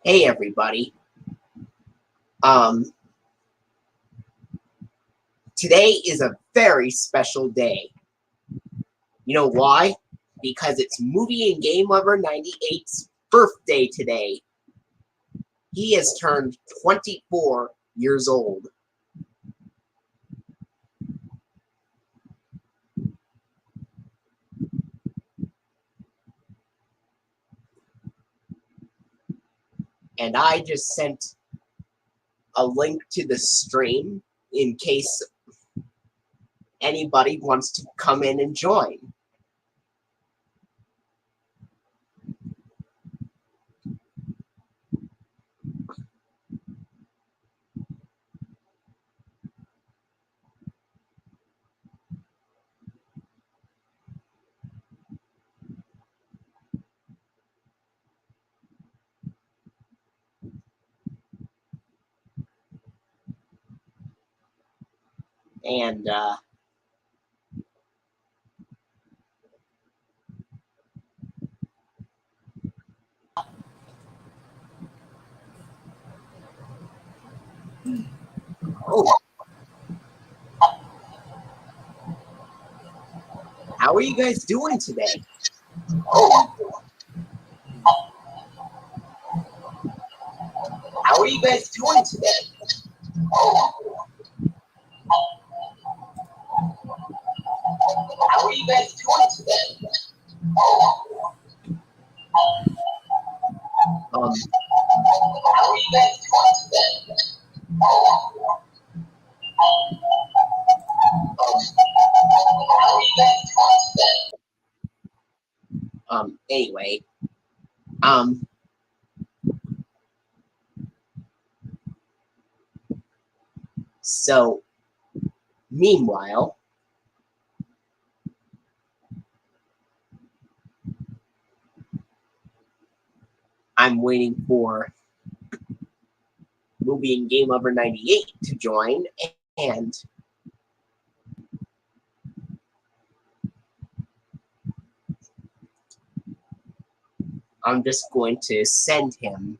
Hey everybody. Um, Today is a very special day. You know why? Because it's Movie and Game Lover 98's birthday today. He has turned 24 years old. And I just sent a link to the stream in case anybody wants to come in and join. And oh, how are you guys doing today? How are you guys doing today? How are you guys doing today? How are you guys doing today? How are you guys doing today? Anyway, so meanwhile, I'm waiting for Movie and Game Lover 98 to join, and I'm just going to send him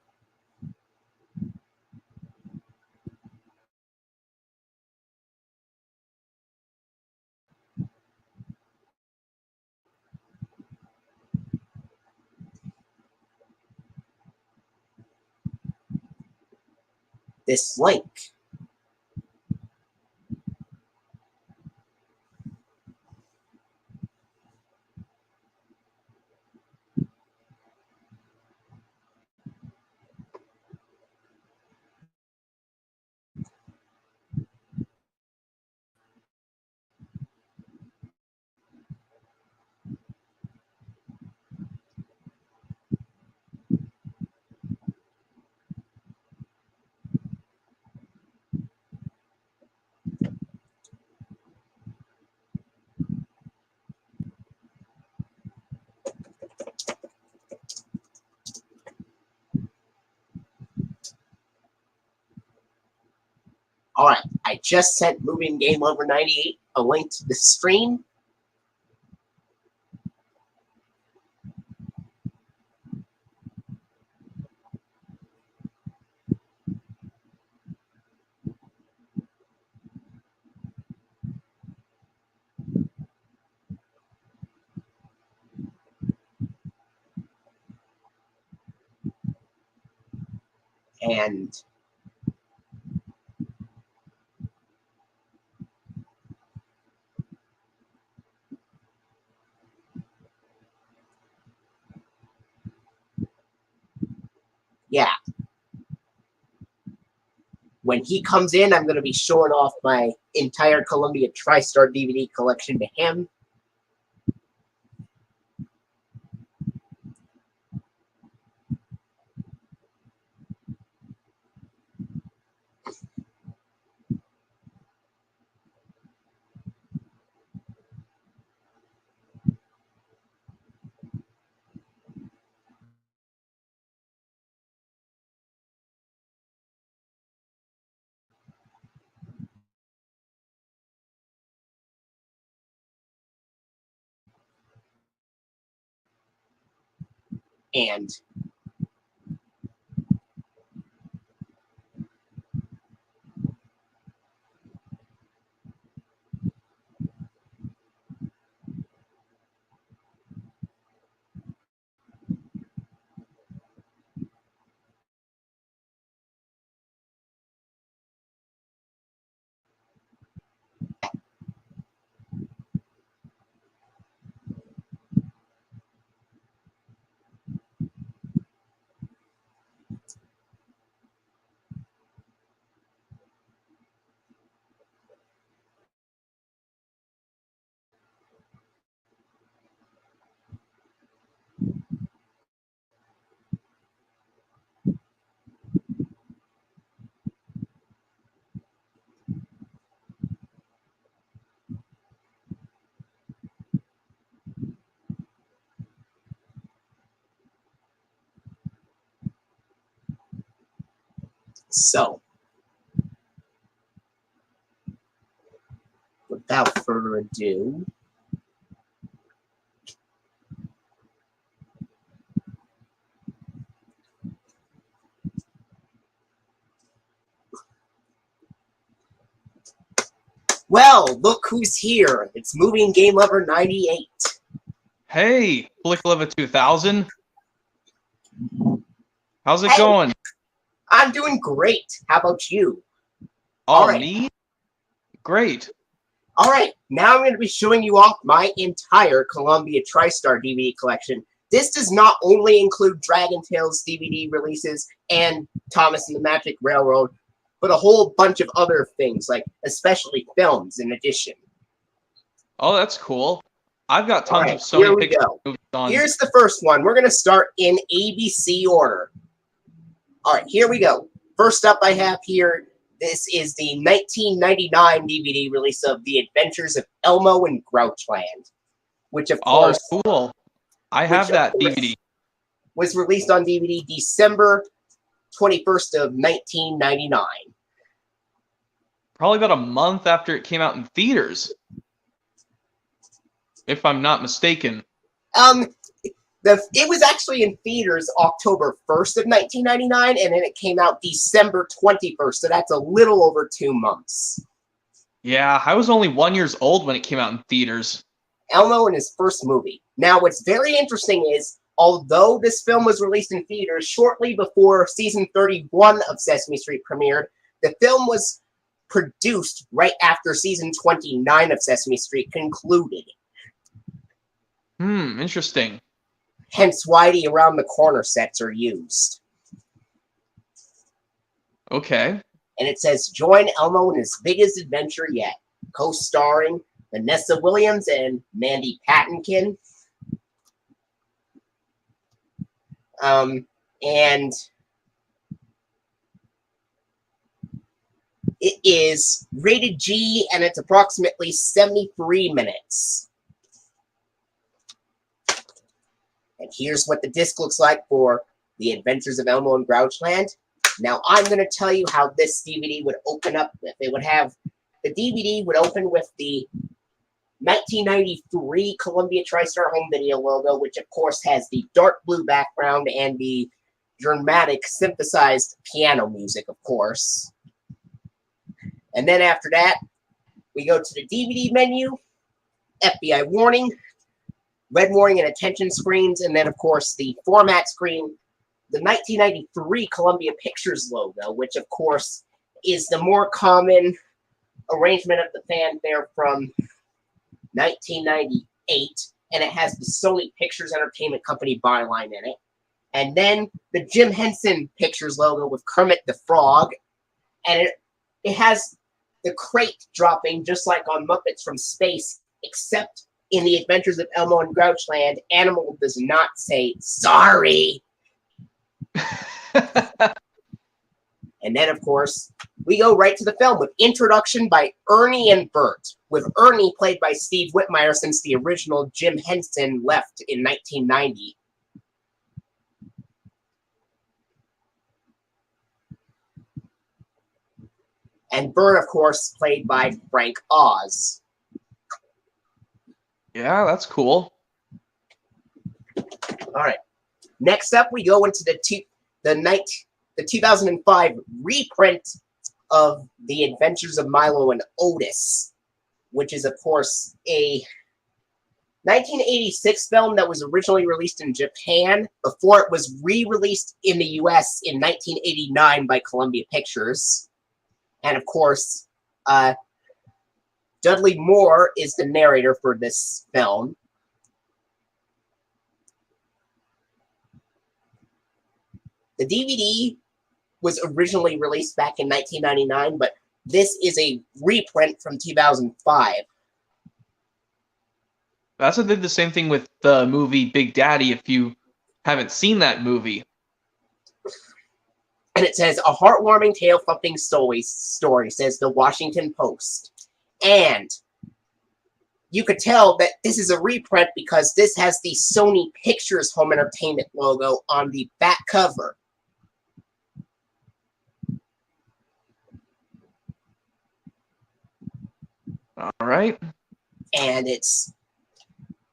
this link. Alright, I just sent Movie and Game Lover 98 a link to the stream. And yeah, when he comes in, I'm going to be showing off my entire Columbia TriStar DVD collection to him. And So, without further ado, well, look who's here. It's Movie&GameLover98. Hey, Flicklever 2000. How's it Hey. going? I'm doing great. How about you? Oh, All right. me? Great. All right, now I'm going to be showing you off my entire Columbia TriStar DVD collection. This does not only include Dragon Tales DVD releases and Thomas and the Magic Railroad, but a whole bunch of other things, like especially films in addition. Oh, that's cool. I've got tons of Here Sony we Pictures go. movies on. Here's the first one. We're going to start in ABC order. All right, here we go. First up I have here, this is the 1999 DVD release of The Adventures of Elmo and Grouchland, which of course... Oh, cool. I have that DVD. Was released on DVD December 21st of 1999. Probably about a month after it came out in theaters, if I'm not mistaken. It was actually in theaters October 1st of 1999, and then it came out December 21st, so that's a little over 2 months. Yeah, I was only 1 year old when it came out in theaters. Elmo in his first movie. Now, what's very interesting is, although this film was released in theaters shortly before season 31 of Sesame Street premiered, the film was produced right after season 29 of Sesame Street concluded. Interesting. Hence why the around the corner sets are used. Okay. And it says, join Elmo in his biggest adventure yet. Co-starring Vanessa Williams and Mandy Patinkin. And it is rated G, and it's approximately 73 minutes. And here's what the disc looks like for The Adventures of Elmo and Grouchland. Now, I'm going to tell you how this DVD would open up with. It would have, the DVD would open with the 1993 Columbia TriStar Home Video logo, which of course has the dark blue background and the dramatic synthesized piano music, of course. And then after that, we go to the DVD menu, FBI warning, red warning and attention screens, and then of course the format screen, the 1993 Columbia Pictures logo, which of course is the more common arrangement of the fanfare from 1998, and it has the Sony Pictures Entertainment Company byline in it. And then the Jim Henson Pictures logo with Kermit the Frog, and it has the crate dropping just like on Muppets from Space, except in The Adventures of Elmo and Grouchland, Animal does not say sorry. And then, of course, we go right to the film with introduction by Ernie and Bert, with Ernie played by Steve Whitmire since the original Jim Henson left in 1990. And Bert, of course, played by Frank Oz. Yeah, that's cool. All right. Next up, we go into the 2005 reprint of The Adventures of Milo and Otis, which is, of course, a 1986 film that was originally released in Japan before it was re-released in the US in 1989 by Columbia Pictures. And, of course, Dudley Moore is the narrator for this film. The DVD was originally released back in 1999, but this is a reprint from 2005. That's what did the same thing with the movie Big Daddy, if you haven't seen that movie. And it says, a heartwarming tail-thumping story, says the Washington Post. And you could tell that this is a reprint because this has the Sony Pictures Home Entertainment logo on the back cover. All right. And it's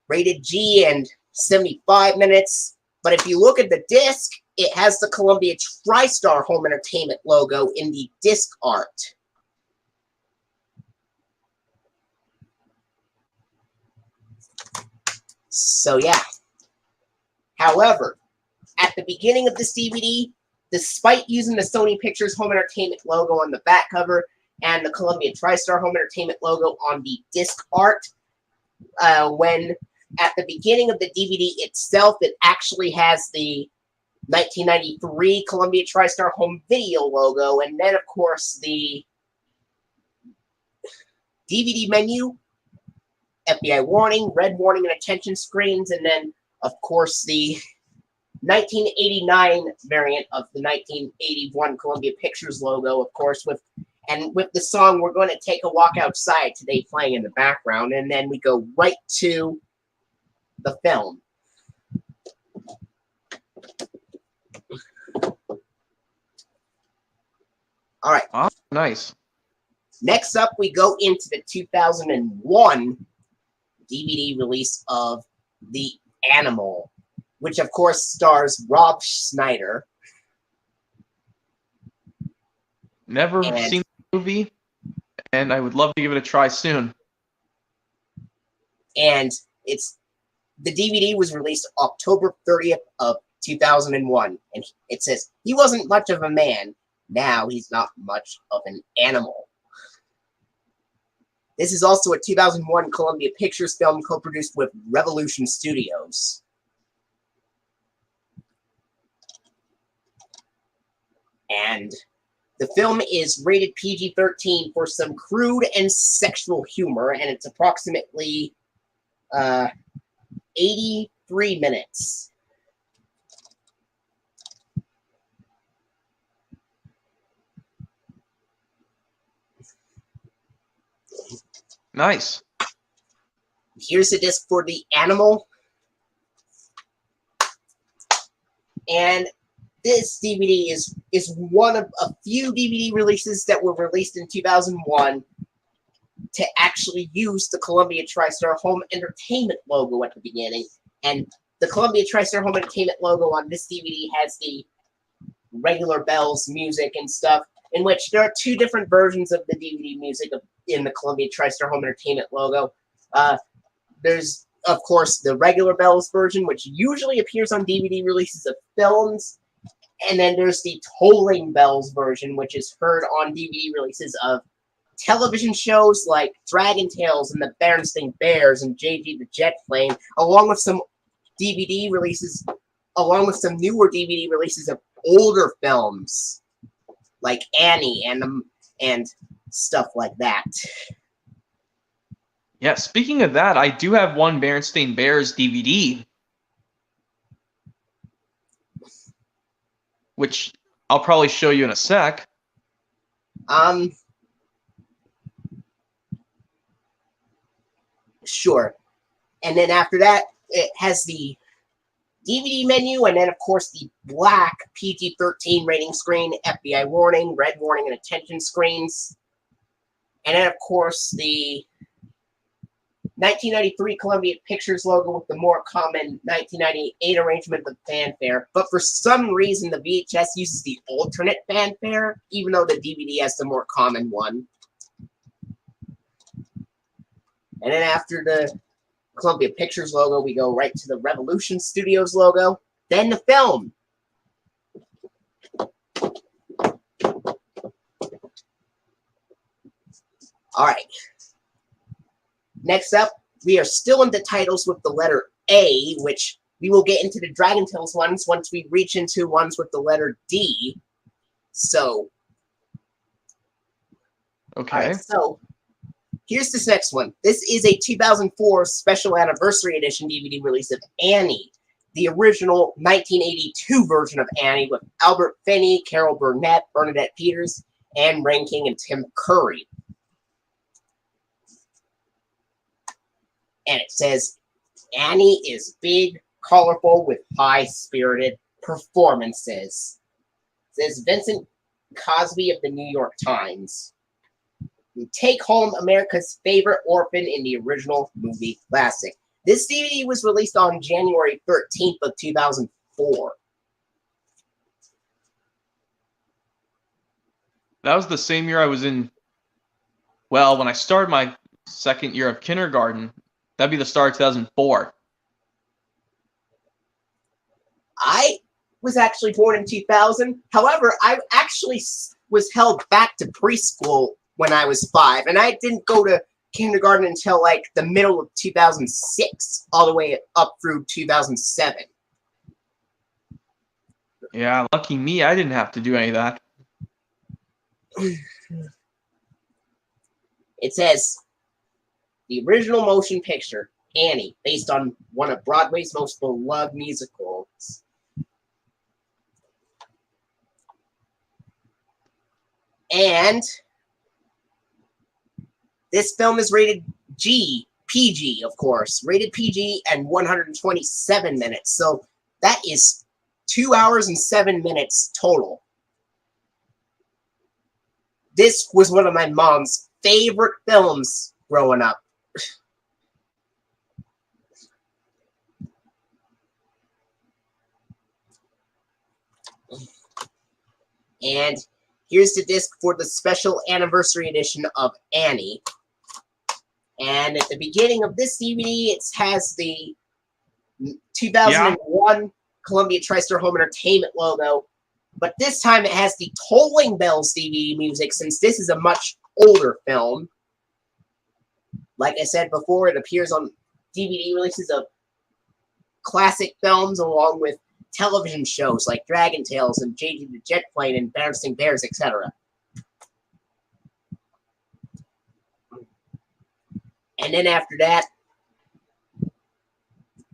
rated G and 75 minutes. But if you look at the disc, it has the Columbia TriStar Home Entertainment logo in the disc art. So yeah. However, at the beginning of this DVD, despite using the Sony Pictures Home Entertainment logo on the back cover and the Columbia TriStar Home Entertainment logo on the disc art, when at the beginning of the DVD itself, it actually has the 1993 Columbia TriStar Home Video logo, and then, of course, the DVD menu, FBI warning, red warning, and attention screens, and then, of course, the 1989 variant of the 1981 Columbia Pictures logo, of course, with the song "We're Going to Take a Walk Outside" today playing in the background, and then we go right to the film. All right. Oh, nice. Next up, we go into the 2001 DVD release of The Animal, which of course stars Rob Schneider. Never seen the movie, and I would love to give it a try soon. And the DVD was released October 30th of 2001, and it says, "He wasn't much of a man. Now he's not much of an animal." This is also a 2001 Columbia Pictures film co-produced with Revolution Studios. And the film is rated PG-13 for some crude and sexual humor, and it's approximately 83 minutes. Nice. Here's the disc for The Animal. And this DVD is one of a few DVD releases that were released in 2001 to actually use the Columbia TriStar Home Entertainment logo at the beginning. And the Columbia TriStar Home Entertainment logo on this DVD has the regular bells music and stuff, in which there are two different versions of the DVD music in the Columbia TriStar Home Entertainment logo. There's, of course, the regular bells version, which usually appears on DVD releases of films. And then there's the Tolling Bells version, which is heard on DVD releases of television shows like Dragon Tales and the Berenstain Bears and JG the Jet Plane, along with some DVD releases, along with some newer DVD releases of older films like Annie and stuff like that. Yeah, speaking of that, I do have one Berenstain Bears DVD, which I'll probably show you in a sec. Sure. And then after that, it has the DVD menu, and then, of course, the black PG-13 rating screen, FBI warning, red warning, and attention screens. And then, of course, the 1993 Columbia Pictures logo with the more common 1998 arrangement of fanfare. But for some reason, the VHS uses the alternate fanfare, even though the DVD has the more common one. And then after the Columbia Pictures logo, we go right to the Revolution Studios logo, then the film. All right. Next up, we are still in the titles with the letter A, which we will get into the Dragon Tales ones once we reach into ones with the letter D. So, Okay. all right, so here's this next one. This is a 2004 special anniversary edition DVD release of Annie, the original 1982 version of Annie with Albert Finney, Carol Burnett, Bernadette Peters, Anne Rankin, and Tim Curry. And it says, Annie is big, colorful, with high-spirited performances. It says Vincent Cosby of the New York Times. Take Home America's Favorite Orphan in the Original Movie Classic. This DVD was released on January 13th of 2004. That was the same year I was in, well, when I started my second year of kindergarten, that'd be the start of 2004. I was actually born in 2000. However, I actually was held back to preschool when I was 5, and I didn't go to kindergarten until like the middle of 2006, all the way up through 2007. Yeah, lucky me, I didn't have to do any of that. It says, the original motion picture, Annie, based on one of Broadway's most beloved musicals. And this film is rated PG, of course. Rated PG and 127 minutes. So that is 2 hours and 7 minutes total. This was one of my mom's favorite films growing up. And here's the disc for the special anniversary edition of Annie. And at the beginning of this DVD, it has the 2001 Columbia TriStar Home Entertainment logo. But this time it has the Tolling Bells DVD music, since this is a much older film. Like I said before, it appears on DVD releases of classic films along with television shows like Dragon Tales and JJ the Jet Plane and Bouncing Bears, etc. And then after that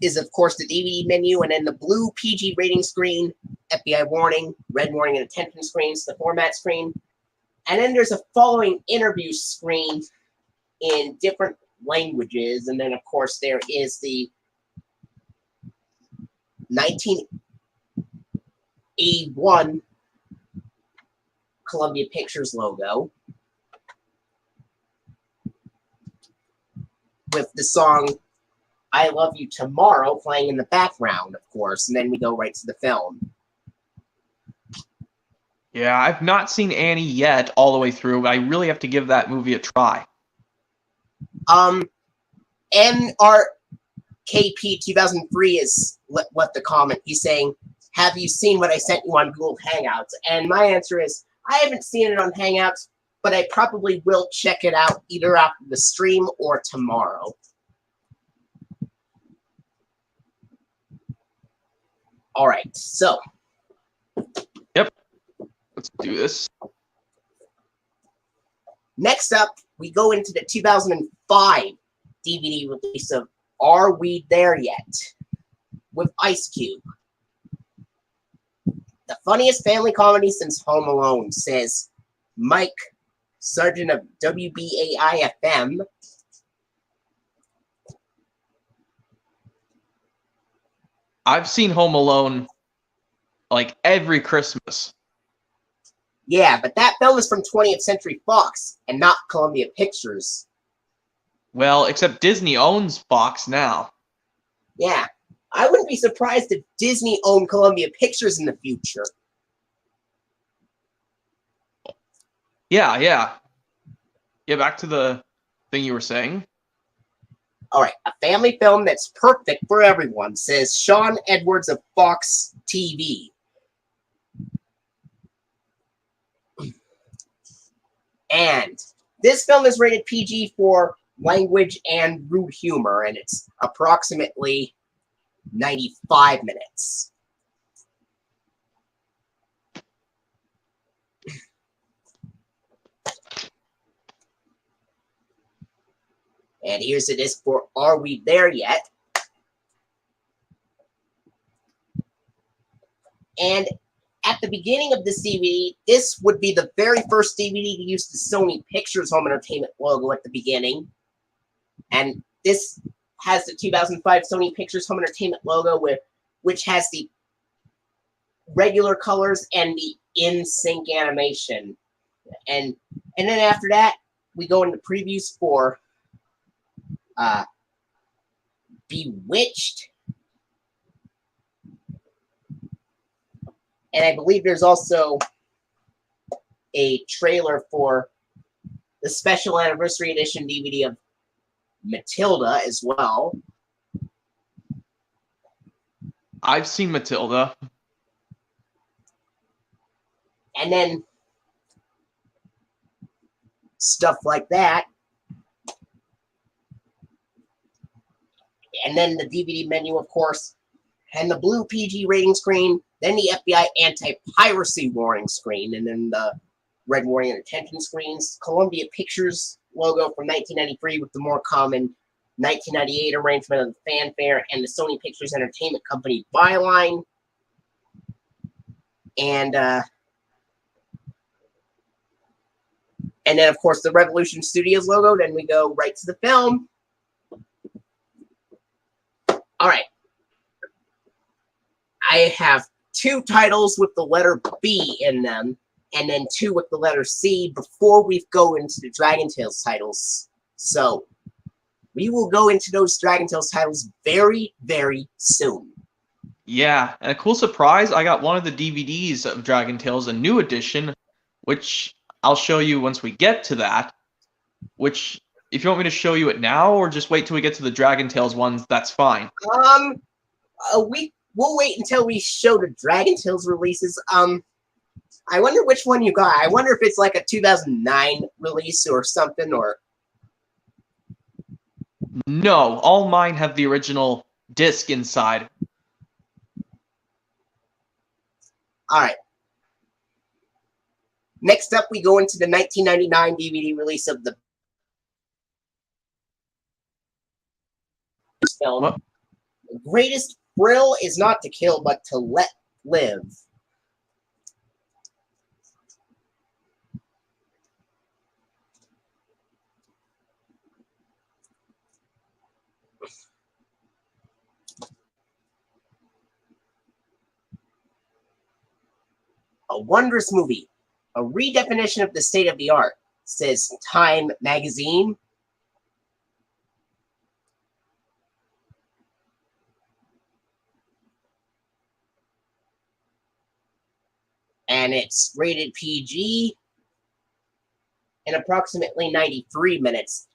is, of course, the DVD menu, and then the blue PG rating screen, FBI warning, red warning and attention screens, the format screen. And then there's a following interview screen in different languages. And then, of course, there is the 1981 Columbia Pictures logo with the song I Love You Tomorrow playing in the background, of course, and then we go right to the film. Yeah, I've not seen Annie yet all the way through, but I really have to give that movie a try. NRKP 2003 is what the comment. He's saying, have you seen what I sent you on Google Hangouts? And my answer is, I haven't seen it on Hangouts, but I probably will check it out either after the stream or tomorrow. All right, so. Yep. Let's do this. Next up, we go into the 2005 DVD release of Are We There Yet? With Ice Cube. The funniest family comedy since Home Alone, says Mike, Sergeant of WBAI-FM. I've seen Home Alone like every Christmas. Yeah, but that film is from 20th Century Fox and not Columbia Pictures. Well, except Disney owns Fox now. Yeah, I wouldn't be surprised if Disney owned Columbia Pictures in the future. Yeah. Yeah, back to the thing you were saying. All right, a family film that's perfect for everyone, says Sean Edwards of Fox TV. And this film is rated PG for language and rude humor, and it's approximately 95 minutes. And here's the disc for Are We There Yet? And at the beginning of this DVD, this would be the very first DVD to use the Sony Pictures Home Entertainment logo at the beginning. And this has the 2005 Sony Pictures Home Entertainment logo, which has the regular colors and the in-sync animation. And then after that, we go into previews for Bewitched. And I believe there's also a trailer for the special anniversary edition DVD of Matilda as well. I've seen Matilda. And then stuff like that. And then the DVD menu, of course, and the blue PG rating screen, then the FBI anti-piracy warning screen, and then the red warning and attention screens, Columbia Pictures logo from 1993 with the more common 1998 arrangement of the fanfare, and the Sony Pictures Entertainment Company byline. And then, of course, the Revolution Studios logo. Then we go right to the film. All right. I have 2 titles with the letter B in them, and then 2 with the letter C before we go into the Dragon Tales titles. So we will go into those Dragon Tales titles very, very soon. Yeah, and a cool surprise, I got one of the DVDs of Dragon Tales, a new edition, which I'll show you once we get to that. Which, if you want me to show you it now, or just wait till we get to the Dragon Tales ones, that's fine. We'll wait until we show the Dragon Tales releases. I wonder which one you got. I wonder if it's like a 2009 release or something, or... No, all mine have the original disc inside. Alright. Next up, we go into the 1999 DVD release of the film. What? The greatest thrill is not to kill, but to let live. A wondrous movie, a redefinition of the state of the art, says Time magazine. And it's rated PG and approximately 93 minutes.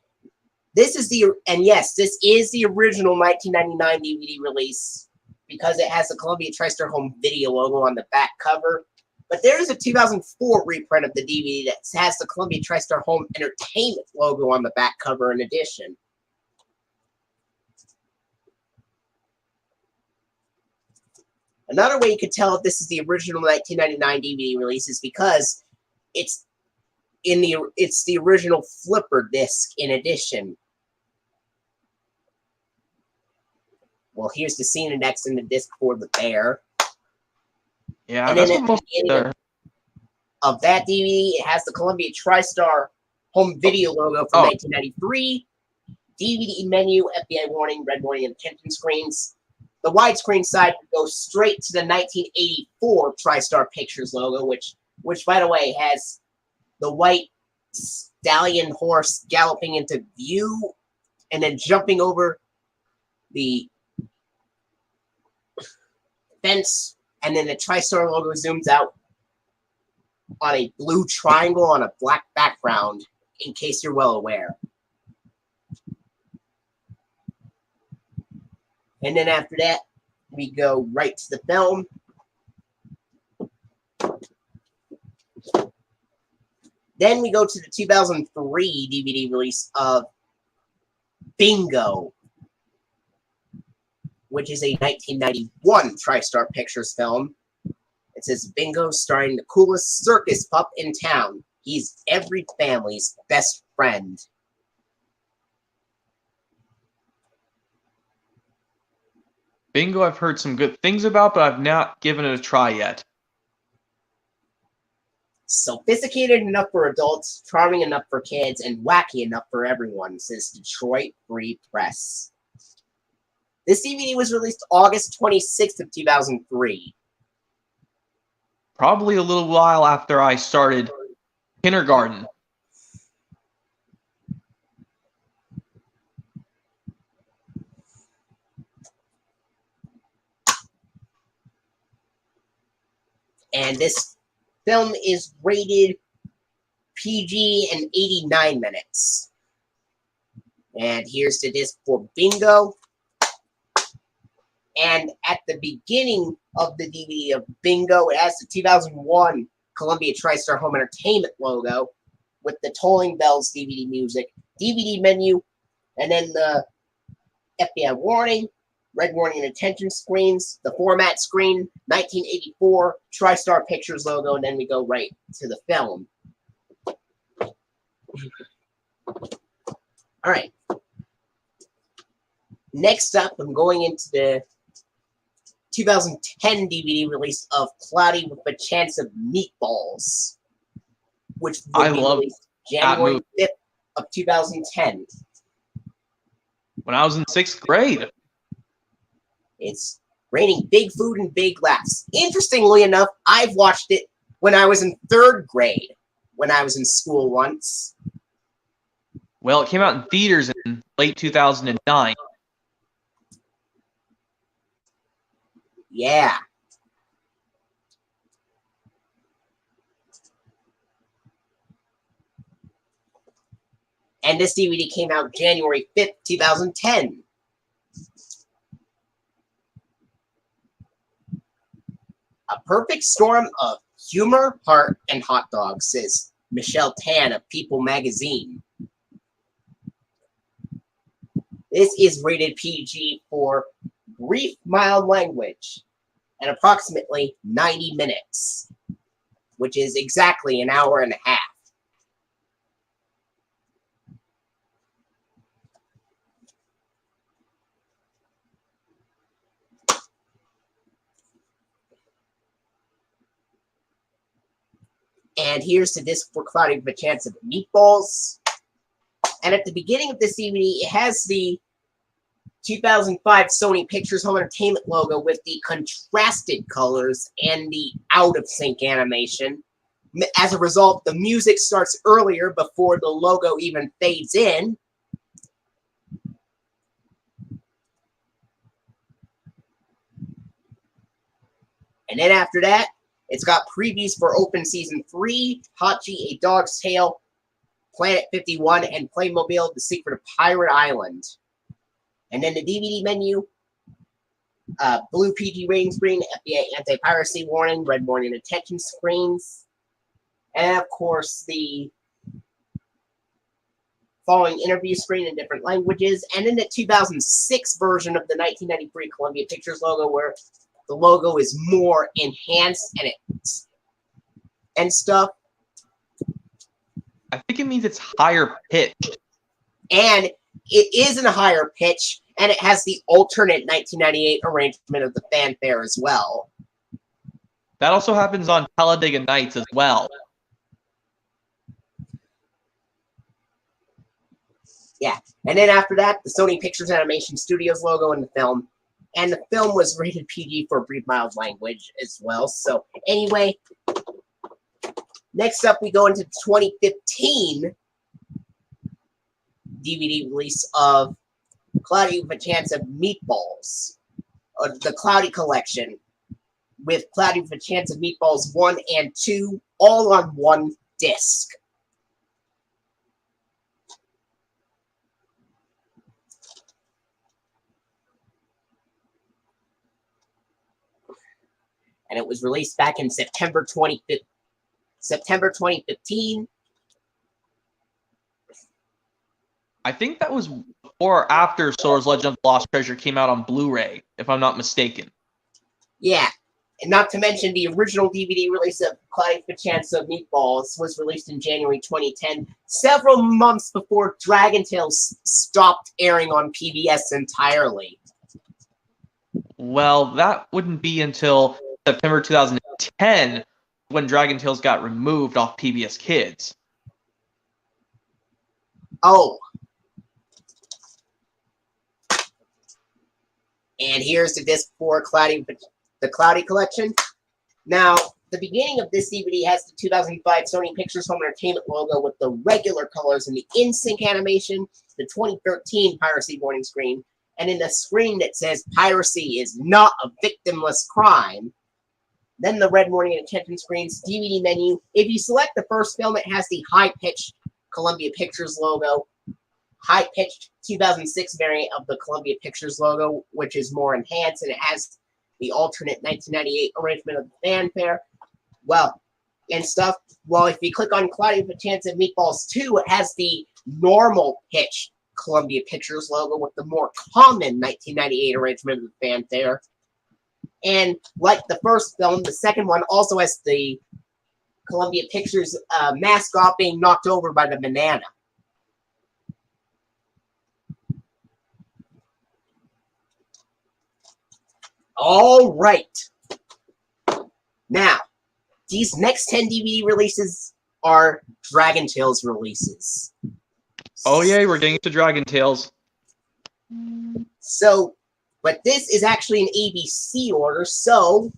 This is yes, this is the original 1999 DVD release because it has the Columbia TriStar Home Video logo on the back cover. But there is a 2004 reprint of the DVD that has the Columbia TriStar Home Entertainment logo on the back cover in addition. Another way you could tell if this is the original 1999 DVD release is because it's the original flipper disc in addition. Well, here's the scene index in the disc for the bear. Yeah, and that's then what most there. Of that DVD, it has the Columbia TriStar Home Video logo from 1993. DVD menu, FBI warning, red warning, and attention screens. The widescreen side goes straight to the 1984 TriStar Pictures logo, which by the way has the white stallion horse galloping into view and then jumping over the fence. And then the TriStar logo zooms out on a blue triangle on a black background, in case you're well aware. And then after that, we go right to the film. Then we go to the 2003 DVD release of Bingo, which is a 1991 TriStar Pictures film. It says, Bingo, starring the coolest circus pup in town. He's every family's best friend. Bingo I've heard some good things about, but I've not given it a try yet. Sophisticated enough for adults, charming enough for kids, and wacky enough for everyone, says Detroit Free Press. This DVD was released August 26th of 2003. Probably a little while after I started kindergarten. And this film is rated PG and 89 minutes. And here's the disc for Bingo. And at the beginning of the DVD of Bingo, it has the 2001 Columbia TriStar Home Entertainment logo with the Tolling Bells DVD music, DVD menu, and then the FBI warning, red warning and attention screens, the format screen, 1984 TriStar Pictures logo, and then we go right to the film. All right. Next up, I'm going into the 2010 DVD release of Cloudy with a Chance of Meatballs, which would be released January 5th of 2010. When I was in 6th grade. It's raining big food and big laughs. Interestingly enough, I've watched it when I was in 3rd grade, when I was in school once. Well, it came out in theaters in late 2009. Yeah. And this DVD came out January 5th, 2010. A perfect storm of humor, heart, and hot dogs, says Michelle Tan of People magazine. This is rated PG for brief, mild language and approximately 90 minutes, which is exactly an hour and a half. And here's the disc for Cloudy with a Chance of Meatballs. And at the beginning of this DVD, it has the 2005 Sony Pictures Home Entertainment logo with the contrasted colors and the out-of-sync animation. As a result, the music starts earlier before the logo even fades in. And then after that, it's got previews for Open Season 3, Hachi, A Dog's Tale, Planet 51, and Playmobil, The Secret of Pirate Island. And then the DVD menu, blue PG rating screen, FBI anti-piracy warning, red warning and attention screens. And of course, the following interview screen in different languages. And then the 2006 version of the 1993 Columbia Pictures logo, where the logo is more enhanced and stuff. I think it means it's higher pitched. And it is in a higher pitch, and it has the alternate 1998 arrangement of the fanfare as well. That also happens on Talladega Nights as well. Yeah, and then after that, the Sony Pictures Animation Studios logo in the film. And the film was rated PG for brief mild language as well. So anyway, next up we go into 2015 DVD release of Cloudy with a Chance of Meatballs, the Cloudy Collection, with Cloudy with a Chance of Meatballs 1 and 2, all on one disc. And it was released back in September 2015. I think that was before or after Sora's Legend of the Lost Treasure came out on Blu-ray, if I'm not mistaken. Yeah, and not to mention the original DVD release of Cloudy with a Chance of Meatballs was released in January 2010, several months before Dragon Tales stopped airing on PBS entirely. Well, that wouldn't be until September 2010 when Dragon Tales got removed off PBS Kids. Oh. And here's the disc for the Cloudy Collection. Now, the beginning of this DVD has the 2005 Sony Pictures Home Entertainment logo with the regular colors and the in-sync animation, the 2013 piracy warning screen, and in the screen that says piracy is not a victimless crime. then the red warning and attention screens, DVD menu. If you select the first film, it has the high-pitched Columbia Pictures logo, high-pitched 2006 variant of the Columbia Pictures logo, which is more enhanced, and it has the alternate 1998 arrangement of the fanfare. Well, and stuff. Well, if you click on Cloudy with a Chance of Meatballs 2, it has the normal pitch Columbia Pictures logo with the more common 1998 arrangement of the fanfare. And like the first film, the second one also has the Columbia Pictures mascot being knocked over by the banana. All right. Now, these next 10 DVD releases are Dragon Tales releases. Oh, yay, we're getting to Dragon Tales. So, but this is actually an ABC order, so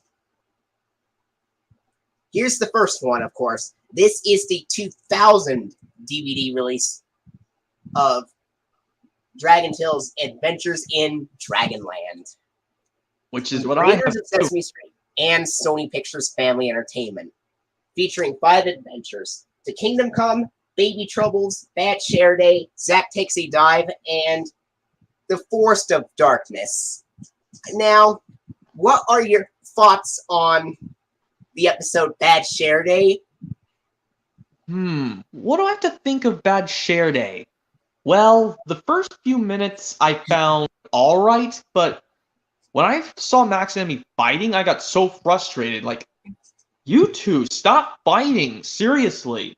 here's the first one, of course. This is the 2000 DVD release of Dragon Tales Adventures in Dragonland. Which is what Raiders I have. of Sesame Street and Sony Pictures Family Entertainment, featuring 5 adventures: To Kingdom Come, Baby Troubles, Bad Share Day, Zack Takes a Dive, and The Forest of Darkness. Now, what are your thoughts on the episode Bad Share Day? What do I have to think of Bad Share Day? Well, the first few minutes I found alright, but when I saw Max and Emmy fighting, I got so frustrated. Like, you two, stop fighting, seriously.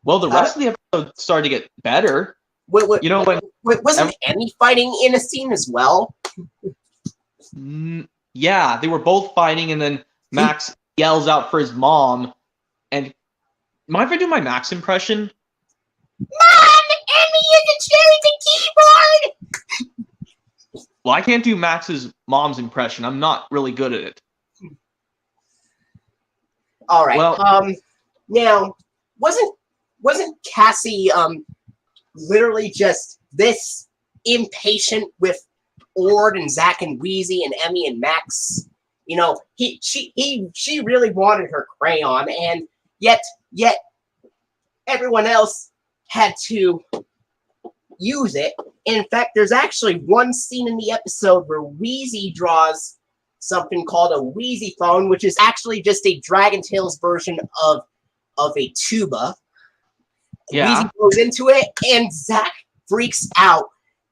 Well, the rest of the episode started to get better. You know, wasn't Emmy fighting in a scene as well? Yeah, they were both fighting, and then Max yells out for his mom. And mind if I do my Max impression? Mom, Emmy isn't sharing the keyboard! Well, I can't do Max's mom's impression. I'm not really good at it. All right. Well, now, wasn't Cassie literally just this impatient with Ord and Zack and Wheezy and Emmy and Max? You know, she really wanted her crayon, and yet everyone else had to use it. In fact, there's actually one scene in the episode where Wheezy draws something called a Wheezy phone, which is actually just a Dragon Tales version of a tuba. Yeah. Wheezy goes into it, and Zack freaks out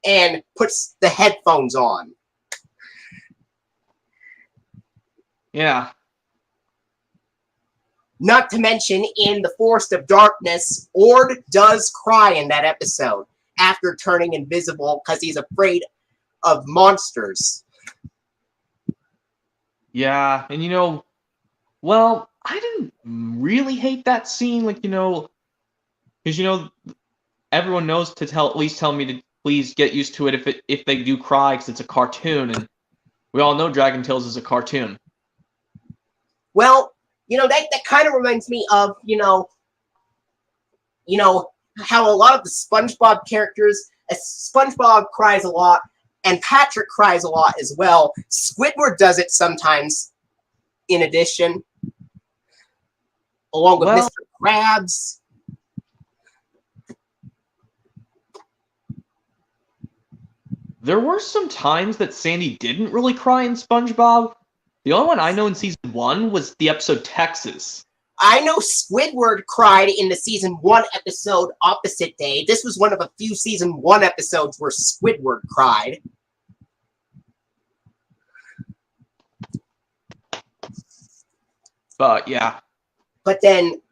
and puts the headphones on. Yeah. Not to mention, in The Forest of Darkness, Ord does cry in that episode after turning invisible because he's afraid of monsters. Yeah, and you know, well, I didn't really hate that scene, like, you know, because, you know, everyone knows to at least tell me to please get used to it if they do cry, because it's a cartoon, and we all know Dragon Tales is a cartoon. Well, you know, that kind of reminds me of, you know, how a lot of the SpongeBob characters, SpongeBob cries a lot, and Patrick cries a lot as well. Squidward does it sometimes, in addition, along with Mr. Krabs. There were some times that Sandy didn't really cry in SpongeBob. The only one I know in season 1 was the episode Texas. I know Squidward cried in the season 1 episode Opposite Day. This was one of a few season 1 episodes where Squidward cried. But yeah. But then,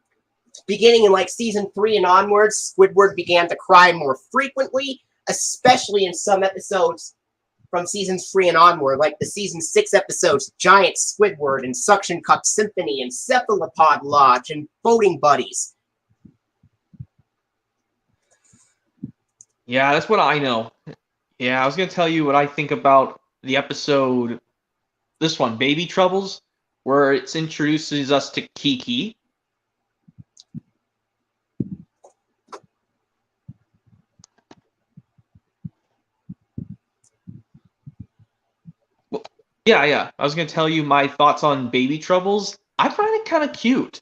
beginning in like season 3 and onwards, Squidward began to cry more frequently, especially in some episodes from seasons 3 and onward, like the season 6 episodes Giant Squidward and Suction Cup Symphony and Cephalopod Lodge and Boating Buddies. Yeah, that's what I know. Yeah, I was going to tell you what I think about the episode, this one, Baby Troubles, where it introduces us to Kiki. Yeah. I was going to tell you my thoughts on Baby Troubles. I find it kind of cute.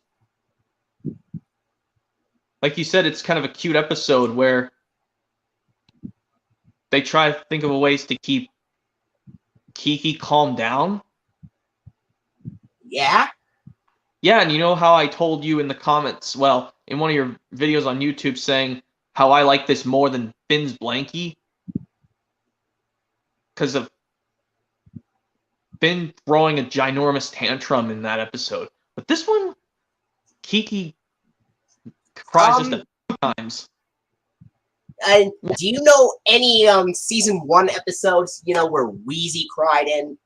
Like you said, it's kind of a cute episode where they try to think of ways to keep Kiki calmed down. Yeah? Yeah, and you know how I told you in the comments, well, in one of your videos on YouTube saying how I like this more than Finn's blankie? Because of Finn throwing a ginormous tantrum in that episode. But this one, Kiki cries just a few times. And do you know any season 1 episodes, where Wheezy cried in?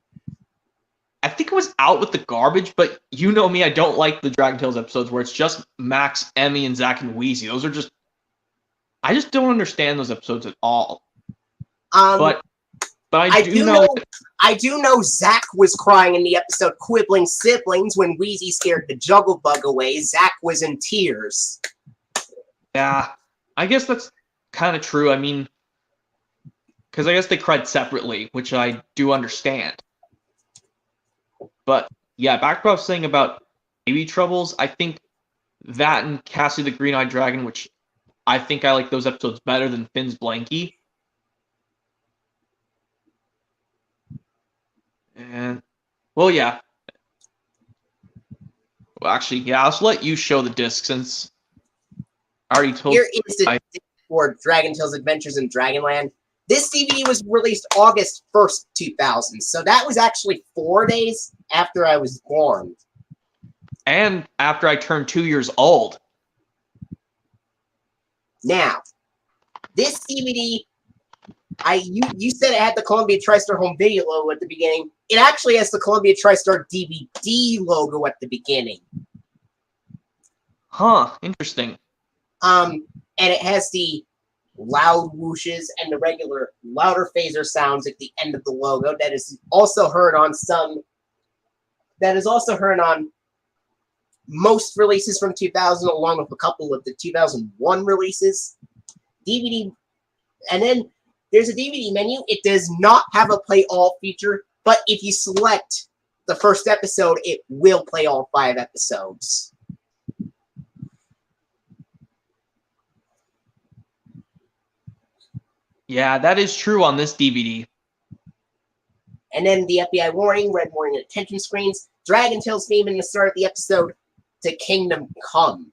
I think it was Out with the Garbage, but you know me, I don't like the Dragon Tales episodes where it's just Max, Emmy, and Zach and Wheezy. Those are just... I just don't understand those episodes at all. But I do know... I do know Zach was crying in the episode Quibbling Siblings when Wheezy scared the Juggle Bug away. Zach was in tears. Yeah, I guess that's kind of true. I mean, because I guess they cried separately, which I do understand. But yeah, back to what I was saying about Baby Troubles, I think that and Cassie the Green-Eyed Dragon, which I think I like those episodes better than Finn's Blankie. And, well, yeah. Well, actually, yeah, I'll just let you show the disc since I already told you. Here is the disc for Dragon Tales Adventures in Dragonland. This DVD was released August 1st, 2000, so that was actually 4 days after I was born. And after I turned 2 years old. Now, this DVD, you said it had the Columbia TriStar home video logo at the beginning. It actually has the Columbia TriStar DVD logo at the beginning. Huh, interesting. And it has the loud whooshes and the regular louder phaser sounds at the end of the logo that is also heard on most releases from 2000, along with a couple of the 2001 releases. DVD, and then there's a DVD menu. It does not have a play all feature, but if you select the first episode, it will play all 5 episodes. Yeah, that is true on this DVD. And then the FBI warning, red warning, and attention screens. Dragon Tales theme in the start of the episode to Kingdom Come.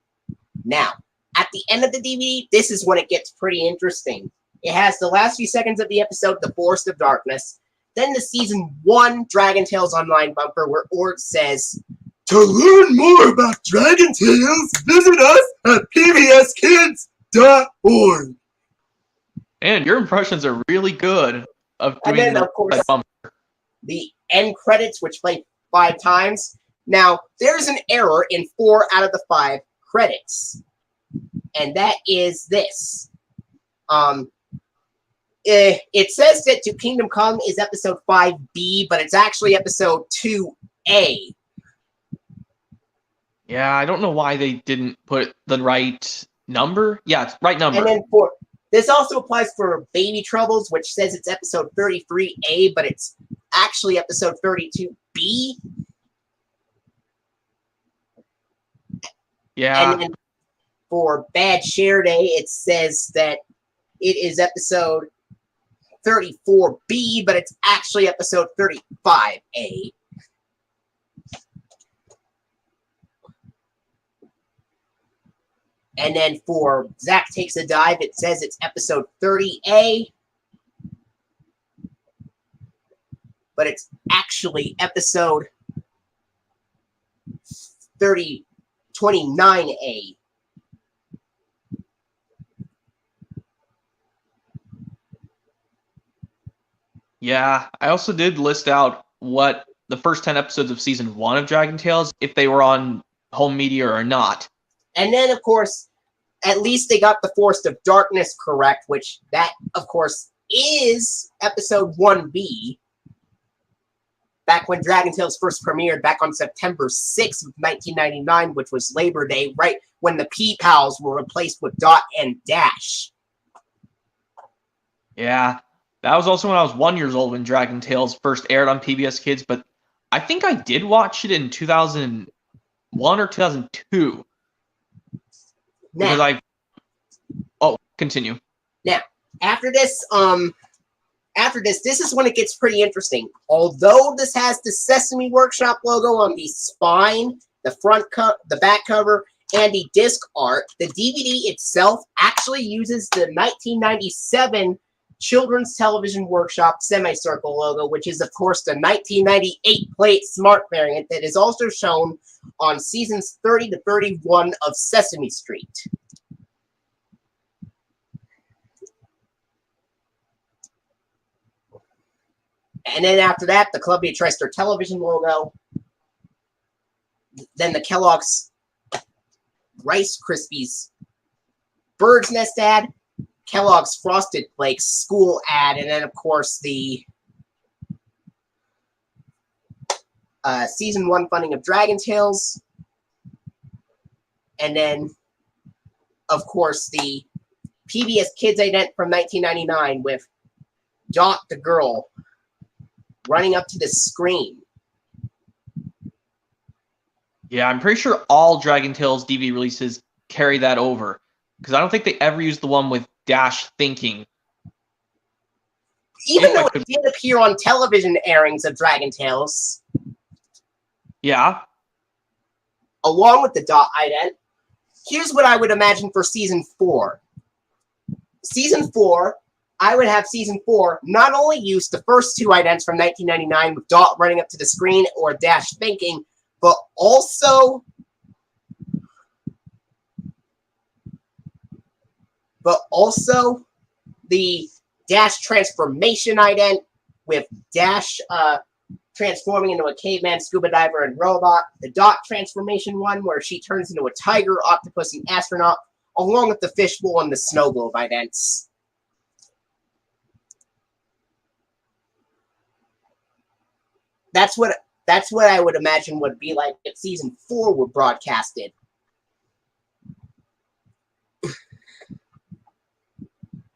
Now, at the end of the DVD, this is when it gets pretty interesting. It has the last few seconds of the episode, The Forest of Darkness. Then the Season 1 Dragon Tales Online bumper where Ord says, "To learn more about Dragon Tales, visit us at pbskids.org. And your impressions are really good of doing and then, of course, the end credits, which play 5 times. Now, there's an error in 4 out of the 5 credits. And that is this. It says that To Kingdom Come is episode 5B, but it's actually episode 2A. Yeah, I don't know why they didn't put the right number. Yeah, it's right number. And then this also applies for Baby Troubles, which says it's episode 33A, but it's actually episode 32B. Yeah. And then for Bad Share Day, it says that it is episode 34B, but it's actually episode 35A. And then for Zach Takes a Dive, it says it's episode 30A. But it's actually episode 29A. Yeah, I also did list out what the first 10 episodes of season 1 of Dragon Tales, if they were on home media or not. And then, of course, at least they got the Forest of Darkness correct, which that, of course, is episode 1B. Back when Dragon Tales first premiered, back on September 6th of 1999, which was Labor Day, right when the P-Pals were replaced with Dot and Dash. Yeah, that was also when I was 1 year old when Dragon Tales first aired on PBS Kids, but I think I did watch it in 2000. 2001 or 2002. Because Now, continue. Now, after this, this is when it gets pretty interesting. Although this has the Sesame Workshop logo on the spine, the back cover, and the disc art, the DVD itself actually uses the 1997 Children's Television Workshop semicircle logo, which is, of course, the 1998 plate smart variant that is also shown on seasons 30 to 31 of Sesame Street. And then after that, the Columbia TriStar Television logo. Then the Kellogg's Rice Krispies Bird's Nest ad. Kellogg's Frosted Flakes school ad. And then, of course, the Season 1 funding of Dragon Tales. And then, of course, the PBS Kids ident from 1999 with Dot the Girl running up to the screen. Yeah, I'm pretty sure all Dragon Tales DVD releases carry that over. Because I don't think they ever used the one with Dash thinking. Even though it did appear on television airings of Dragon Tales. Yeah. Along with the Dot ident. Here's what I would imagine for Season 4. Season 4, I would have Season 4 not only use the first two idents from 1999 with Dot running up to the screen or Dash thinking, but also the Dash transformation ident with Dash transforming into a caveman, scuba diver, and robot. The Dot transformation one where she turns into a tiger, octopus, and astronaut, along with the fishbowl and the snow globe idents. That's what I would imagine would be like if Season 4 were broadcasted.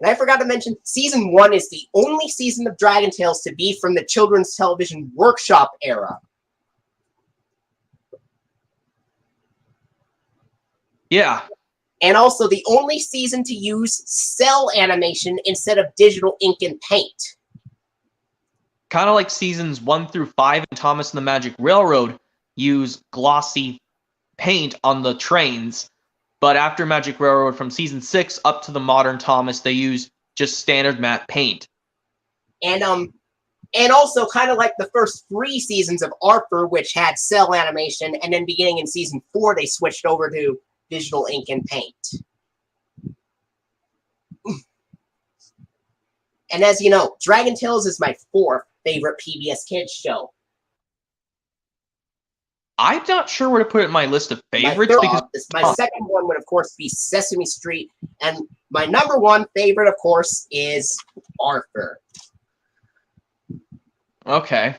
And I forgot to mention, Season 1 is the only season of Dragon Tales to be from the Children's Television Workshop era. Yeah. And also the only season to use cell animation instead of digital ink and paint. Kind of like seasons 1 through 5 in Thomas and the Magic Railroad use glossy paint on the trains. But after Magic Railroad, from season 6 up to the modern Thomas, they use just standard matte paint. And also kind of like the first 3 seasons of Arthur, which had cell animation, and then beginning in season 4, they switched over to digital ink and paint. And as you know, Dragon Tales is my 4th favorite PBS Kids show. I'm not sure where to put it in my list of favorites because my second one would, of course, be Sesame Street, and my number 1 favorite, of course, is Arthur. Okay.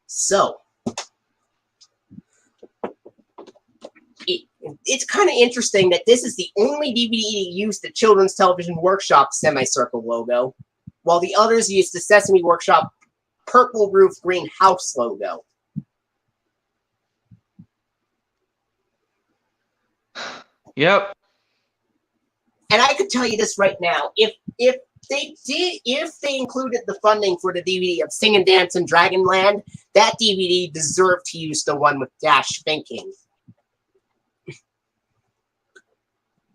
So, it's kind of interesting that this is the only DVD to use the Children's Television Workshop semicircle logo, while the others use the Sesame Workshop purple roof green house logo. Yep. And I could tell you this right now, if they included the funding for the DVD of Sing and Dance in Dragonland, that DVD deserved to use the one with Dash thinking.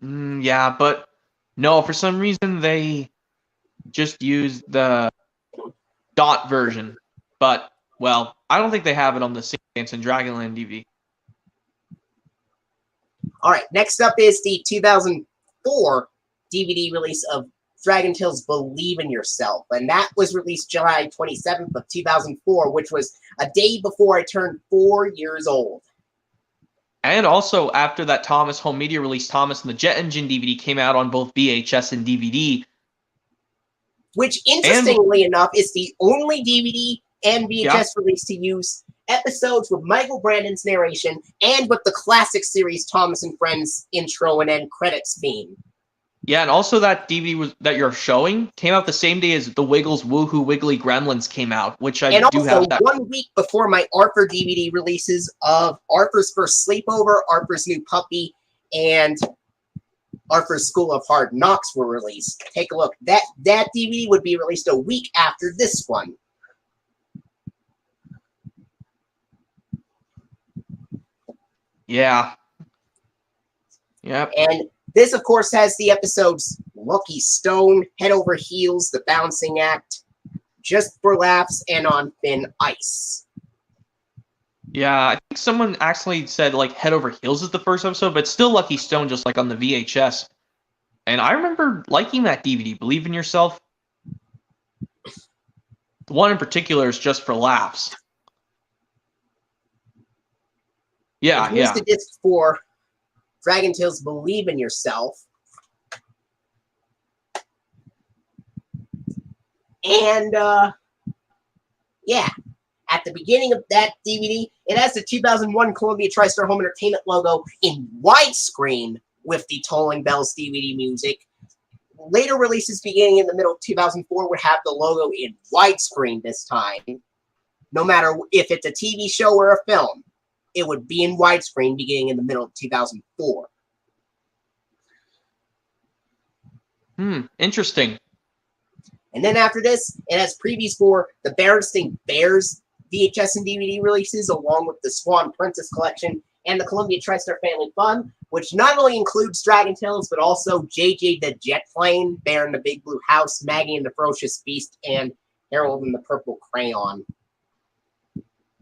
Yeah, but no, for some reason they just used the Dot version. But, well, I don't think they have it on the Sing Dance in Dragonland DVD. Alright, next up is the 2004 DVD release of Dragon Tales Believe in Yourself. And that was released July 27th of 2004, which was a day before I turned 4 years old. And also, after that Thomas Home Media release, Thomas and the Jet Engine DVD came out on both VHS and DVD. Which, interestingly enough, is the only DVD and VHS release to use episodes with Michael Brandon's narration and with the classic series Thomas and Friends intro and end credits theme. Yeah, and also that DVD that you're showing came out the same day as the Wiggles Woohoo Wiggly Gremlins came out, which I And do also, have that. 1 week before my Arthur DVD releases of Arthur's First Sleepover, Arthur's New Puppy, and Arthur's School of Hard Knocks were released. Take a look. That DVD would be released a week after this one. Yeah. Yep. And this, of course, has the episodes Lucky Stone, Head Over Heels, The Bouncing Act, Just for Laughs, and On Thin Ice. Yeah, I think someone actually said like Head Over Heels is the first episode, but still Lucky Stone just like on the VHS. And I remember liking that DVD, Believe in Yourself. The one in particular is Just for Laughs. Yeah, and here's yeah. the disc for Dragon Tales Believe in Yourself. And, yeah. At the beginning of that DVD, it has the 2001 Columbia TriStar Home Entertainment logo in widescreen with the Tolling Bells DVD music. Later releases beginning in the middle of 2004 would have the logo in widescreen this time. No matter if it's a TV show or a film, it would be in widescreen beginning in the middle of 2004. Interesting. And then after this, it has previews for the Berenstain Bears VHS and DVD releases, along with the Swan Princess Collection and the Columbia TriStar Family Fun, which not only includes Dragon Tales, but also JJ the Jet Plane, Bear in the Big Blue House, Maggie and the Ferocious Beast, and Harold and the Purple Crayon.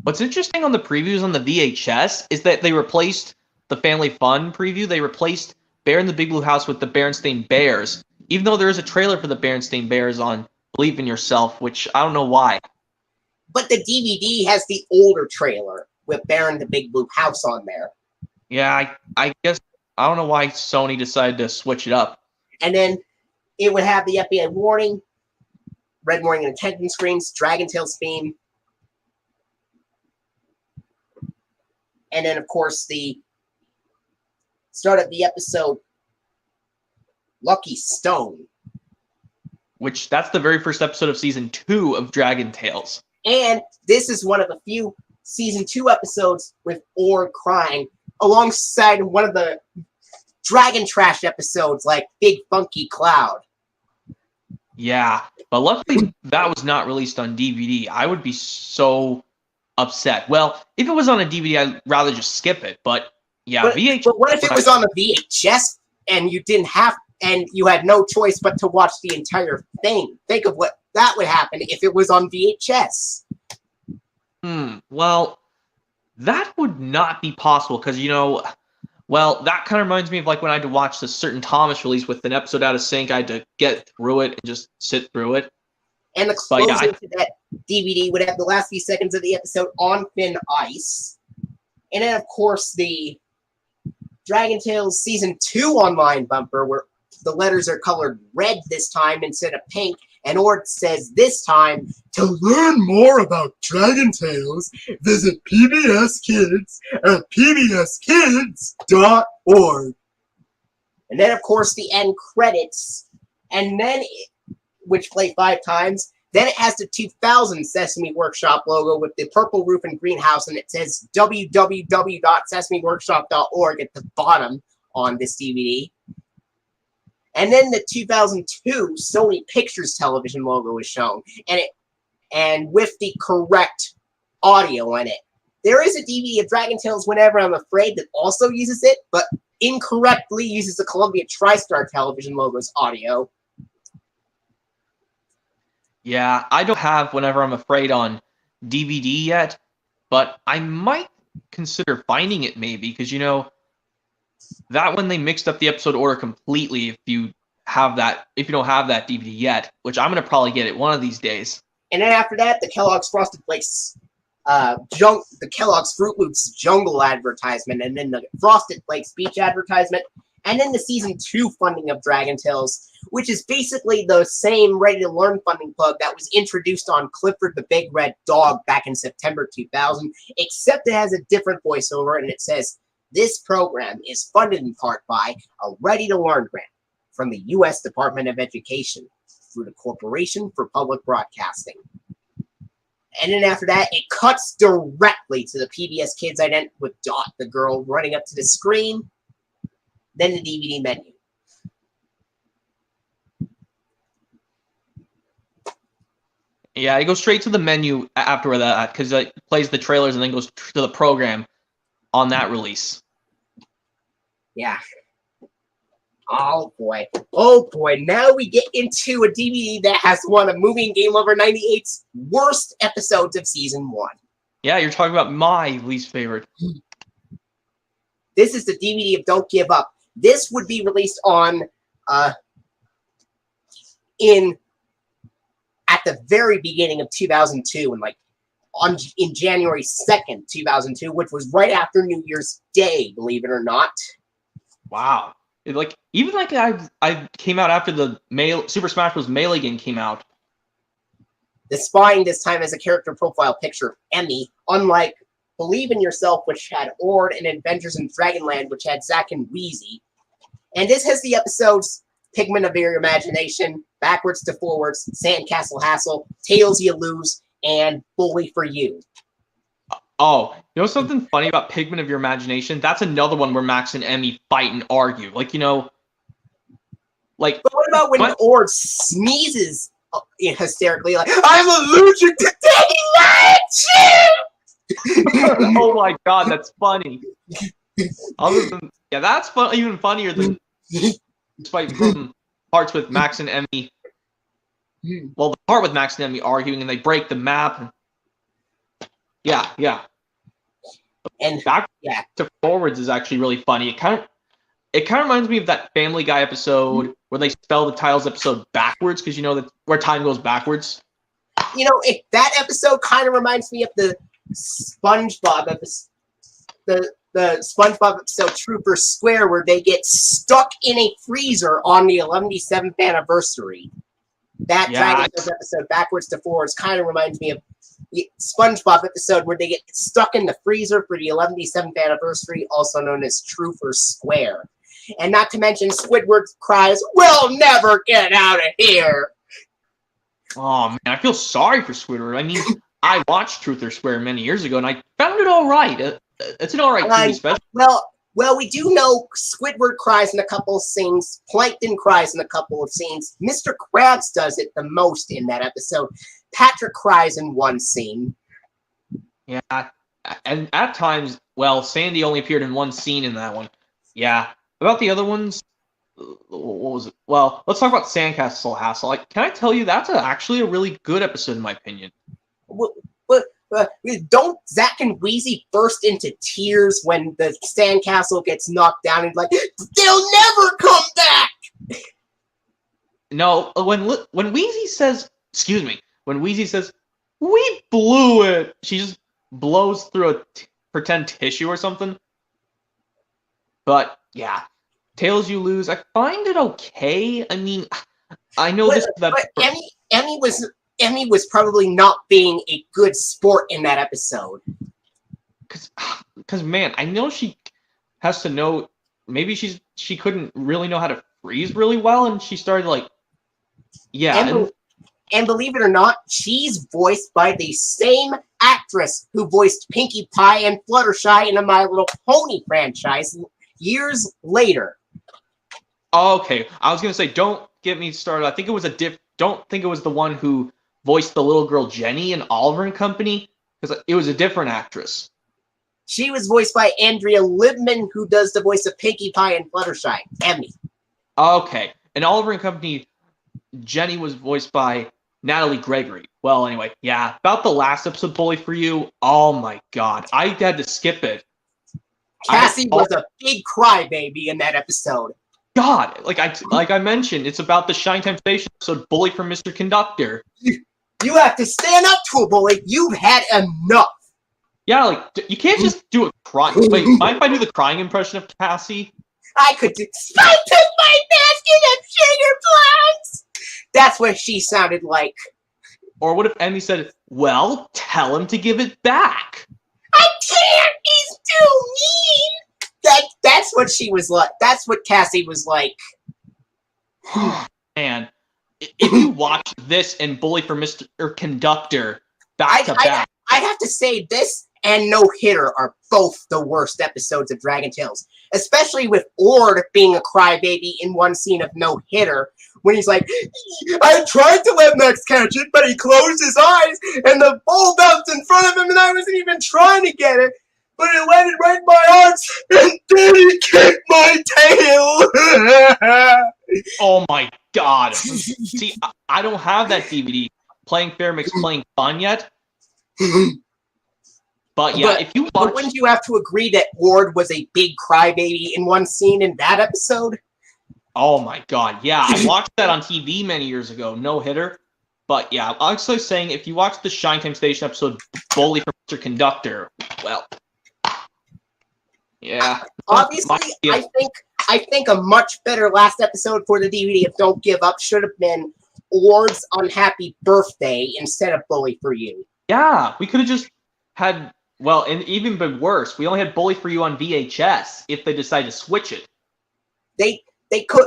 What's interesting on the previews on the VHS is that they replaced the Family Fun preview. They replaced Bear in the Big Blue House with the Berenstain Bears, even though there is a trailer for the Berenstain Bears on Believe in Yourself, which I don't know why. But the DVD has the older trailer with Bear in the Big Blue House on there. Yeah, I guess I don't know why Sony decided to switch it up. And then it would have the FBI warning, red warning and attention screens, Dragon Tales theme, and then, of course, the start of the episode, Lucky Stone. Which, that's the very first episode of Season 2 of Dragon Tales. And this is one of the few Season 2 episodes with Org crying, alongside one of the Dragon Trash episodes like Big Funky Cloud. Yeah, but luckily that was not released on DVD. I would be so upset. Well, if it was on a DVD, I'd rather just skip it. But yeah, VHS. But what if it was on a VHS and you didn't have, and you had no choice but to watch the entire thing? Think of what that would happen if it was on VHS. Well, that would not be possible because, well, that kind of reminds me of like when I had to watch the Certain Thomas release with an episode out of sync. I had to get through it and just sit through it. And the closing to that DVD would have the last few seconds of the episode on thin ice. And then, of course, the Dragon Tales Season 2 online bumper, where the letters are colored red this time instead of pink. And Ort says this time, to learn more about Dragon Tales, visit PBS Kids at pbskids.org. And then, of course, the end credits, and then, which play 5 times. Then it has the 2000 Sesame Workshop logo with the purple roof and greenhouse, and it says www.sesameworkshop.org at the bottom on this DVD. And then the 2002 Sony Pictures Television logo is shown, and with the correct audio in it. There is a DVD of Dragon Tales Whenever I'm Afraid that also uses it, but incorrectly uses the Columbia TriStar Television logo's audio. Yeah, I don't have Whenever I'm Afraid on DVD yet, but I might consider finding it maybe, because, that one they mixed up the episode order completely if you don't have that DVD yet, which I'm going to probably get it one of these days. And then after that, the Kellogg's Frosted Flakes, the Kellogg's Fruit Loops Jungle advertisement, and then the Frosted Flakes Beach advertisement, and then the Season 2 funding of Dragon Tales, which is basically the same Ready to Learn funding plug that was introduced on Clifford the Big Red Dog back in September 2000, except it has a different voiceover, and it says, "This program is funded in part by a Ready to Learn grant. from the U.S. Department of Education through the Corporation for Public Broadcasting. And then after that, it cuts directly to the PBS Kids ident with Dot, the girl, running up to the screen. Then the DVD menu. Yeah, it goes straight to the menu after that because it plays the trailers and then goes to the program on that release. Yeah. Oh boy. Oh boy. Now we get into a DVD that has one of Movie and Game Lover 98's worst episodes of season 1. Yeah, you're talking about my least favorite. This is the DVD of Don't Give Up. This would be released on at the very beginning of 2002 and in January 2nd, 2002, which was right after New Year's Day, believe it or not. Wow. I came out after the Super Smash Bros. Melee game came out. The spine this time as a character profile picture of Emmy, unlike Believe in Yourself, which had Ord, and Adventures in Dragonland, which had Zack and Wheezy. And this has the episodes Pigment of Your Imagination, Backwards to Forwards, Sandcastle Hassle, Tails You Lose, and Bully for You. Oh, you know something funny about Pigment of Your Imagination? That's another one where Max and Emmy fight and argue. But what about when Ord sneezes hysterically, like, I'm allergic to Dandelion! Oh my god, that's funny. That's even funnier than despite from parts with Max and Emmy. Well, the part with Max and Emmy arguing and they break the map. Yeah. And back to forwards is actually really funny. It kind of reminds me of that Family Guy episode where they spell the titles episode backwards because you know that where time goes backwards. You know, that episode kind of reminds me of the SpongeBob episode, the SpongeBob episode Truth or Square, where they get stuck in a freezer on the 77th anniversary. That Dragon Tales episode, Backwards to Forwards, kind of reminds me of the SpongeBob episode where they get stuck in the freezer for the 77th anniversary, also known as Truth or Square. And not to mention Squidward cries, "We'll never get out of here!" Oh, man, I feel sorry for Squidward. I mean, I watched Truth or Square many years ago, and I found it all right. It's an all right TV special. Well, we do know Squidward cries in a couple of scenes. Plankton cries in a couple of scenes. Mr. Krabs does it the most in that episode. Patrick cries in one scene. Yeah, and at times, well, Sandy only appeared in one scene in that one. Yeah. About the other ones, what was it? Well, let's talk about Sandcastle Hassle. Can I tell you, that's actually a really good episode, in my opinion. Don't Zack and Wheezy burst into tears when the sandcastle gets knocked down and like, they'll never come back? No, when Wheezy says, we blew it, she just blows through a pretend tissue or something. But, yeah, Tails You Lose, I find it okay. I mean, I know Emmy was probably not being a good sport in that episode. Because man, I know she has to know. Maybe she couldn't really know how to freeze really well, and she started And believe it or not, she's voiced by the same actress who voiced Pinkie Pie and Fluttershy in the My Little Pony franchise years later. Okay, I was gonna say, don't get me started. I think it was don't think it was the one who voiced the little girl Jenny in Oliver and Company, because it was a different actress. She was voiced by Andrea Libman, who does the voice of Pinkie Pie and Fluttershy. Emmy. Okay, in Oliver and Company, Jenny was voiced by Natalie Gregory. Well, anyway, yeah, about the last episode, Bully for You. Oh my god, I had to skip it. Cassie was a big crybaby in that episode. God, like I mentioned, it's about the Shine Time Station episode, Bully for Mr. Conductor. You have to stand up to a bully. You've had enough. Yeah, you can't just do a crying. Wait, mind if I do the crying impression of Cassie? I could do. Spike took my basket of sugar plums. That's what she sounded like. Or what if Emmy said, "Well, tell him to give it back"? I can't. He's too mean. That's what she was like. That's what Cassie was like. Man, if you watch this and Bully for Mr. Conductor back to back, I have to say this and No Hitter are both the worst episodes of Dragon Tales, especially with Ord being a crybaby in one scene of No Hitter when he's like, I tried to let Max catch it, but he closed his eyes and the ball bounced in front of him and I wasn't even trying to get it. But it landed right in my arms, and then he kicked my tail. Oh my god. See, I don't have that DVD. Playing Fair makes playing fun yet. But yeah, if you watch... But wouldn't you have to agree that Ord was a big crybaby in one scene in that episode? Oh my god, yeah. I watched that on TV many years ago, No Hitter. But yeah, I'm also saying if you watch the Shine Time Station episode, Bully for Mr. Conductor, well... Yeah. Obviously, I think a much better last episode for the DVD of Don't Give Up should have been Ord's Unhappy Birthday instead of Bully for You. Yeah, we could have just had, well, and even been worse. We only had Bully for You on VHS if they decided to switch it. They could.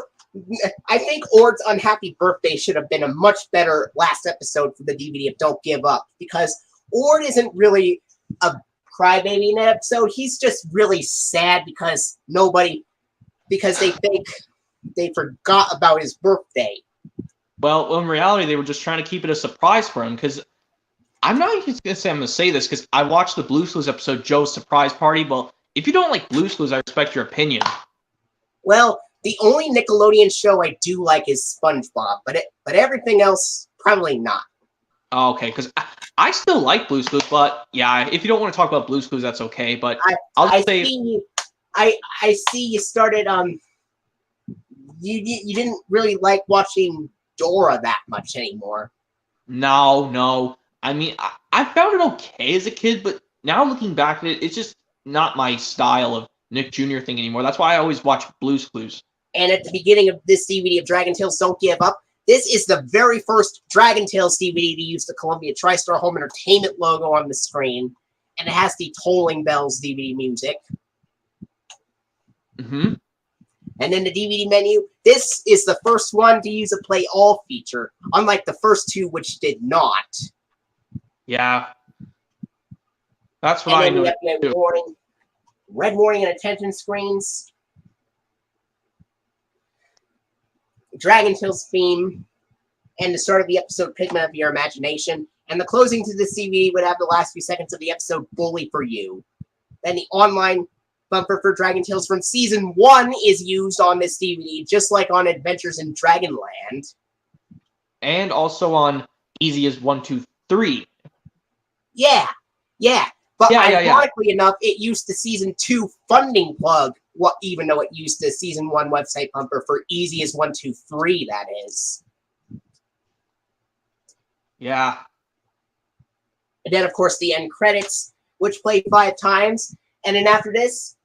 I think Ord's Unhappy Birthday should have been a much better last episode for the DVD of Don't Give Up, because Ord isn't really a crybaby in that episode. He's just really sad because they think they forgot about his birthday. Well, in reality, they were just trying to keep it a surprise for him, because I'm not even going to say this, because I watched the Blue's Clues episode, Joe's Surprise Party. Well, if you don't like Blue's Clues, I respect your opinion. Well, the only Nickelodeon show I do like is SpongeBob, but everything else, probably not. Oh, okay, because I still like Blue's Clues, but yeah, if you don't want to talk about Blue's Clues, that's okay. But I see you started you didn't really like watching Dora that much anymore. No. I mean, I found it okay as a kid, but now looking back at it, it's just not my style of Nick Jr. thing anymore. That's why I always watch Blue's Clues. And at the beginning of this DVD of Dragon Tales Don't Give Up, this is the very first Dragon Tales DVD to use the Columbia TriStar Home Entertainment logo on the screen, and it has the Tolling Bells DVD music. Mm-hmm. And in the DVD menu, this is the first one to use a Play All feature, unlike the first two, which did not. Yeah. That's what I know. Red warning and attention screens. Dragon Tales theme, and the start of the episode, Pigment of Your Imagination. And the closing to this DVD would have the last few seconds of the episode, Bully for You. Then the online bumper for Dragon Tales from Season 1 is used on this DVD, just like on Adventures in Dragonland. And also on Easy as 1, 2, 3. Yeah. But ironically enough, it used the Season 2 funding plug, even though it used the Season 1 website bumper for Easy as 1, 2, 3, that is. Yeah. And then, of course, the end credits, which play 5 times. And then after this,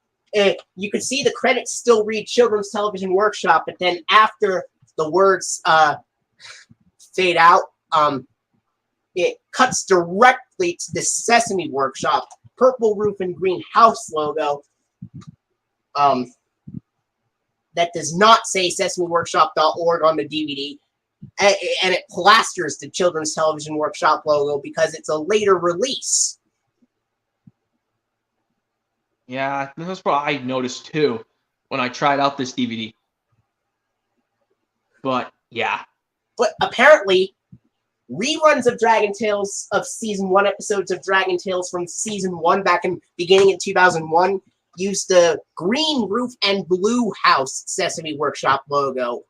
you could see the credits still read Children's Television Workshop, but then after the words fade out, it cuts directly to the Sesame Workshop, purple roof and green house logo. That does not say sesameworkshop.org on the DVD, and it plasters the Children's Television Workshop logo because it's a later release. Yeah, that's what I noticed too when I tried out this DVD. But yeah. But apparently, reruns of Dragon Tales of Season 1 episodes of Dragon Tales from Season 1 back in beginning in 2001 used the green roof and blue house Sesame Workshop logo.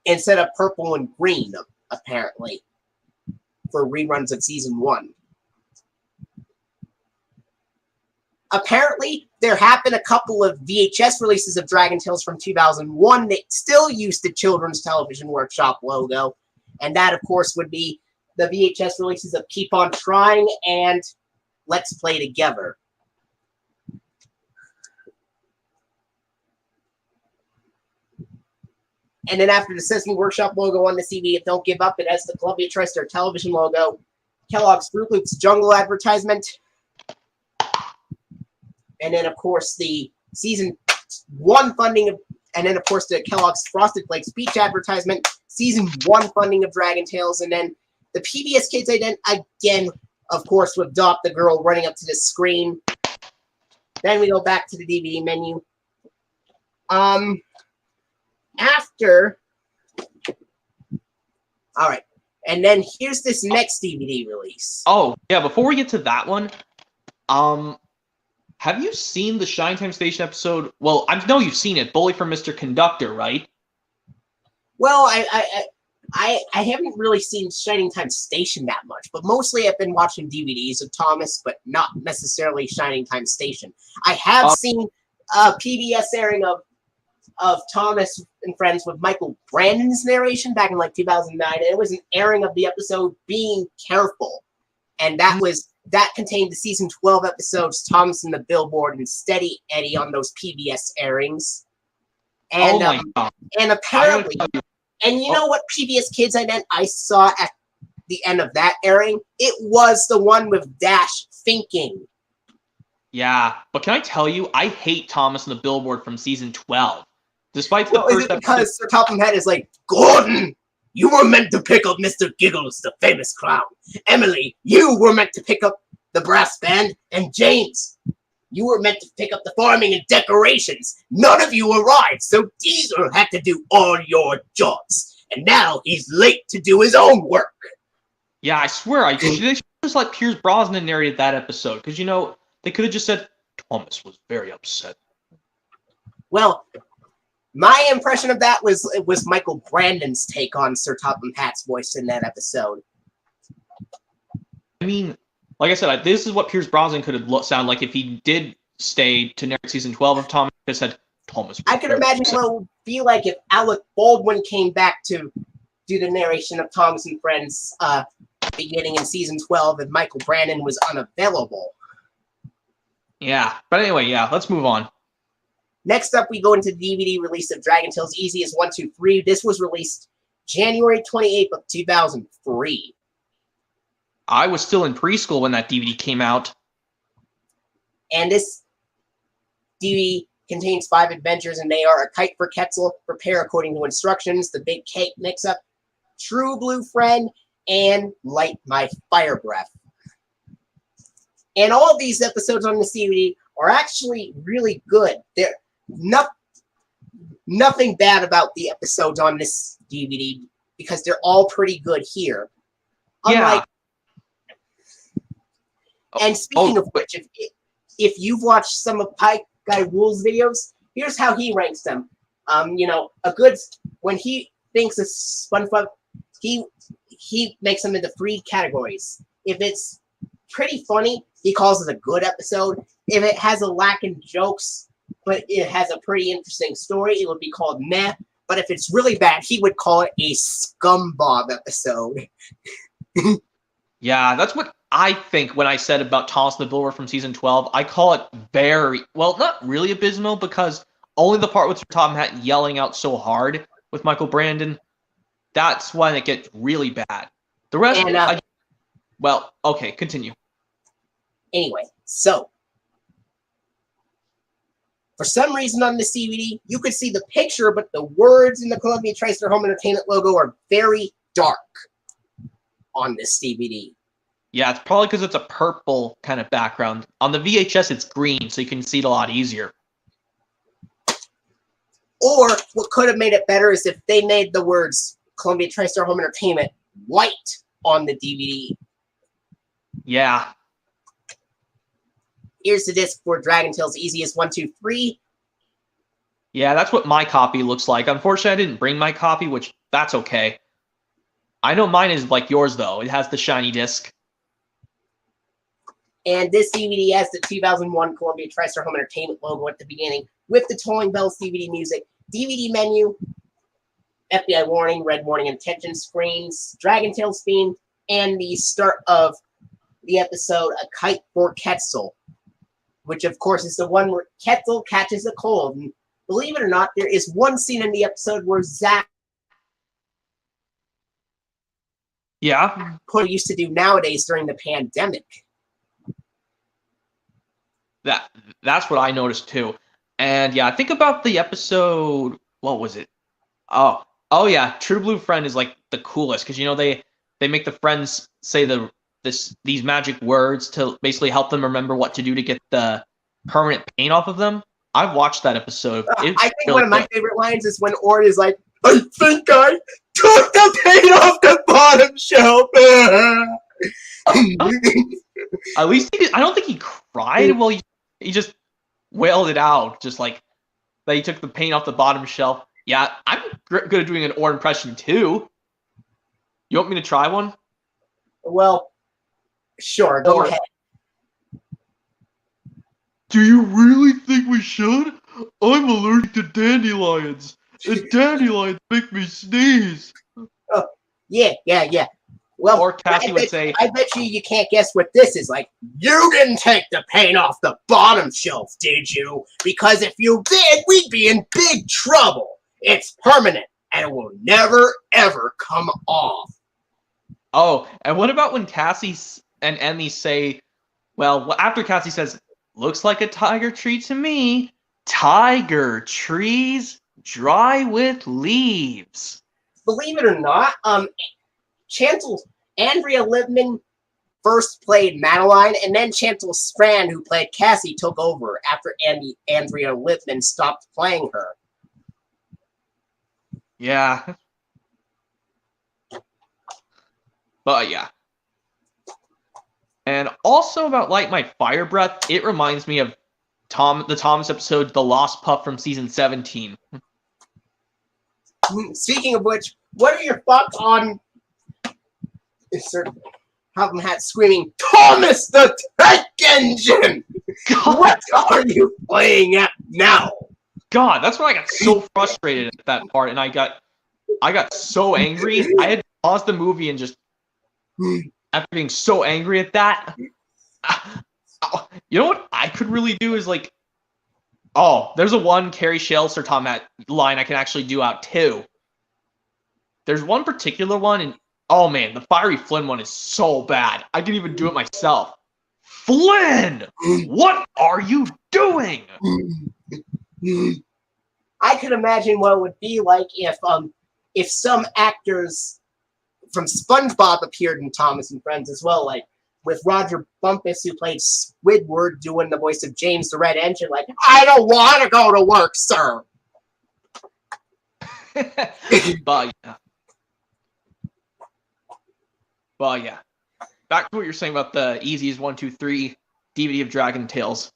Instead of purple and green, apparently, for reruns of Season 1. Apparently, there have been a couple of VHS releases of Dragon Tales from 2001 that still used the Children's Television Workshop logo. And that, of course, would be the VHS releases of Keep On Trying and Let's Play Together. And then after the Sesame Workshop logo on the CD of Don't Give Up, it has the Columbia TriStar Television logo, Kellogg's Fruit Loops Jungle advertisement, and then, of course, the Season 1 funding of, and then of course the Kellogg's Frosted Flakes Beach advertisement. Season 1 funding of Dragon Tales, and then the PBS Kids again, of course, with Dot the girl running up to the screen. Then we go back to the DVD menu. After, all right, and then here's this next DVD release. Oh, yeah, before we get to that one, have you seen the Shine Time Station episode? Well, I know you've seen it, Bully for Mr. Conductor, right? Well, I haven't really seen Shining Time Station that much, but mostly I've been watching DVDs of Thomas, but not necessarily Shining Time Station. I have seen a PBS airing of Thomas and Friends with Michael Brandon's narration back in like 2009, and it was an airing of the episode Being Careful, and that contained the season 12 episodes Thomas and the Billboard and Steady Eddie on those PBS airings. And, oh my God. And apparently, and you know what PBS Kids I saw at the end of that airing? It was the one with Dash Thinking. Yeah, but can I tell you, I hate Thomas and the Billboard from season 12. Despite the first episode. Because Sir Topham Hatt is like, Gordon, you were meant to pick up Mr. Giggles, the famous clown. Emily, you were meant to pick up the brass band. And James, you were meant to pick up the farming and decorations. None of you arrived, so Teaser had to do all your jobs. And now he's late to do his own work. Yeah, I swear, they should just let Pierce Brosnan narrate that episode. Because, you know, they could have just said, Thomas was very upset. Well, my impression of that was Michael Brandon's take on Sir Topham Hatt's voice in that episode. I mean, like I said, this is what Pierce Brosnan could have sounded like if he did stay to narrate season 12 of Thomas. He said, Thomas. I could imagine what it would be like if Alec Baldwin came back to do the narration of Thomas and Friends beginning in season 12 and Michael Brandon was unavailable. Yeah, but anyway, yeah, let's move on. Next up, we go into the DVD release of Dragon Tales Easy as 1, 2, 3. This was released January 28th of 2003. I was still in preschool when that DVD came out. And this DVD contains 5 adventures, and they are A Kite for Quetzal, Prepare According to Instructions, The Big Cake Mix-Up, True Blue Friend, and Light My Fire Breath. And all of these episodes on the DVD are actually really good. They're nothing bad about the episodes on this DVD because they're all pretty good here. Unlike, and speaking of which, if you've watched some of Pike Guy Rules videos, here's how he ranks them. When he thinks of SpongeBob, he makes them into 3 categories. If it's pretty funny, he calls it a good episode. If it has a lack in jokes, but it has a pretty interesting story, it would be called meh. But if it's really bad, he would call it a scumbob episode. Yeah, that's what I think when I said about Thomas the Builder from season 12. I call it very, well, not really abysmal, because only the part with Tom Hatt yelling out so hard with Michael Brandon, that's when it gets really bad. The rest, well, okay, continue. Anyway, so for some reason on this DVD, you could see the picture, but the words in the Columbia TriStar Home Entertainment logo are very dark on this DVD. Yeah, it's probably because it's a purple kind of background. On the VHS, it's green, so you can see it a lot easier. Or what could have made it better is if they made the words Columbia TriStar Home Entertainment white on the DVD. Yeah. Here's the disc for Dragon Tales Easy as 1, 2, 3. Yeah, that's what my copy looks like. Unfortunately, I didn't bring my copy, which that's okay. I know mine is like yours, though. It has the shiny disc. And this DVD has the 2001 Columbia TriStar Home Entertainment logo at the beginning with the Tolling Bells DVD music, DVD menu, FBI warning, red warning, attention screens, Dragon Tales theme, and the start of the episode A Kite for Quetzal, which of course is the one where Quetzal catches a cold. And believe it or not, there is one scene in the episode where Zach used to do nowadays during the pandemic. That's what I noticed too. And yeah, think about the episode. What was it? Oh yeah, True Blue Friend is like the coolest because they make the friends say these magic words to basically help them remember what to do to get the permanent paint off of them. I've watched that episode. It's I think really one of my good. favorite lines is when Ord is like, I think I took the paint off the bottom shelf. At least I don't think he cried. Well, he just wailed it out, just like that he took the paint off the bottom shelf. Yeah, I'm good at doing an Ord impression too. You want me to try one? Well, sure, go ahead. Do you really think we should? I'm allergic to dandelions, and dandelions make me sneeze. Oh, yeah. Well, or Cassie would say, I bet you can't guess what this is like. You didn't take the paint off the bottom shelf, did you? Because if you did, we'd be in big trouble. It's permanent, and it will never, ever come off. Oh, and what about when Cassie and Emmy say, well, after Cassie says, looks like a tiger tree to me. Tiger trees dry with leaves. Believe it or not, Andrea Libman first played Madeline, and then Chantal Strand, who played Cassie, took over after Andrea Libman stopped playing her. Yeah. But yeah. And also about Light My Fire Breath, it reminds me of the Thomas episode, The Lost Pup from season 17. Speaking of which, what are your thoughts on Problem Hat screaming, Thomas the Tank Engine? God. What are you playing at now? God, that's when I got so frustrated at that part, and I got so angry. I had to pause the movie and just, after being so angry at that, you know what I could really do is like, there's a one Carrie Shells or Tom Hat line I can actually do out too. There's one particular one, and oh man, the Fiery Flynn one is so bad. I can even do it myself. Flynn, what are you doing? I could imagine what it would be like if some actors from SpongeBob appeared in Thomas and Friends as well, like with Roger Bumpus, who played Squidward, doing the voice of James the Red Engine, like, I don't want to go to work, sir. But yeah. Back to what you're saying about the easiest 1, 2, 3 DVD of Dragon Tales.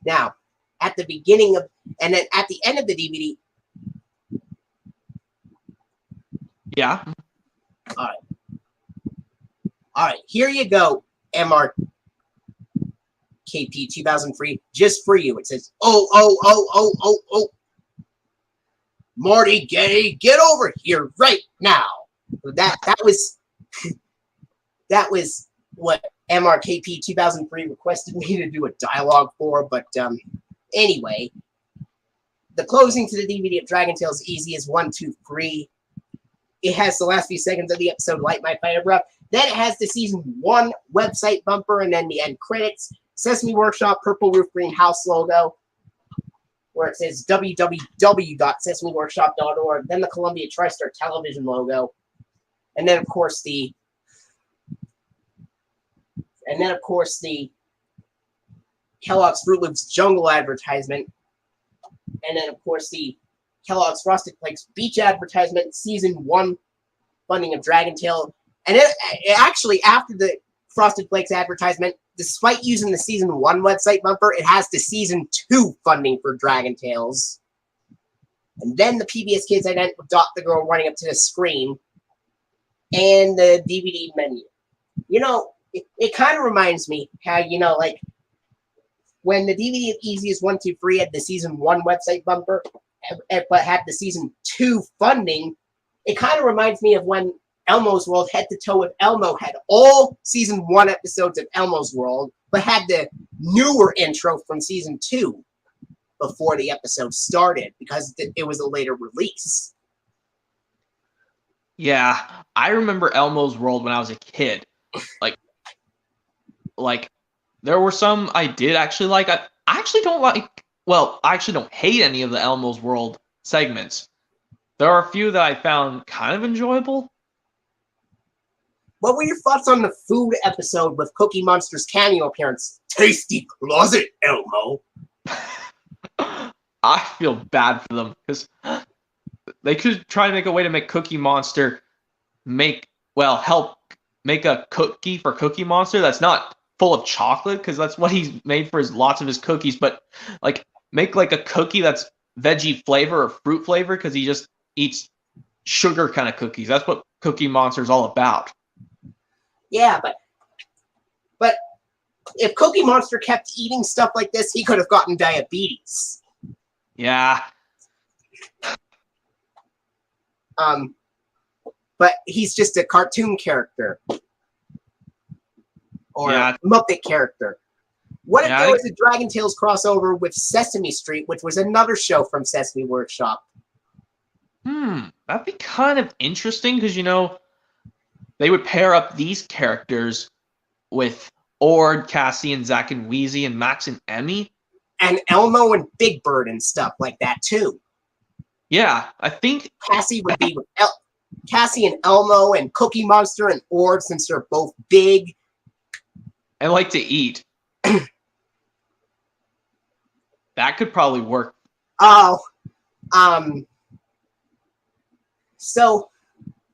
Now, at the beginning of, and then at the end of the DVD. Yeah. All right. Here you go, MRKP 2003, just for you. It says, oh. Morty Gay, get over here right now. That was what MRKP 2003 requested me to do a dialogue for, but anyway, the closing to the DVD of Dragon Tales Easy is 1, 2, 3. It has the last few seconds of the episode, Light My Fire Breath. Then it has the season 1 website bumper, and then the end credits. Sesame Workshop Purple Roof Green House logo, where it says www.sesameworkshop.org. Then the Columbia TriStar television logo, and then of course the Kellogg's Fruit Loops Jungle advertisement, and then of course the Kellogg's Frosted Flakes Beach advertisement, season 1 funding of Dragon Tale. And it actually, after the Frosted Flakes advertisement, despite using the season 1 website bumper, it has the season 2 funding for Dragon Tales. And then the PBS Kids ident with Dot the Girl running up to the screen, and the DVD menu. You know, it kind of reminds me how, like, when the DVD of Easiest 1, 2, 3 had the season 1 website bumper, but had the season 2 funding, it kind of reminds me of when Elmo's World Head to Toe with Elmo had all season 1 episodes of Elmo's World, but had the newer intro from season 2 before the episode started because it was a later release. Yeah, I remember Elmo's World when I was a kid. Like there were some I did actually like. I actually don't well, I actually don't hate any of the Elmo's World segments. There are a few that I found kind of enjoyable. What were your thoughts on the food episode with Cookie Monster's cameo appearance? Tasty closet, Elmo. I feel bad for them because they could try to make a way to make Cookie Monster help make a cookie for Cookie Monster that's not full of chocolate, because that's what he's made for lots of his cookies, but like make like a cookie that's veggie flavor or fruit flavor, because he just eats sugar kind of cookies. That's what Cookie Monster is all about. Yeah, but if Cookie Monster kept eating stuff like this, he could have gotten diabetes. Yeah. But he's just a cartoon character. Or Yeah. a Muppet character. What if there was a Dragon Tales crossover with Sesame Street, which was another show from Sesame Workshop? That'd be kind of interesting, because, you know, they would pair up these characters with Ord, Cassie, and Zack and Wheezy, and Max and Emmy. And Elmo and Big Bird and stuff like that, too. Yeah, I think Cassie would be with Cassie and Elmo and Cookie Monster and Ord, since they're both big. I like to eat. That could probably work. Oh, so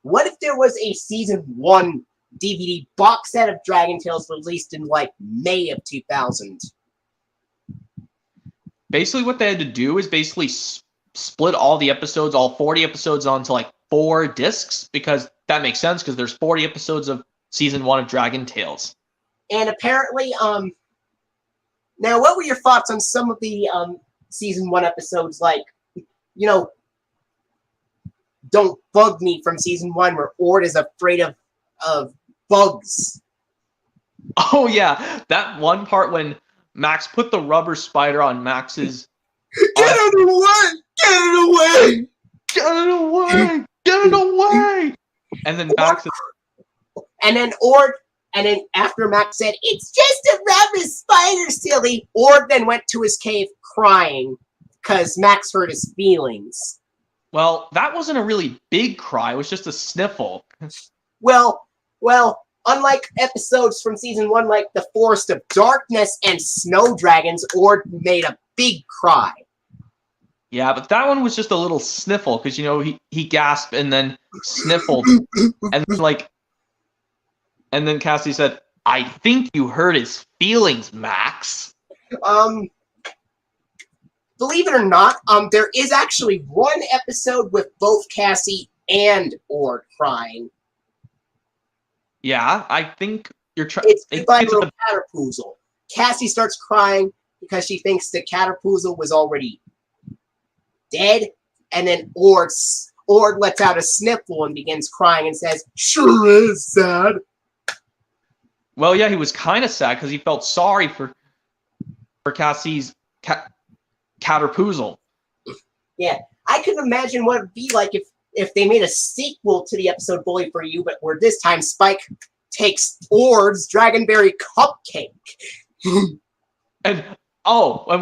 what if there was a season 1 DVD box set of Dragon Tales released in like May of 2000? Basically, what they had to do is basically split all the episodes, all 40 episodes, onto like 4 discs, because that makes sense, because there's 40 episodes of season 1 of Dragon Tales. And apparently, now what were your thoughts on some of the season 1 episodes, like, you know, Don't Bug Me from season 1, where Ord is afraid of bugs? Oh yeah, that one part when Max put the rubber spider on Max's... Get it away! Get it away! Get it away! Get it away! And then Max... And then after Max said, "It's just a rubber spider, silly," Ord then went to his cave crying because Max hurt his feelings. Well, that wasn't a really big cry. It was just a sniffle. Well, unlike episodes from season 1 like The Forest of Darkness and Snow Dragons, Ord made a big cry. Yeah, but that one was just a little sniffle, because, you know, he gasped and then sniffled. And then Cassie said, "I think you hurt his feelings, Max." Believe it or not, there is actually one episode with both Cassie and Ord crying. Yeah, I think you're trying... It's Goodbye Little Caterpoozle. Cassie starts crying because she thinks the Caterpoozle was already dead, and then Ord lets out a sniffle and begins crying and says, "Sure is sad." Well, yeah, he was kind of sad because he felt sorry for Cassie's Caterpoozle. Yeah, I can imagine what it'd be like if they made a sequel to the episode Bully for You, but where this time Spike takes Ord's Dragonberry cupcake. And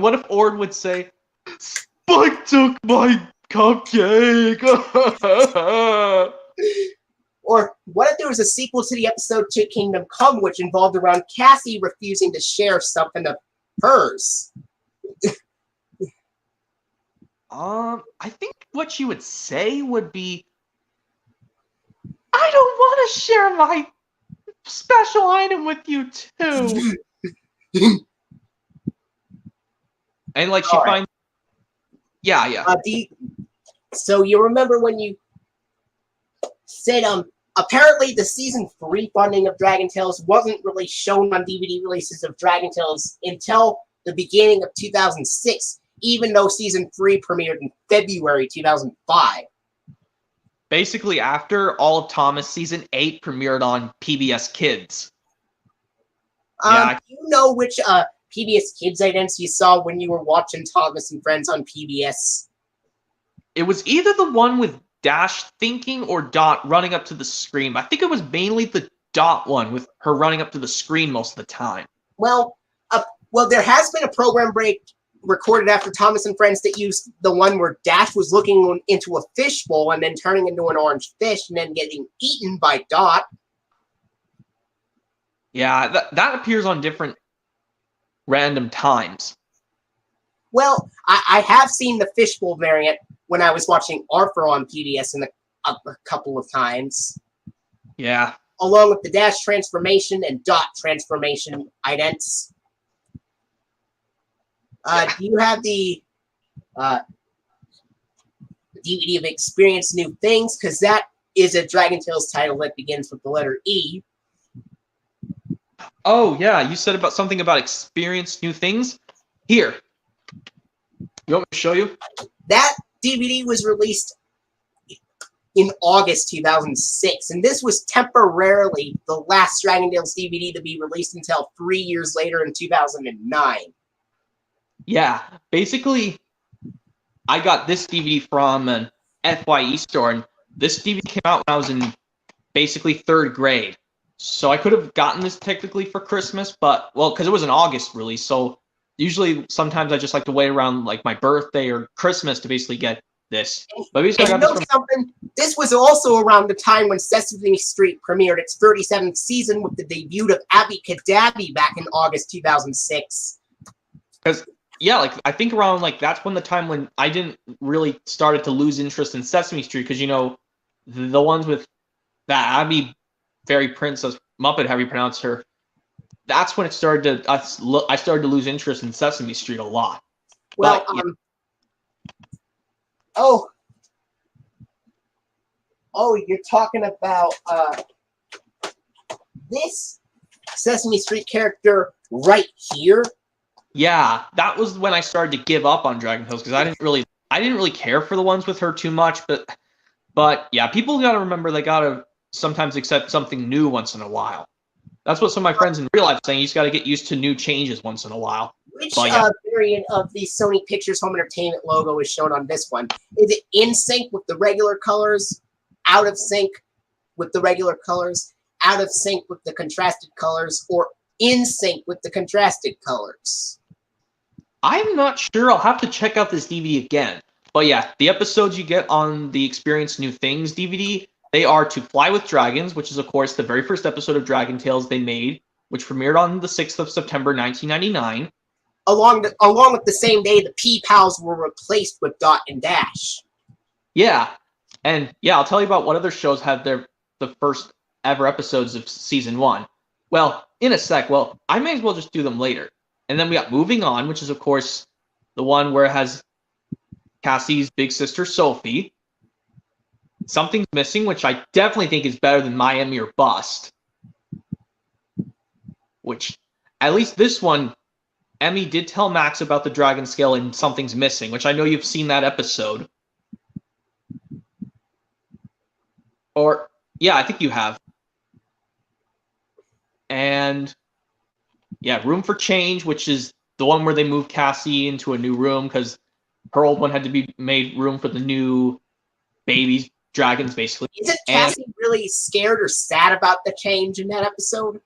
what if Ord would say, "Spike took my cupcake"? Or what if there was a sequel to the episode to Kingdom Come, which involved around Cassie refusing to share something of hers? I think what she would say would be, "I don't want to share my special item with you too." And like she finds... Yeah. So you remember when you said, apparently the season 3 funding of Dragon Tales wasn't really shown on DVD releases of Dragon Tales until the beginning of 2006, even though season 3 premiered in February 2005. Basically after all of Thomas season 8 premiered on PBS Kids. Do you know which PBS Kids items you saw when you were watching Thomas and Friends on PBS? It was either the one with Dash thinking or Dot running up to the screen. I think it was mainly the Dot one with her running up to the screen most of the time. Well, there has been a program break recorded after Thomas and Friends that used the one where Dash was looking into a fishbowl and then turning into an orange fish and then getting eaten by Dot. Yeah, that appears on different random times. Well, I have seen the fishbowl variant when I was watching Arthur on PBS a couple of times. Yeah. Along with the Dash transformation and Dot transformation idents. Do you have the DVD of Experience New Things? Because that is a Dragon Tales title that begins with the letter E. Oh, yeah, you said something about Experience New Things? Here. You want me to show you? That DVD was released in August 2006, and this was temporarily the last Dragon Tales DVD to be released until 3 years later in 2009. Yeah, basically, I got this DVD from an FYE store, and this DVD came out when I was in basically 3rd grade. So I could have gotten this technically for Christmas, but, well, because it was an August release, so usually sometimes I just like to wait around like my birthday or Christmas to basically get this. But basically, I got this from... This was also around the time when Sesame Street premiered its 37th season with the debut of Abby Cadabby back in August 2006. Because, yeah, like I think around like that's when the time when I didn't really started to lose interest in Sesame Street, because, you know, the ones with that Abby Fairy Princess Muppet, how you pronounce her, that's when it started to I started to lose interest in Sesame Street a lot. Well, but, yeah. Oh, you're talking about this Sesame Street character right here? Yeah, that was when I started to give up on Dragon Tales, because I didn't really care for the ones with her too much, but yeah, people gotta remember they gotta sometimes accept something new once in a while. That's what some of my friends in real life are saying. You just gotta get used to new changes once in a while. Which yeah. variant of the Sony Pictures Home Entertainment logo is shown on this one? Is it in sync with the regular colors, out of sync with the regular colors, out of sync with the contrasted colors, or in sync with the contrasted colors? I'm not sure. I'll have to check out this DVD again. But yeah, the episodes you get on the Experience New Things DVD, they are To Fly with Dragons, which is, of course, the very first episode of Dragon Tales they made, which premiered on the 6th of September, 1999. Along with the same day, the P-Pals were replaced with Dot and Dash. Yeah. And yeah, I'll tell you about what other shows had the first ever episodes of Season 1. Well, in a sec. Well, I may as well just do them later. And then we got Moving On, which is, of course, the one where it has Cassie's big sister, Sophie. Something's Missing, which I definitely think is better than Miami or Bust. Which, at least this one, Emmy did tell Max about the Dragon Scale in Something's Missing, which I know you've seen that episode. Or, yeah, I think you have. And, yeah, Room for Change, which is the one where they move Cassie into a new room because her old one had to be made room for the new babies, dragons, basically. Isn't Cassie really scared or sad about the change in that episode?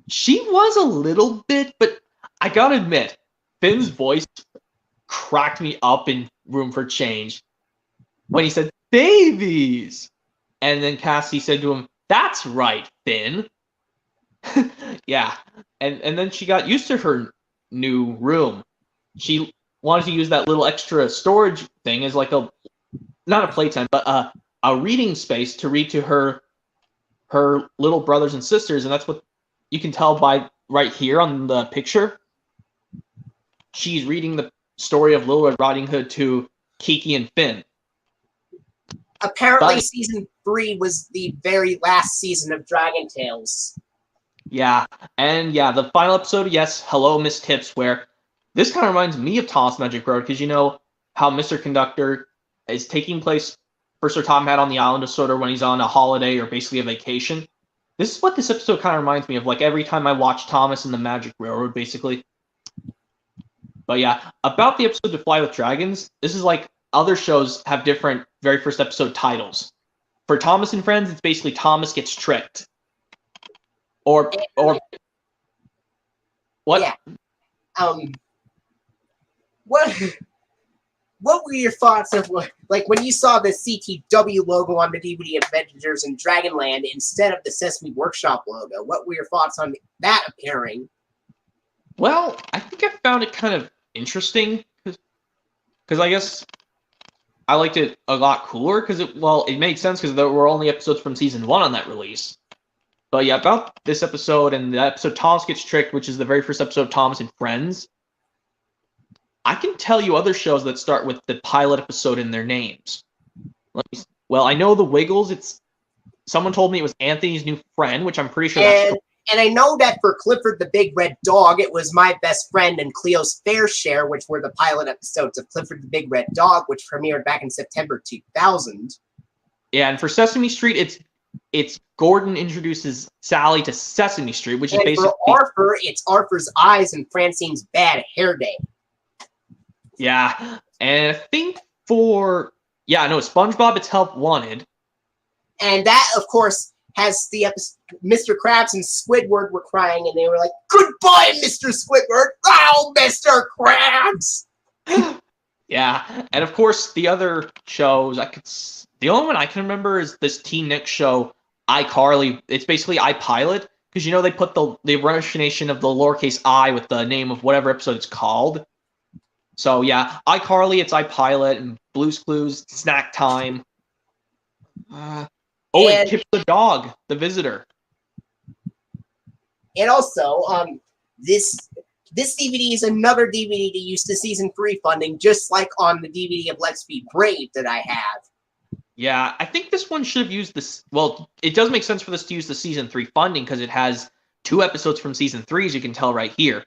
She was a little bit, but I gotta admit, Finn's voice cracked me up in Room for Change when he said, "Babies!" And then Cassie said to him, "That's right, Finn." Yeah. And then she got used to her new room. She wanted to use that little extra storage thing as like not a playtime, but a reading space to read to her little brothers and sisters, and that's what you can tell by right here on the picture. She's reading the story of Little Red Riding Hood to Kiki and Finn. Apparently, Season 3 was the very last season of Dragon Tales. Yeah, and yeah, the final episode, yes, Hello, Miss Tips, where this kind of reminds me of Thomas Magic Road, because you know how Mr. Conductor is taking place for Sir Tom Hat on the island of Sodor when he's on a holiday or basically a vacation. This is what this episode kind of reminds me of, like every time I watch Thomas and the Magic Railroad, basically. But yeah, about the episode To Fly with Dragons, this is like other shows have different very first episode titles. For Thomas and Friends, it's basically Thomas Gets Tricked. Or what? Yeah. what were your thoughts of like when you saw the CTW logo on the DVD Adventures in Dragonland instead of the Sesame Workshop logo? What were your thoughts on that appearing? Well, I think I found it kind of interesting because I guess I liked it a lot cooler because it made sense because there were only episodes from season 1 on that release. But yeah, about this episode and the episode Thomas Gets Tricked, which is the very first episode of Thomas and Friends, I can tell you other shows that start with the pilot episode in their names. Well, I know the Wiggles. Someone told me it was Anthony's New Friend, which I'm pretty sure that's true. And I know that for Clifford the Big Red Dog, it was My Best Friend and Cleo's Fair Share, which were the pilot episodes of Clifford the Big Red Dog, which premiered back in September 2000. Yeah, and for Sesame Street, it's Gordon introduces Sally to Sesame Street, which is basically for Arthur, it's Arthur's Eyes and Francine's Bad Hair Day. Yeah, and I think SpongeBob, It's Help Wanted. And that, of course, has the episode, Mr. Krabs and Squidward were crying, and they were like, "Goodbye, Mr. Squidward! Oh, Mr. Krabs!" Yeah, and of course, the other shows, the only one I can remember is this Teen Nick show, iCarly. It's basically iPilot, because they put the abbreviation of the lowercase I with the name of whatever episode it's called. So yeah, iCarly, it's iPilot, and Blue's Clues, Snack Time. And Kip the Dog, the Visitor. And also, this DVD is another DVD to use the season 3 funding, just like on the DVD of Let's Be Brave that I have. Yeah, I think this one should have used this. Well, it does make sense for this to use the season 3 funding because it has 2 episodes from season 3, as you can tell right here.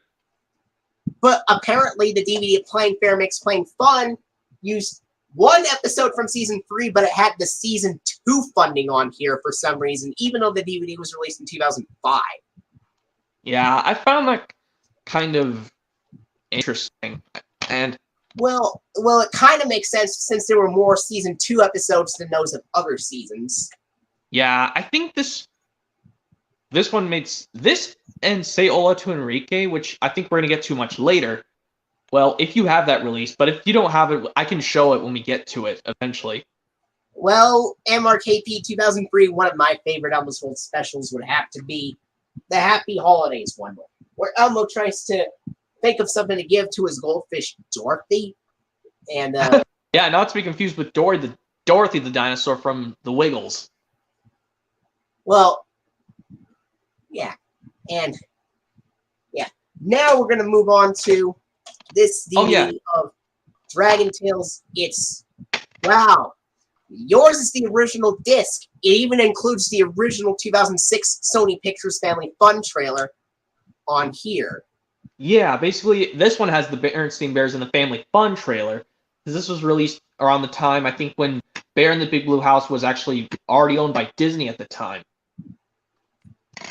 But apparently, the DVD of Playing Fair Makes Playing Fun used 1 episode from season 3, but it had the season 2 funding on here for some reason, even though the DVD was released in 2005. Yeah, I found that kind of interesting. And well, it kind of makes sense since there were more season 2 episodes than those of other seasons. Yeah, I think this one makes this and Say Hola to Enrique, which I think we're going to get to much later. Well, if you have that release, but if you don't have it, I can show it when we get to it eventually. Well, MRKP 2003, one of my favorite Elmo's World specials would have to be the Happy Holidays one, where Elmo tries to think of something to give to his goldfish, Dorothy. And yeah, not to be confused with Dorothy the dinosaur from the Wiggles. Well, yeah. And, yeah. Now we're going to move on to this DVD of Dragon Tales. It's, wow. Yours is the original disc. It even includes the original 2006 Sony Pictures Family Fun trailer on here. Yeah, basically, this one has the Berenstain Bears and the Family Fun trailer. Because this was released around the time, I think, when Bear in the Big Blue House was actually already owned by Disney at the time.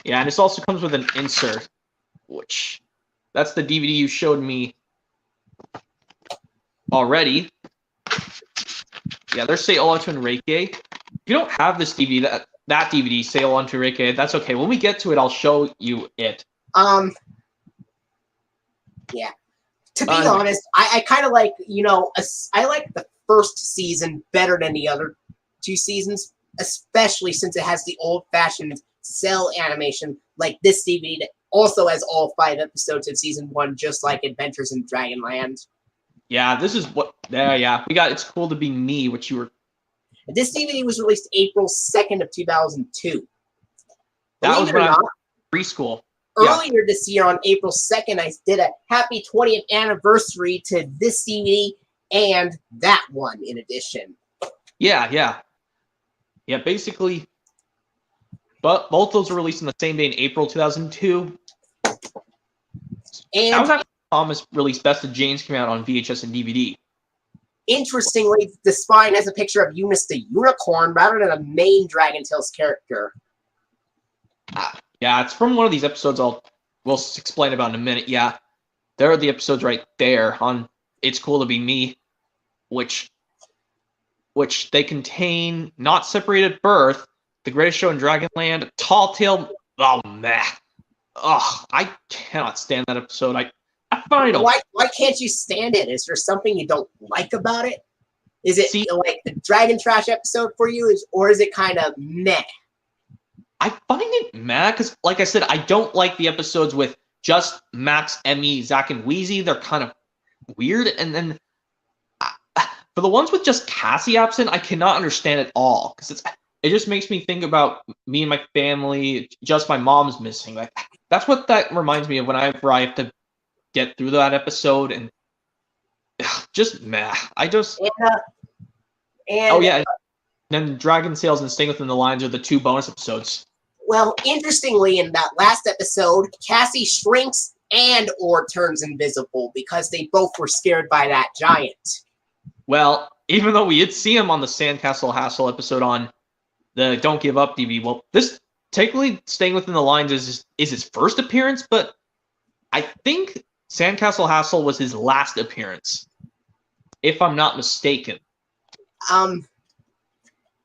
Yeah, and this also comes with an insert, which that's the DVD you showed me already. Yeah, there's Say Hola to Enrique. If you don't have this DVD, that DVD, Say Hola to Enrique, that's okay. When we get to it, I'll show you it. Yeah. To be honest, I kind of like, I like the first season better than the other 2 seasons, especially since it has the old-fashioned cell animation like this DVD that also has all 5 episodes of season 1, just like Adventures in Dragonland. Yeah, this is what... Yeah, we got It's Cool to Be Me, which you were... This DVD was released April 2nd of 2002. That was when I was in preschool. Earlier this year, on April 2nd, I did a happy 20th anniversary to this DVD and that one in addition. Yeah, basically... But both those were released on the same day in April 2002. And that was after Thomas released Best of James came out on VHS and DVD. Interestingly, the spine has a picture of Eunice the Unicorn rather than a main Dragon Tales character. Yeah, it's from one of these episodes we'll explain about in a minute. Yeah, there are the episodes right there on It's Cool to Be Me, which they contain Not Separated at Birth, The Greatest Show in Dragonland, Tall Tale. Oh man, I cannot stand that episode. I find it. Why can't you stand it? Is there something you don't like about it? Is it like the Dragon Trash episode for you, or is it kind of meh? I find it meh because, like I said, I don't like the episodes with just Max, Emmy, Zach, and Wheezy. They're kind of weird. And then for the ones with just Cassie absent, I cannot understand it all because it just makes me think about me and my family. Just my mom's missing. Like that's what that reminds me of whenever I have to get through that episode, and just meh. And then Dragon Sales and Staying Within the Lines are the 2 bonus episodes. Well, interestingly, in that last episode, Cassie shrinks and or turns invisible because they both were scared by that giant. Well, even though we did see him on the Sandcastle Hassle episode on the Don't Give Up DVD, well, this technically Staying Within the Lines is his first appearance, but I think Sandcastle Hassle was his last appearance, if I'm not mistaken.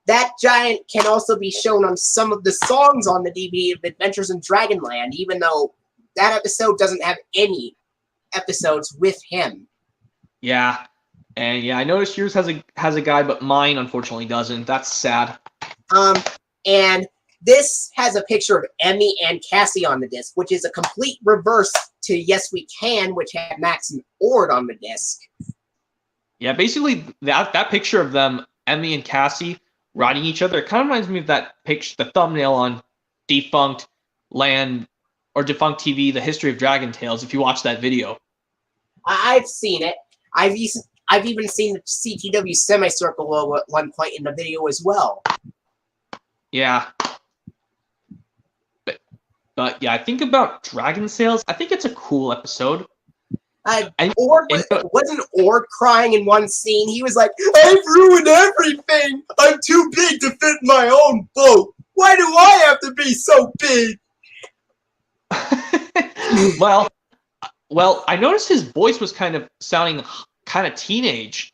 That giant can also be shown on some of the songs on the DVD of Adventures in Dragonland, even though that episode doesn't have any episodes with him. Yeah, and yeah, I noticed yours has a guy, but mine unfortunately doesn't. That's sad. And this has a picture of Emmy and Cassie on the disc, which is a complete reverse to Yes We Can, which had Max and Ord on the disc. Yeah, basically that picture of them, Emmy and Cassie, riding each other, it kind of reminds me of that picture, the thumbnail on Defunct Land or Defunct TV, The History of Dragon Tales, if you watch that video. I've seen it. I've even seen the CTW semicircle logo at one point in the video as well. Yeah. But yeah, I think about Dragon Sales, I think it's a cool episode. Wasn't Ord crying in one scene? He was like, "I've ruined everything! I'm too big to fit in my own boat! Why do I have to be so big?" well, I noticed his voice was kind of sounding kind of teenage.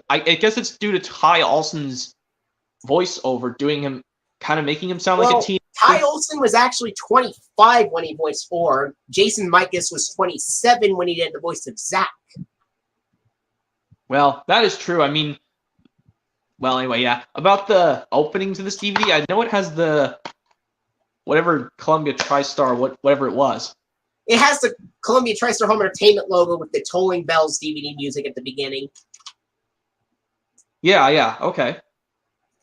I guess it's due to Ty Olson's voiceover making him sound like a teen. Ty Olson was actually 25 when he voiced Ord. Jason Mikas was 27 when he did the voice of Zack. Well, that is true. I mean, well, anyway, yeah. About the openings of this DVD, I know it has the whatever Columbia TriStar, whatever it was. It has the Columbia TriStar Home Entertainment logo with the Tolling Bells DVD music at the beginning. Yeah, okay.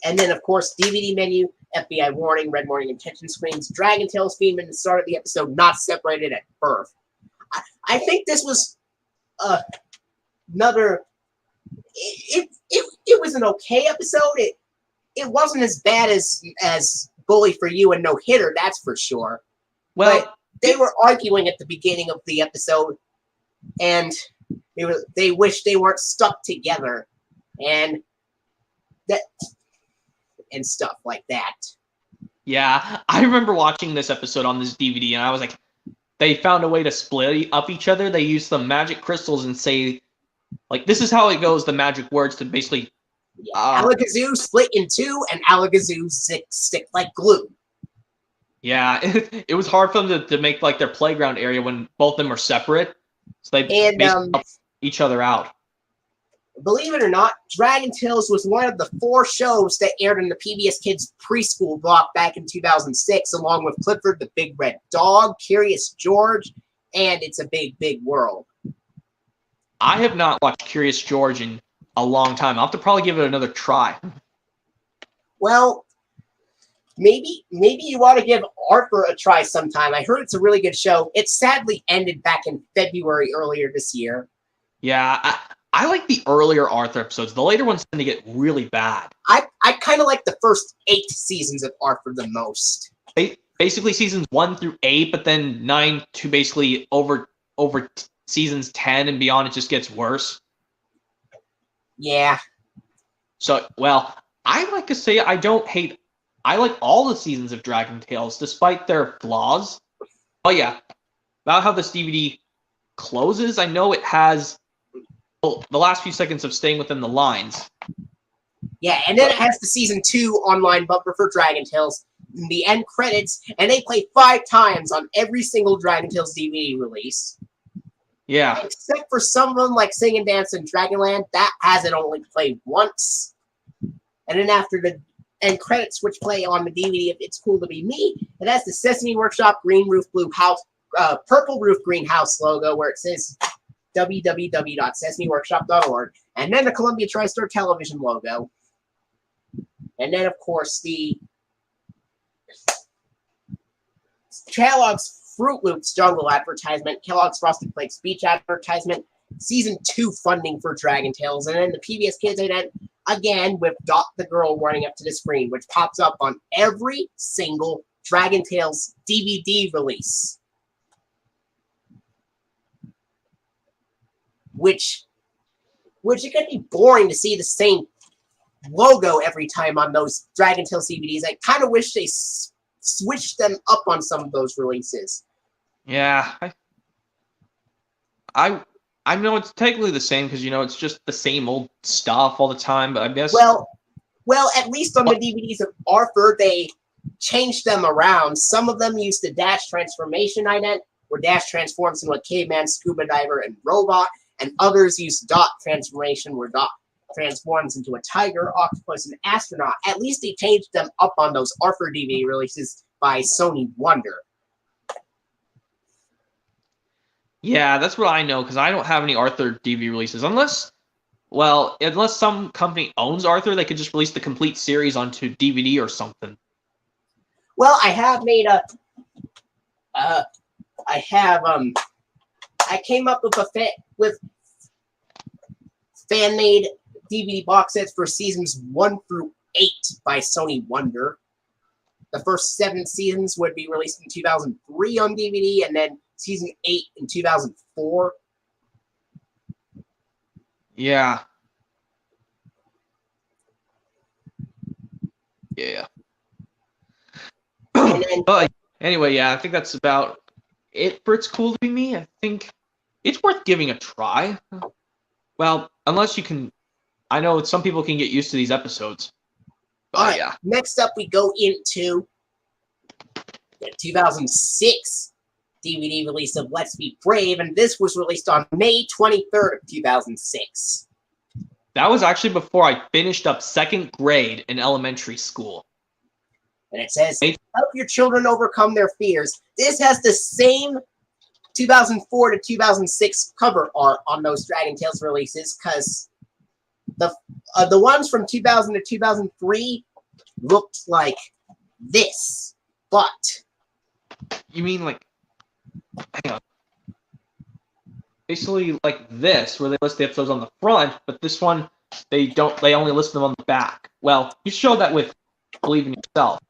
And then, of course, DVD menu, FBI warning, red warning, intention screens, Dragon Tales theme, and the start of the episode not separated at birth. I think this was another. It was an okay episode. It wasn't as bad as Bully for You and No Hitter, that's for sure. Well, but they were arguing at the beginning of the episode, and they wished they weren't stuck together, and stuff like that. Yeah, I remember watching this episode on this DVD, and I was like, they found a way to split up each other. They used some magic crystals and say, like, this is how it goes, the magic words to basically... Alakazoo split in two, and Alakazoo stick like glue. Yeah, it was hard for them to make, like, their playground area when both of them are separate. So they basically help each other out. Believe it or not, Dragon Tales was one of the 4 shows that aired in the PBS Kids preschool block back in 2006, along with Clifford the Big Red Dog, Curious George, and It's a Big, Big World. I have not watched Curious George in a long time. I'll have to probably give it another try. Well, maybe you ought to give Arthur a try sometime. I heard it's a really good show. It sadly ended back in February earlier this year. Yeah, I like the earlier Arthur episodes. The later ones tend to get really bad. I kind of like the first 8 seasons of Arthur the most. Basically seasons 1 through 8, but then 9 to basically over seasons 10 and beyond, it just gets worse. Yeah. So, well, I like to say I like all the seasons of Dragon Tales, despite their flaws. Oh yeah, about how this DVD closes, I know it has the last few seconds of Staying Within the Lines. Yeah, and then it has the season 2 online bumper for Dragon Tales, the end credits, and they play 5 times on every single Dragon Tales DVD release. Yeah. Except for some of them, like Sing and Dance in Dragonland, that hasn't only played once. And then after the end credits, which play on the DVD if It's Cool to Be Me, it has the Sesame Workshop green roof blue house, purple roof green house logo where it says www.sesameworkshop.org, and then the Columbia TriStar Television logo, and then of course the Kellogg's Fruit Loops Jungle advertisement, Kellogg's Frosted Flakes Beach advertisement, Season 2 funding for Dragon Tales, and then the PBS Kids event, again with Dot the Girl running up to the screen, which pops up on every single Dragon Tales DVD release. Which it can be boring to see the same logo every time on those Dragon Tales DVDs. I kind of wish they switched them up on some of those releases. Yeah. I know it's technically the same because, it's just the same old stuff all the time, but I guess... Well, at least on the DVDs of Arthur, they changed them around. Some of them used the Dash transformation ident, where Dash transforms into a caveman, scuba diver, and robot, and others use Dot transformation, where Dot transforms into a tiger, octopus, and astronaut. At least they changed them up on those Arthur DVD releases by Sony Wonder. Yeah, that's what I know, because I don't have any Arthur DVD releases. Unless some company owns Arthur, they could just release the complete series onto DVD or something. Well, I have made I came up with fan-made DVD box sets for seasons 1 through 8 by Sony Wonder. The first 7 seasons would be released in 2003 on DVD, and then season 8 in 2004. Yeah. Yeah. And then, anyway, yeah, I think that's about it for It's Cool to Be Me. I think it's worth giving a try. Well, unless you can... I know some people can get used to these episodes. But, all right, yeah. next up we go into the 2006 DVD release of Let's Be Brave, and this was released on May 23rd of 2006. That was actually before I finished up 2nd grade in elementary school. And it says, help your children overcome their fears. This has the same 2004 to 2006 cover art on those Dragon Tales releases, because the ones from 2000 to 2003 looked like this, but... You mean like... Hang on. Basically like this, where they list the episodes on the front, but this one, they only list them on the back. Well, you show that with Believe in Yourself.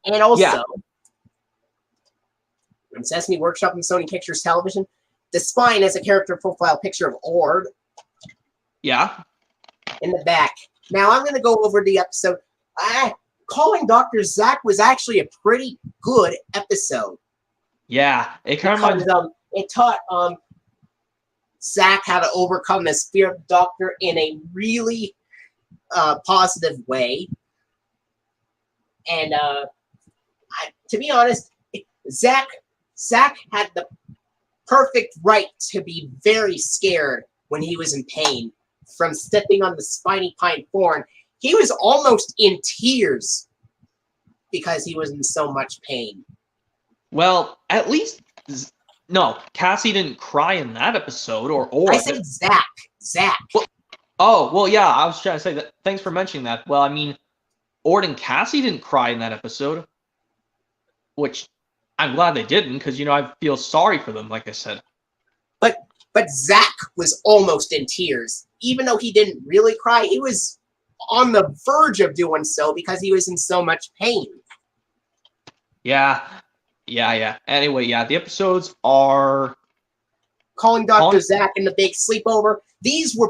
And also, yeah. From Sesame Workshop and Sony Pictures Television, the spine has a character profile picture of Ord. Yeah. In the back. Now, I'm going to go over the episode. Calling Dr. Zack was actually a pretty good episode. Yeah. It kind of... it taught Zack how to overcome this fear of the Doctor in a really positive way. And to be honest, Zack had the perfect right to be very scared when he was in pain from stepping on the spiny pine thorn. He was almost in tears because he was in so much pain. Well, at least... No, Cassie didn't cry in that episode, or... I said Zack. Zack. Well, yeah, I was trying to say that. Thanks for mentioning that. Well, I mean, Ord and Cassie didn't cry in that episode, which I'm glad they didn't, because, I feel sorry for them, like I said. But Zack was almost in tears. Even though he didn't really cry, he was on the verge of doing so because he was in so much pain. Yeah. Anyway, yeah, the episodes are... Calling Dr. Zack and the Big Sleepover. These were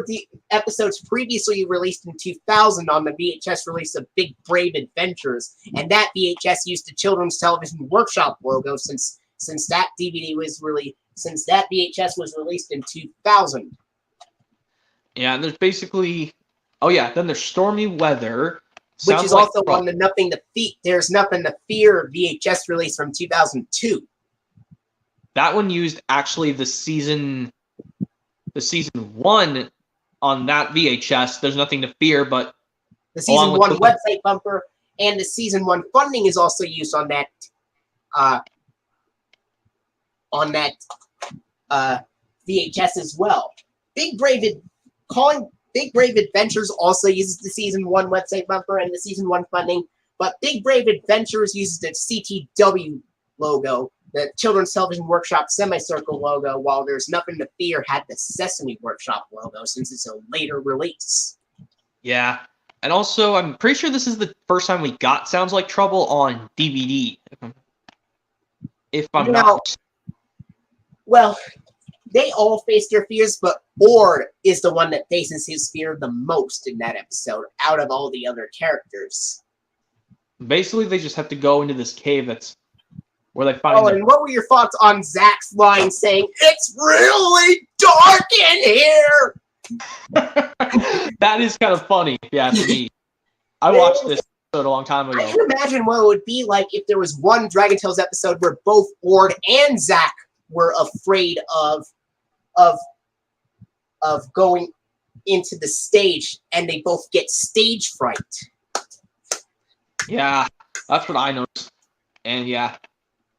the episodes previously released in 2000 on the VHS release of Big Brave Adventures, and that VHS used the Children's Television Workshop logo since that DVD was since that VHS was released in 2000. Yeah, and there's basically... Oh yeah, then there's Stormy Weather. Which is also on the There's Nothing to Fear VHS release from 2002. that one used actually the season 1 on that VHS. There's nothing to fear, but the season 1 website bumper and the season 1 funding is also used on that VHS as well. Big Brave Adventures also uses the season 1 website bumper and the season 1 funding, but Big Brave Adventures uses the CTW logo, the Children's Television Workshop semicircle logo, while There's Nothing to Fear had the Sesame Workshop logo since it's a later release. Yeah, and also I'm pretty sure this is the first time we got Sounds Like Trouble on DVD. If I'm not... Well, they all face their fears, but Ord is the one that faces his fear the most in that episode, out of all the other characters. Basically, they just have to go into this cave that's where they find... Oh, and what were your thoughts on Zach's line saying, "It's really dark in here"? That is kind of funny, if you ask me. I watched this episode a long time ago. I can imagine what it would be like if there was one Dragon Tales episode where both Ord and Zach were afraid of going into the stage, and they both get stage fright. Yeah, that's what I noticed. And yeah,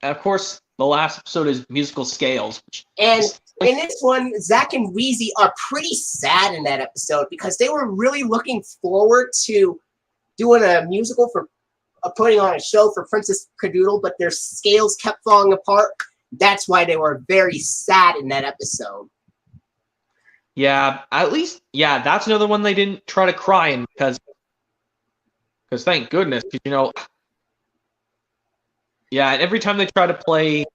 and of course, the last episode is musical scales. And in this one, Zach and Wheezy are pretty sad in that episode because they were really looking forward to doing a musical for putting on a show for Princess Cadoodle, but their scales kept falling apart. That's why they were very sad in that episode. Yeah, at least, yeah, that's another one they didn't try to cry in because thank goodness, because, you know, yeah, and every time they try to play,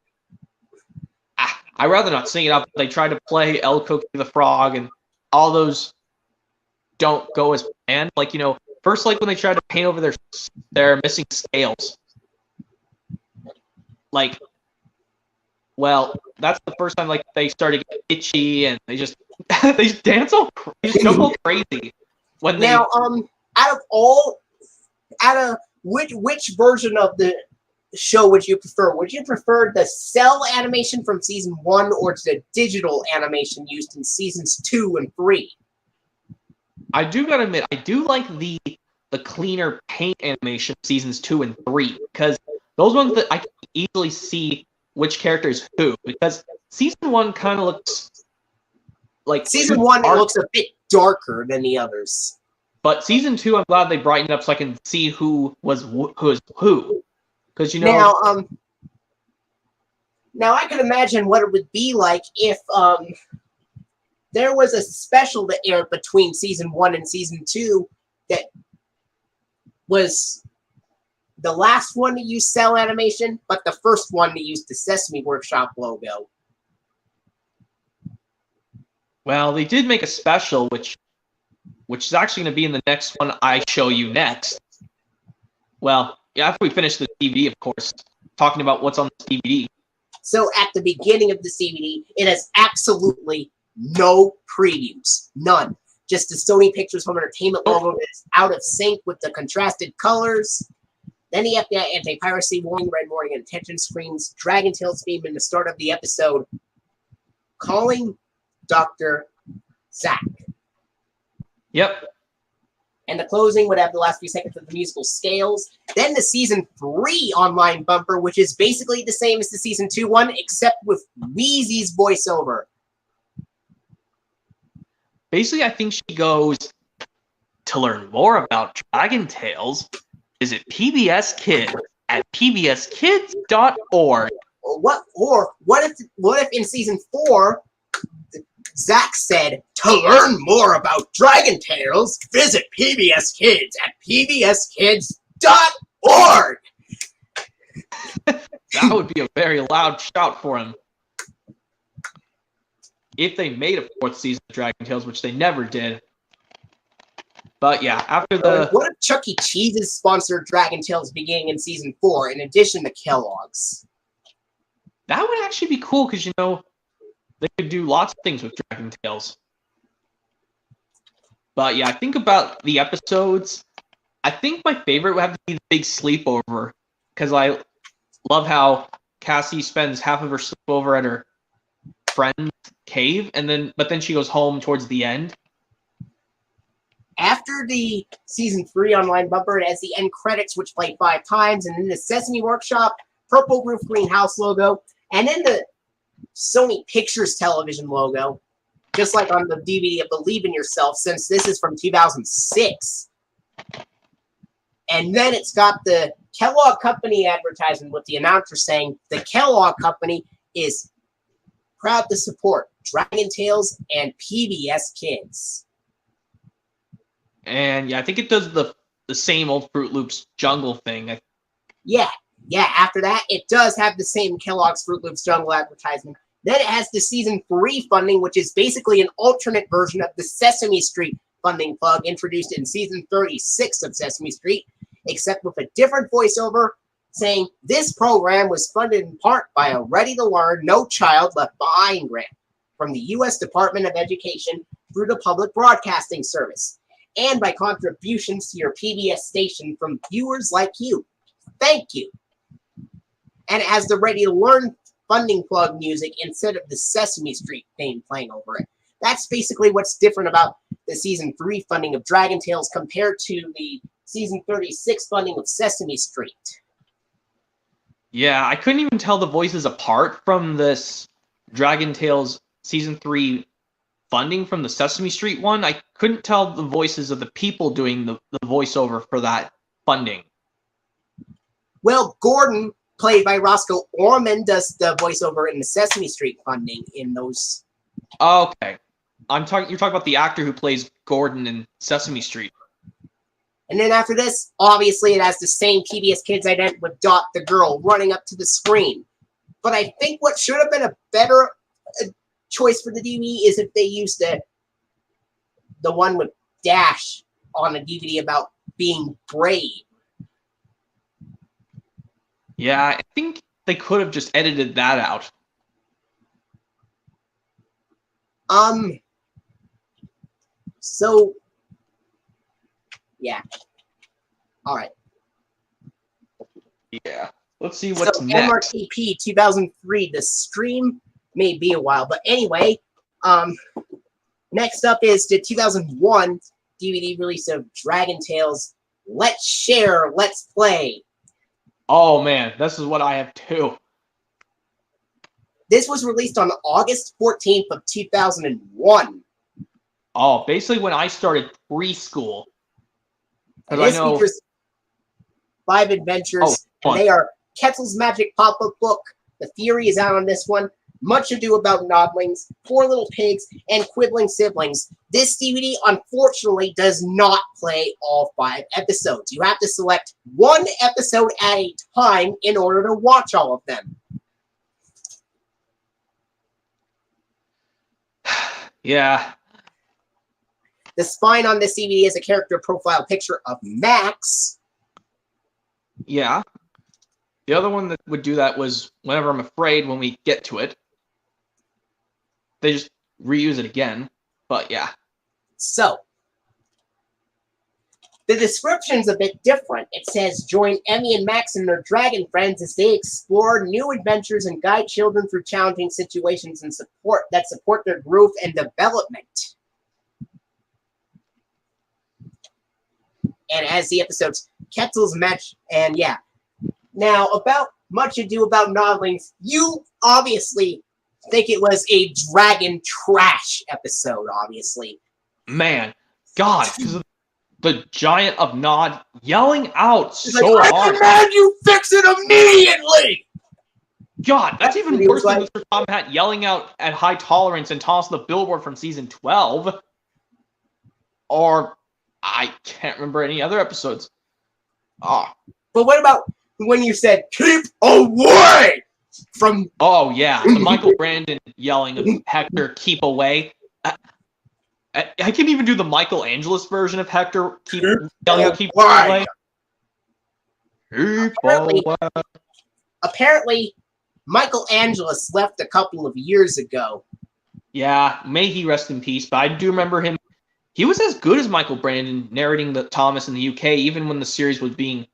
I'd rather not sing it up, but they try to play El Cookie the Frog, and all those don't go as planned. Like, you know, first, like, when they try to paint over their missing scales. Like, well, that's the first time, like, they started to get itchy, and they just dance all, they just go all crazy. When they... Now, out of which version of the show would you prefer? Would you prefer the cell animation from season 1 or the digital animation used in seasons 2 and 3? I do gotta admit, I do like the cleaner paint animation seasons 2 and 3, because those ones that I can easily see which character is who, because season 1 kind of looks like... Season 1 it looks a bit darker than the others. But season 2, I'm glad they brightened up so I can see who is who. Because, you know... Now I can imagine what it would be like if there was a special that aired between season 1 and season 2 that was the last one to use cell animation, but the first one to use the Sesame Workshop logo. Well, they did make a special, which is actually going to be in the next one I show you next. Well, yeah, after we finish the DVD, of course, talking about what's on the DVD. So at the beginning of the DVD, it has absolutely no previews. None. Just the Sony Pictures Home Entertainment logo that is out of sync with the contrasted colors. Then the FBI anti-piracy warning, red warning, and attention screens, Dragon Tales theme in the start of the episode, calling Dr. Zack. Yep. And the closing would have the last few seconds of the musical scales. Then the season 3 online bumper, which is basically the same as the season 2 one, except with Wheezy's voiceover. Basically, I think she goes, to learn more about Dragon Tales, visit PBS Kids at pbskids.org. What if in season 4, Zach said, to learn more about Dragon Tales, visit PBS Kids at pbskids.org. That would be a very loud shout for him. If they made a 4th season of Dragon Tales, which they never did. But yeah, after the... What if Chuck E. Cheese's sponsored Dragon Tales beginning in season 4, in addition to Kellogg's? That would actually be cool, because, you know, they could do lots of things with Dragon Tales. But yeah, I think about the episodes. I think my favorite would have to be the Big Sleepover, because I love how Cassie spends half of her sleepover at her friend's cave, but then she goes home towards the end. After the season 3 online bumper, it has the end credits, which play 5 times, and then the Sesame Workshop, purple roof, green house logo, and then the Sony Pictures television logo, just like on the DVD of Believe in Yourself, since this is from 2006. And then it's got the Kellogg Company advertisement with the announcer saying the Kellogg Company is proud to support Dragon Tales and PBS Kids. And yeah, I think it does the same old Fruit Loops Jungle thing. Yeah. After that, it does have the same Kellogg's Fruit Loops Jungle advertisement. Then it has the season 3 funding, which is basically an alternate version of the Sesame Street funding plug introduced in season 36 of Sesame Street, except with a different voiceover saying this program was funded in part by a ready-to-learn, no child left behind grant from the U.S. Department of Education through the Public Broadcasting Service, and by contributions to your PBS station from viewers like you. Thank you. And it has the ready-to-learn funding plug music instead of the Sesame Street theme playing over it. That's basically what's different about the season 3 funding of Dragon Tales compared to the season 36 funding of Sesame Street. Yeah, I couldn't even tell the voices apart from this Dragon Tales season 3 funding from the Sesame Street one. I couldn't tell the voices of the people doing the voiceover for that funding. Well, Gordon, played by Roscoe Orman, does the voiceover in the Sesame Street funding in those. Okay. You're talking about the actor who plays Gordon in Sesame Street. And then after this, obviously it has the same PBS Kids ident with Dot the girl running up to the screen. But I think what should have been a better choice for the DVD is if they used the one with Dash on a DVD about being brave. Yeah, I think they could have just edited that out. So, yeah. All right. Yeah. Let's see what's so next. MRTP 2003, the stream may be a while, but anyway, next up is the 2001 DVD release of Dragon Tales Let's Share, Let's Play. Oh man, this is what I have too. This was released on August 14th of 2001. Oh, basically when I started preschool. This features 5 adventures, and they are Ketzel's Magic Pop-Up Book. The Theory is out on this one. Much Ado About Nodlings, 4 Little Pigs, and Quibbling Siblings. This DVD, unfortunately, does not play all 5 episodes. You have to select 1 episode at a time in order to watch all of them. Yeah. The spine on this DVD is a character profile picture of Max. Yeah. The other one that would do that was Whenever I'm Afraid, when we get to it. They just reuse it again. But yeah. So, the description's a bit different. It says, join Emmy and Max and their dragon friends as they explore new adventures and guide children through challenging situations and support their growth and development. And as the episodes, Ketzel's Match, and yeah. Now, about Much Ado About Nodlings, you obviously think it was a dragon trash episode, obviously. Man, God, because of the Giant of Nod yelling out He's so like, hard. I demand you fix it immediately! God, that's even He worse was than like- Mr. Tom Hat yelling out at High Tolerance and Toss the Billboard from season 12. Or, I can't remember any other episodes. Ah. But what about when you said, keep away from... Oh, yeah. The Michael Brandon yelling of Hector, keep away. I can even do the Michael Angeles version of Hector yelling out, keep away. Keep away. Apparently, Michael Angeles left a couple of years ago. Yeah, may he rest in peace, but I do remember him. He was as good as Michael Brandon narrating the Thomas in the UK, even when the series was being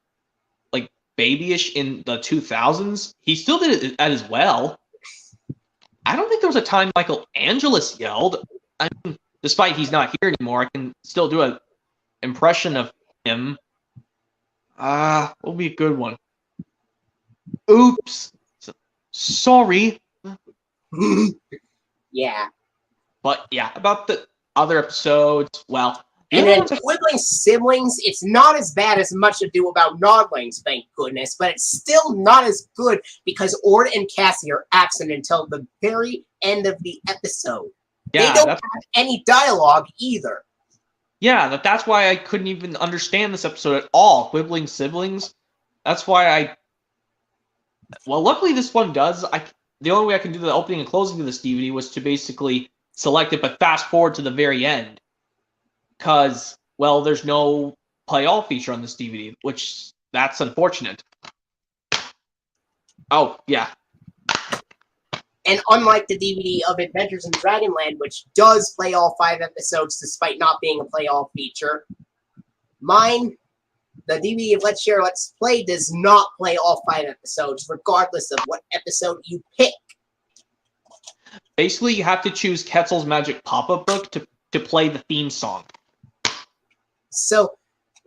babyish in the 2000s, he still did it as well. I don't think there was a time Michael Angelis yelled. I mean, despite he's not here anymore, I can still do an impression of him. What will be a good one? Oops. Sorry. Yeah. But yeah, about the other episodes, well. And then Quibbling Siblings, it's not as bad as Much Ado About Nodlings, thank goodness, but it's still not as good because Ord and Cassie are absent until the very end of the episode. Yeah, they don't have any dialogue either. Yeah, that's why I couldn't even understand this episode at all. Quibbling Siblings. That's why well, luckily this one does. The only way I can do the opening and closing of this DVD was to basically select it, but fast forward to the very end. Because, well, there's no play all feature on this DVD, which that's unfortunate. Oh, yeah. And unlike the DVD of Adventures in Dragonland, which does play all 5 episodes despite not being a play all feature, mine, the DVD of Let's Share, Let's Play, does not play all 5 episodes, regardless of what episode you pick. Basically, you have to choose Quetzal's Magic Pop-Up Book to play the theme song. So,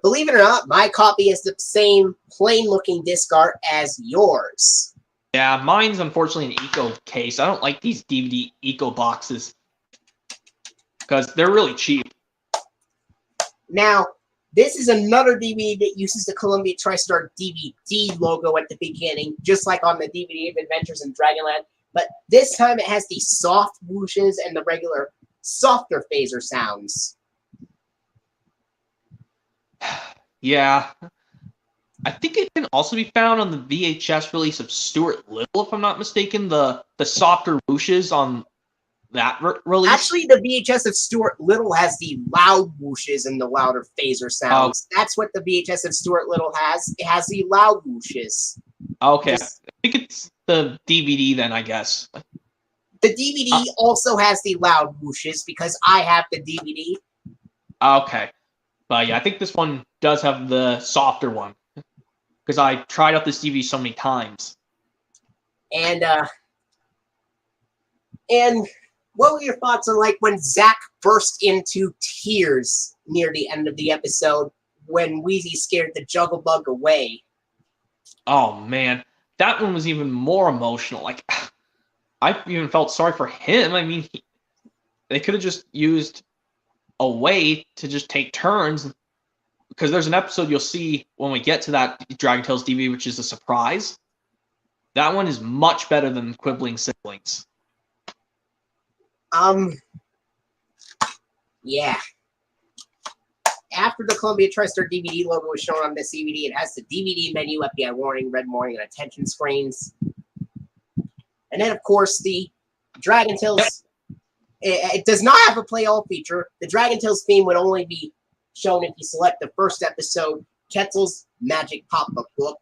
believe it or not, my copy is the same plain-looking disc art as yours. Yeah, mine's unfortunately an eco case. I don't like these DVD eco boxes because they're really cheap. Now, this is another DVD that uses the Columbia TriStar DVD logo at the beginning, just like on the DVD of Adventures in Dragonland. But this time it has the soft whooshes and the regular softer phaser sounds. Yeah. I think it can also be found on the VHS release of Stuart Little, if I'm not mistaken. The softer whooshes on that release. Actually, the VHS of Stuart Little has the loud whooshes and the louder phaser sounds. That's what the VHS of Stuart Little has. It has the loud whooshes. Okay. I think it's the DVD then, I guess. The DVD also has the loud whooshes because I have the DVD. Okay. But yeah, I think this one does have the softer one. Because I tried out this DVD so many times. And what were your thoughts on, like, when Zach burst into tears near the end of the episode when Wheezy scared the Jugglebug away? Oh, man. That one was even more emotional. Like, I even felt sorry for him. I mean, they could have just used a way to just take turns. Because there's an episode you'll see when we get to that Dragon Tales DVD, which is a surprise. That one is much better than Quibbling Siblings. Yeah. After the Columbia TriStar DVD logo was shown on this DVD, it has the DVD menu, FBI warning, red warning, and attention screens. And then, of course, the Dragon Tales... It does not have a play all feature. The Dragon Tales theme would only be shown if you select the first episode, Quetzal's Magic Pop-Up Book.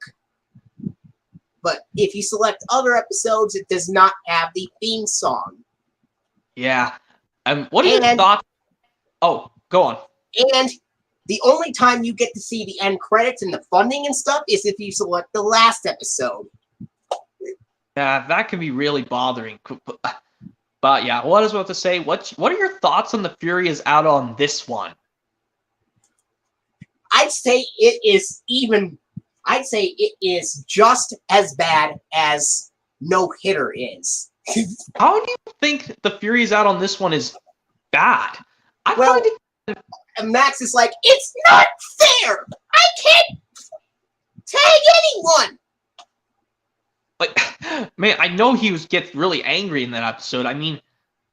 But if you select other episodes, it does not have the theme song. Yeah. What are your thoughts? Oh, go on. And the only time you get to see the end credits and the funding and stuff is if you select the last episode. Yeah, that can be really bothering. But yeah, what I was about to say, what are your thoughts on The Fury Is Out on this one? I'd say it is just as bad as No Hitter is. How do you think The Fury Is Out on this one is bad? Max is like, it's not fair! I can't tag anyone! Like, man, I know he gets really angry in that episode. I mean,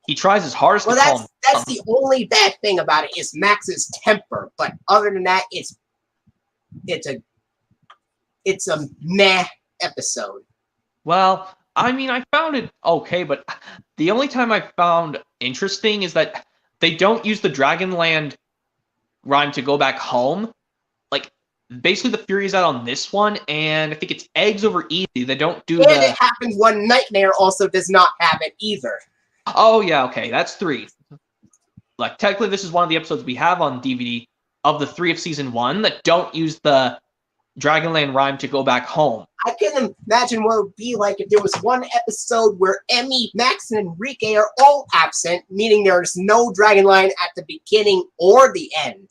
he tries his hardest to calm him. That's the only bad thing about it is Max's temper. But other than that, it's a meh episode. Well, I mean, I found it okay, but the only time I found interesting is that they don't use the Dragonland rhyme to go back home. Like, basically the Fury Is Out on this one, and I think it's Eggs Over Easy. They don't do And It Happened One Nightmare also does not have it either. Oh, yeah, okay, that's 3. Like, technically, this is one of the episodes we have on DVD of the 3 of Season 1 that don't use the Dragonland rhyme to go back home. I can imagine what it would be like if there was one episode where Emmy, Max, and Enrique are all absent, meaning there's no Dragonline at the beginning or the end.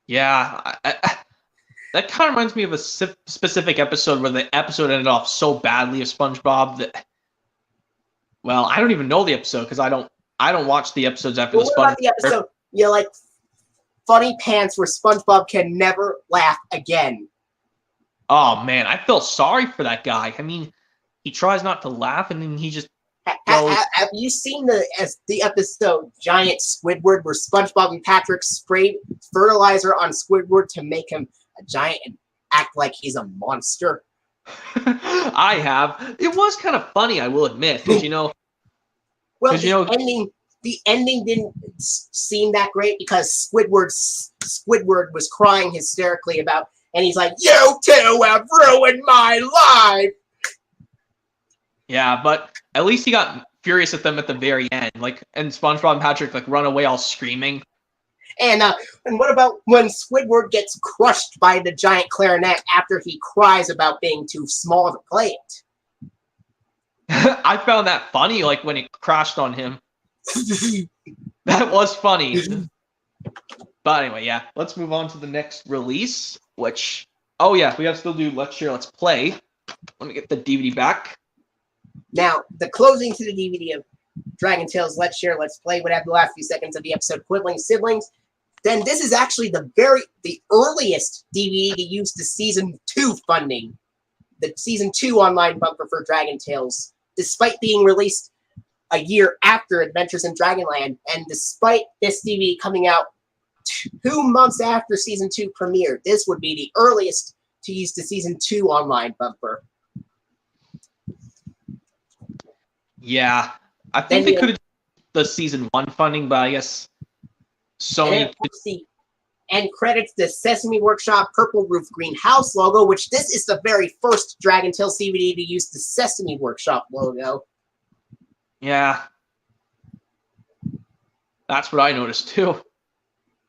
Yeah, that kind of reminds me of a specific episode where the episode ended off so badly of SpongeBob that, well, I don't even know the episode because I don't watch the episodes after What about the episode? Yeah, like Funny Pants, where SpongeBob can never laugh again. Oh man, I feel sorry for that guy. I mean, he tries not to laugh, and then he just goes. Have you seen the episode Giant Squidward, where SpongeBob and Patrick sprayed fertilizer on Squidward to make him a giant and act like he's a monster? I have. It was kind of funny, I will admit. But, well, the ending didn't seem that great because Squidward was crying hysterically about, and he's like, "You two have ruined my life." Yeah, but at least he got furious at them at the very end, and SpongeBob and Patrick run away all screaming. And what about when Squidward gets crushed by the giant clarinet after he cries about being too small to play it? I found that funny, when it crashed on him. That was funny. But anyway, yeah, let's move on to the next release, which, oh yeah, we have to still do Let's Share, Let's Play. Let me get the DVD back. Now, the closing to the DVD of Dragon Tales Let's Share, Let's Play would have the last few seconds of the episode Quibbling Siblings. Then this is actually the earliest DVD to use the Season 2 funding. The Season 2 online bumper for Dragon Tales, despite being released a year after Adventures in Dragonland, and despite this DVD coming out 2 months after Season 2 premiered, this would be the earliest to use the Season 2 online bumper. Yeah, I think they could have the Season 1 funding, but I guess Sony... And credits the Sesame Workshop Purple Roof Green House logo, which this is the very first Dragon Tales DVD to use the Sesame Workshop logo. Yeah. That's what I noticed, too.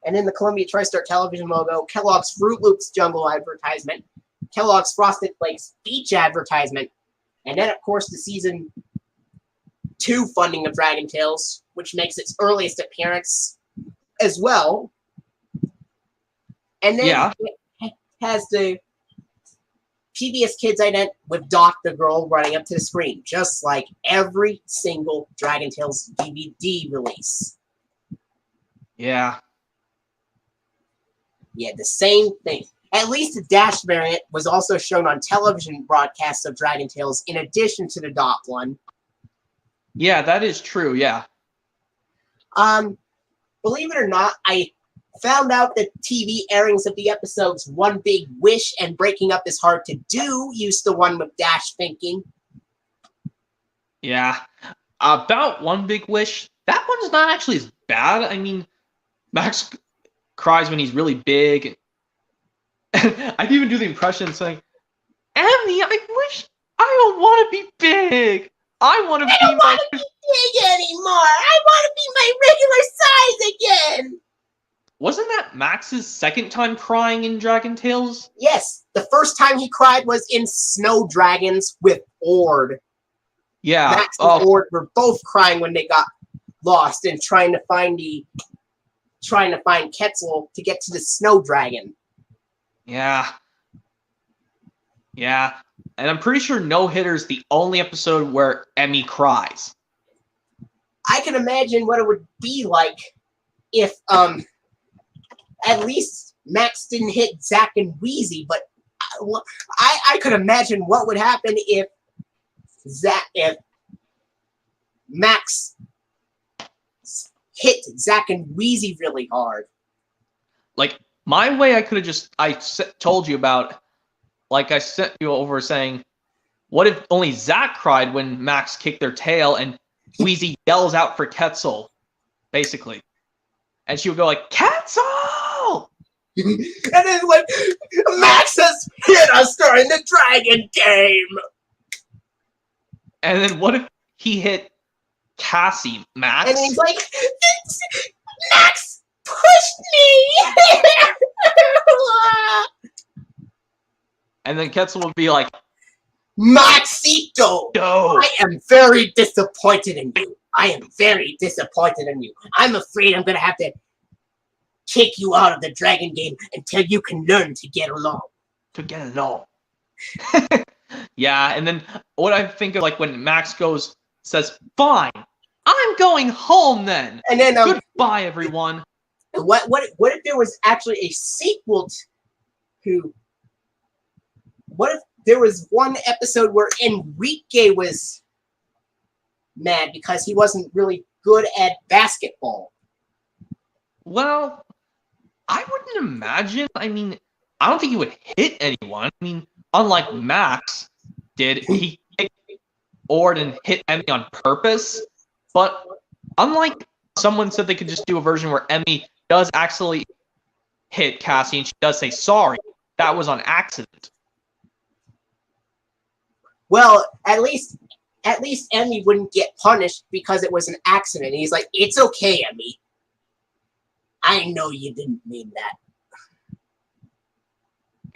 And in the Columbia TriStar Television logo, Kellogg's Fruit Loops Jungle advertisement, Kellogg's Frosted Flakes Beach advertisement, and then, of course, the Season 2 funding of Dragon Tales, which makes its earliest appearance as well. And then it has the PBS Kids ident with Dot the girl running up to the screen, just like every single Dragon Tales DVD release. Yeah. Yeah, the same thing. At least the Dash variant was also shown on television broadcasts of Dragon Tales in addition to the Dot one. Yeah, that is true, yeah. Believe it or not, I found out that TV airings of the episodes One Big Wish and Breaking Up Is Hard to Do used the one with Dash thinking. Yeah. About One Big Wish, that one's not actually as bad. I mean, Max cries when he's really big. I can even do the impression saying, "Emmy, I wish I don't want to be big. I want to be big anymore. I want to be my regular size again." Wasn't that Max's second time crying in Dragon Tales? Yes. The first time he cried was in Snow Dragons with Ord. Yeah. Max and Ord were both crying when they got lost and trying to find Quetzal to get to the Snow Dragon. Yeah. Yeah. And I'm pretty sure No Hitter's the only episode where Emmy cries. I can imagine what it would be like if at least Max didn't hit Zack and Wheezy, but I could imagine what would happen if Max hit Zack and Wheezy really hard. Like, my way I could have told you about, like I sent you over saying, what if only Zack cried when Max kicked their tail and Wheezy yells out for Quetzal, basically. And she would go like, "Quetzal!" And then like, "Max has hit us during the dragon game!" And then what if he hit Cassie, Max? And he's like, "Max pushed me!" And then Quetzal would be like, Maxito! no. I am very disappointed in you. I am very disappointed in you. I'm afraid I'm going to have to kick you out of the dragon game until you can learn to get along. To get along. Yeah, and then what I think of, like, when Max says, fine, I'm going home then. And then goodbye, everyone. What if there was actually a sequel to? What if there was one episode where Enrique was mad because he wasn't really good at basketball? Well, I wouldn't imagine. I mean, I don't think he would hit anyone. I mean, unlike Max did, he kicked or didn't hit Emmy on purpose. But unlike someone said they could just do a version where Emmy does actually hit Cassie and she does say sorry, that was on accident. Well, at least Emmy wouldn't get punished because it was an accident. He's like, it's okay, Emmy. I know you didn't mean that.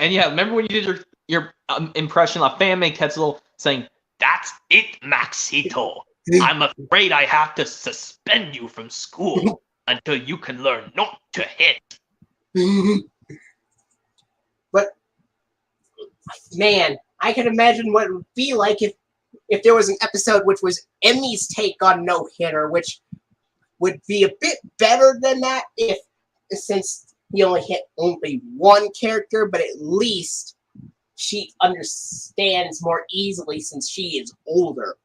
And yeah, remember when you did your impression of Fan Man Quetzal saying, that's it, Maxito. I'm afraid I have to suspend you from school until you can learn not to hit. But, man, I can imagine what it would be like if there was an episode which was Emmy's take on no-hitter, which would be a bit better than that since he only hit only one character, but at least she understands more easily since she is older.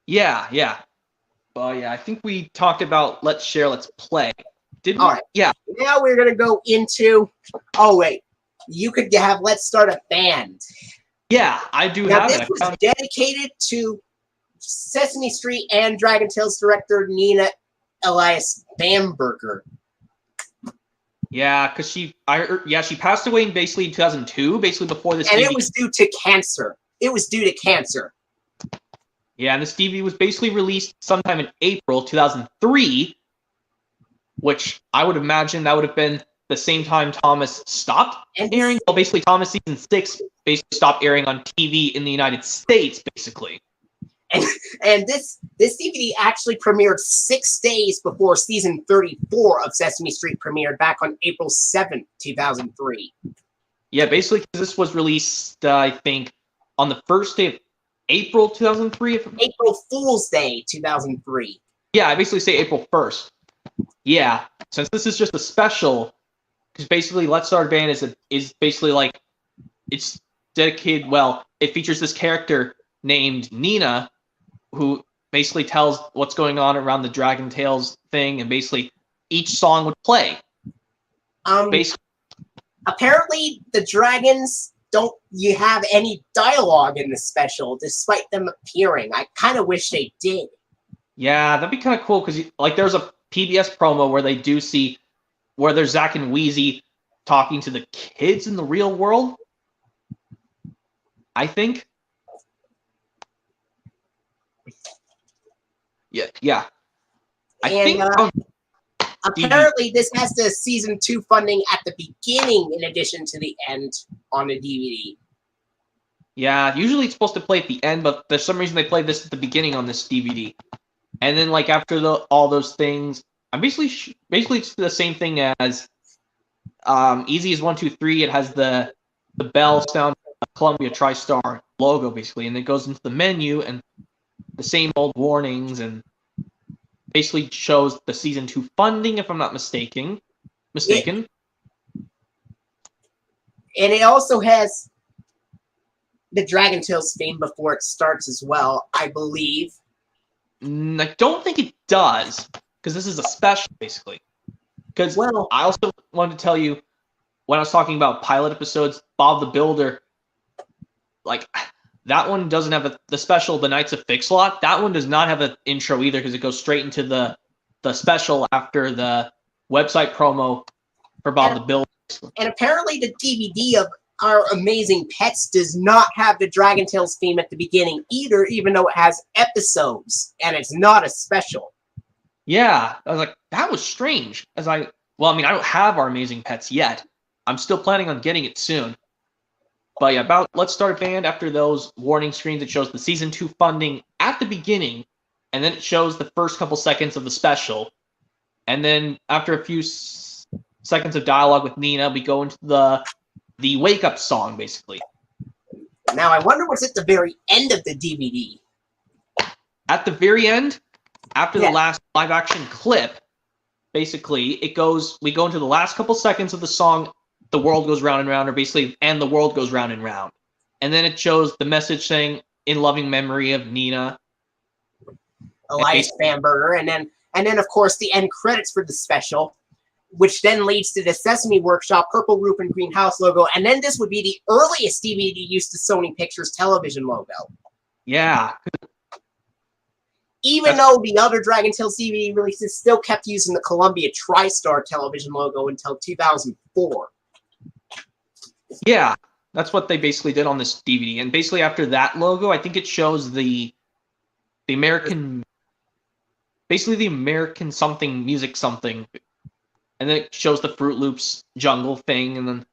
Yeah. Well, yeah, I think we talked about Let's Share, Let's Play. Didn't we? All right. Yeah. Now we're going to go into... Oh, wait. You could have Let's Start a Band. Yeah, I do now, have this it. was dedicated to Sesame Street and Dragon Tales director Nina Elias Bamberger. Yeah, because she passed away in basically 2002, basically before this. And DVD. it was due to cancer. It was due to cancer. Yeah, and this DVD was basically released sometime in April 2003, which I would imagine that would have been the same time Thomas stopped airing. Well, basically, Thomas season 6 basically stopped airing on TV in the United States, basically. And this DVD actually premiered 6 days before season 34 of Sesame Street premiered back on April 7th, 2003. Yeah, basically, because this was released, I think, on the first day of April 2003. April Fool's Day 2003. Yeah, I basically say April 1st. Yeah, since this is just a special, because basically Let's Start a Band is basically like, it's dedicated, well, it features this character named Nina, who basically tells what's going on around the Dragon Tales thing, and basically each song would play. Apparently the dragons don't have any dialogue in the special, despite them appearing. I kind of wish they did. Yeah, that'd be kind of cool, because like there's a PBS promo where they do see where there's Zack and Wheezy talking to the kids in the real world, I think. Yeah. I think apparently this has the season 2 funding at the beginning in addition to the end on the DVD. Yeah, usually it's supposed to play at the end, but for some reason they play this at the beginning on this DVD. And then like after all those things, I'm basically it's the same thing as Easy as 1, 2, 3. It has the bell sound, Columbia TriStar logo basically, and it goes into the menu and the same old warnings, and basically shows the season 2 funding, if I'm not mistaken. And it also has the Dragon Tales theme before it starts as well, I believe. I don't think it does, because this is a special, basically. Because I also wanted to tell you, when I was talking about pilot episodes, Bob the Builder, like, that one doesn't have the special, The Knights of Fix-a-Lot. That one does not have an intro either, because it goes straight into the special after the website promo for Bob the Builder. And apparently the DVD of Our Amazing Pets does not have the Dragon Tales theme at the beginning either, even though it has episodes, and it's not a special. Yeah, I was like, that was strange. I don't have Our Amazing Pets yet. I'm still planning on getting it soon. But yeah, about Let's Start a Band, after those warning screens, it shows the season 2 funding at the beginning, and then it shows the first couple seconds of the special. And then after a few seconds of dialogue with Nina, we go into the wake up song, basically. Now, I wonder what's at the very end of the DVD. At the very end, after Yeah. the last live action clip, basically, we go into the last couple seconds of the song, The World Goes Round and Round, or basically, and the world goes round and round. And then it shows the message saying, in loving memory of Nina. Elias Bamberger, and then of course the end credits for the special, which then leads to the Sesame Workshop, Purple Roof, and Green House logo, and then this would be the earliest DVD use to Sony Pictures Television logo. Yeah. Even though the other Dragon Tales DVD releases still kept using the Columbia TriStar television logo until 2004. Yeah, that's what they basically did on this DVD. And basically after that logo, I think it shows the American, basically the American something, music something. And then it shows the Fruit Loops jungle thing, and then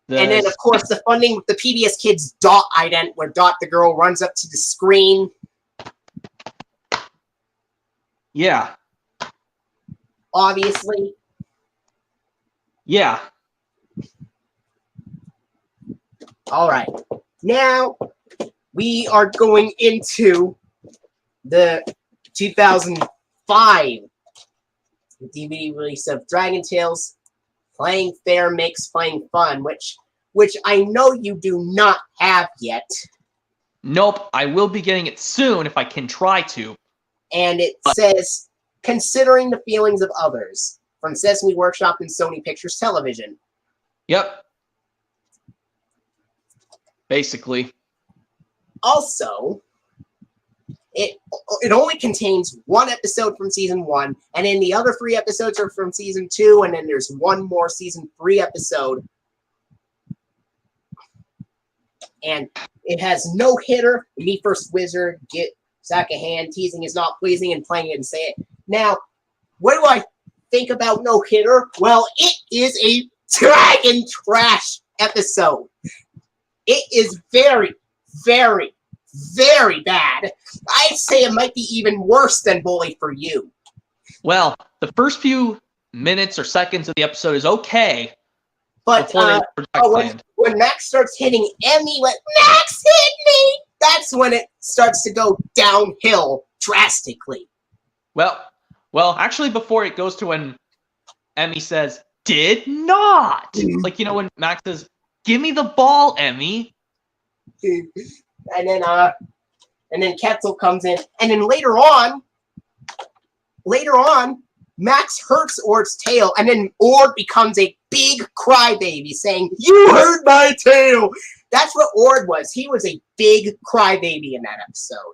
and then, of course, the funding with the PBS Kids Dot ident, where Dot the girl runs up to the screen. Yeah. Obviously. Yeah. All right. Now, we are going into the 2005 DVD release of Dragon Tales Playing Fair Makes Playing Fun, which I know you do not have yet. Nope, I will be getting it soon if I can try to. And it says, Considering the Feelings of Others, from Sesame Workshop and Sony Pictures Television. Yep. Basically. Also, it only contains one episode from season 1, and then the other 3 episodes are from season 2, and then there's one more season 3 episode. And it has no hitter, Me First Wizard, Get Sack a Hand, Teasing Is Not Pleasing, and Playing It and Say It. Now, what do I think about no hitter? Well, it is a dragon trash episode. It is very, very, very bad. I'd say it might be even worse than Bully for You. Well, the first few minutes or seconds of the episode is okay. But when Max starts hitting Emmy, like, Max hit me! That's when it starts to go downhill drastically. Well, actually, before it goes to when Emmy says, did not! Like, you know, when Max says, give me the ball, Emmy. And then Quetzal comes in, and then later on, Max hurts Ord's tail, and then Ord becomes a big crybaby, saying, "You hurt my tail." That's what Ord was. He was a big crybaby in that episode.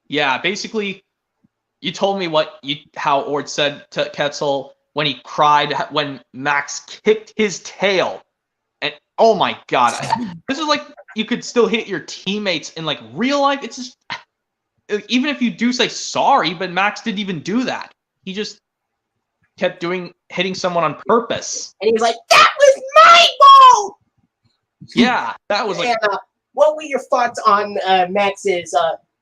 Yeah, basically, you told me how Ord said to Quetzal when he cried when Max kicked his tail. And oh my god, this is like you could still hit your teammates in like real life. It's just, even if you do say sorry, but Max didn't even do that. He just kept hitting someone on purpose. And he was like, "That was my ball!" Yeah, that was like... And, what were your thoughts on Max's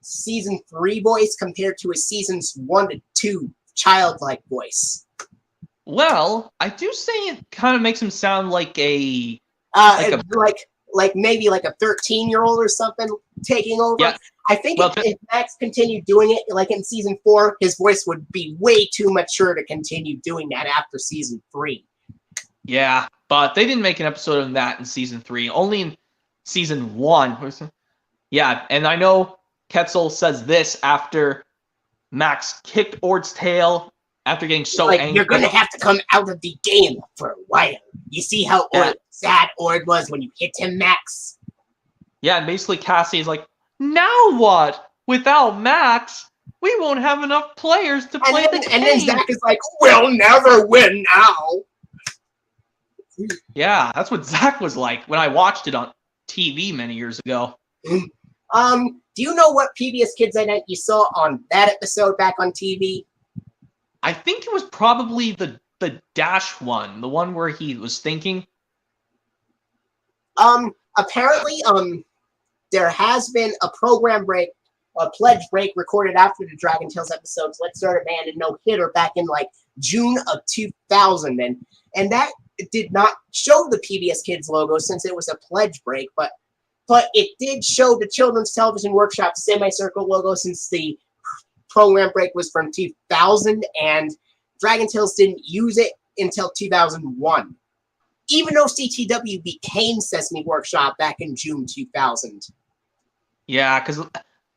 season 3 voice compared to his seasons 1 to 2 childlike voice? Well, I do say it kind of makes him sound like maybe like a 13-year-old or something taking over. Yeah. I think if Max continued doing it like in season 4, his voice would be way too mature to continue doing that after season 3. Yeah, but they didn't make an episode of that in season 3. Only in season 1. Yeah, and I know Quetzal says this after Max kicked Ord's tail after getting so angry. You're going to have to come out of the game for a while. You see how sad Ord was when you hit him, Max? Yeah, and basically Cassie is like, now what? Without Max, we won't have enough players to play the game. And then Zach is like, we'll never win now. Yeah, that's what Zach was like when I watched it on TV many years ago. Do you know what PBS Kids ident you saw on that episode back on TV? I think it was probably the Dash one, the one where he was thinking. Apparently, there has been a pledge break recorded after the Dragon Tales episodes. Let's Start a Band and No Hitter back in like June of 2000, and that did not show the PBS Kids logo since it was a pledge break, but it did show the Children's Television Workshop semicircle logo since the program break was from 2000, and Dragon Tales didn't use it until 2001. Even though CTW became Sesame Workshop back in June 2000. Yeah, because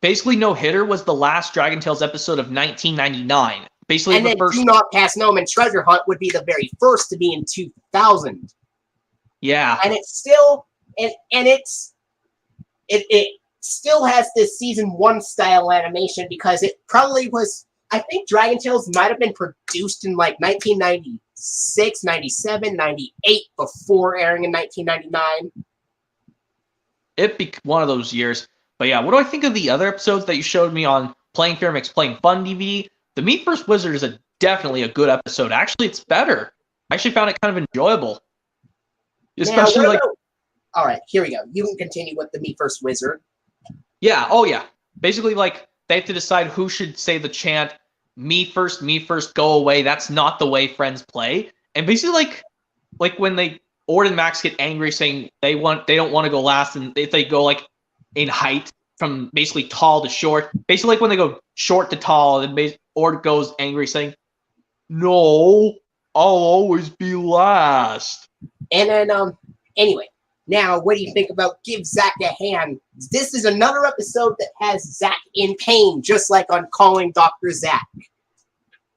basically No Hitter was the last Dragon Tales episode of 1999. Basically, and the then first. Do Not Pass Gnome and Treasure Hunt would be the very first to be in 2000. Yeah. And it's still, it still has this season 1 style animation because it probably was, I think Dragon Tales might have been produced in like 1996, 97, 98 before airing in 1999. It'd be one of those years. But yeah, what do I think of the other episodes that you showed me on Playing Fair Makes Playing Fun DVD? The Meet First Wizard is definitely a good episode. Actually, it's better. I actually found it kind of enjoyable. Especially now, all right, here we go. You can continue with the Meet First Wizard. Yeah, oh yeah. Basically, like, they have to decide who should say the chant, me first, go away. That's not the way friends play. And basically, like when Ord and Max get angry saying they don't want to go last, and if they go like in height from basically tall to short, basically like when they go short to tall, and Ord goes angry saying, "No, I'll always be last." And then anyway, now what do you think about Give Zach a Hand? This is another episode that has Zach in pain, just like on Calling Dr. Zach.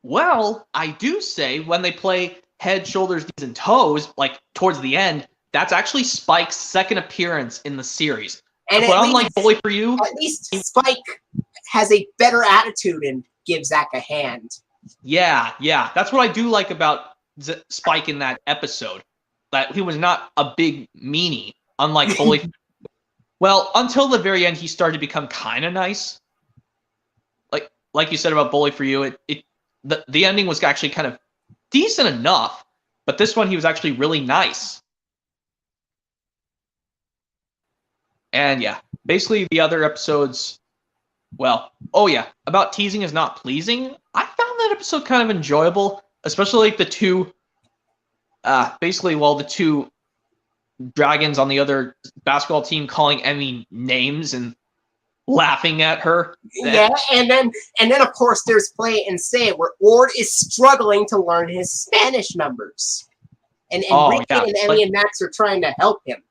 Well, I do say when they play Head, Shoulders, Knees, and Toes, like towards the end, that's actually Spike's second appearance in the series. And but unlike Bully for You, at least Spike has a better attitude and Give Zach a Hand. Yeah, that's what I do like about Spike in that episode. That he was not a big meanie, unlike Bully. Well, until the very end, he started to become kind of nice. Like you said about Bully for You, the ending was actually kind of decent enough, but this one he was actually really nice. And yeah, basically the other episodes, well, oh yeah, about teasing is not pleasing. I found that episode kind of enjoyable, especially like the two dragons on the other basketball team calling Emmy names and laughing at her. Yeah, and then of course there's Play It and Say It, where Ord is struggling to learn his Spanish numbers. And Enrique and Emmy and Max are trying to help him.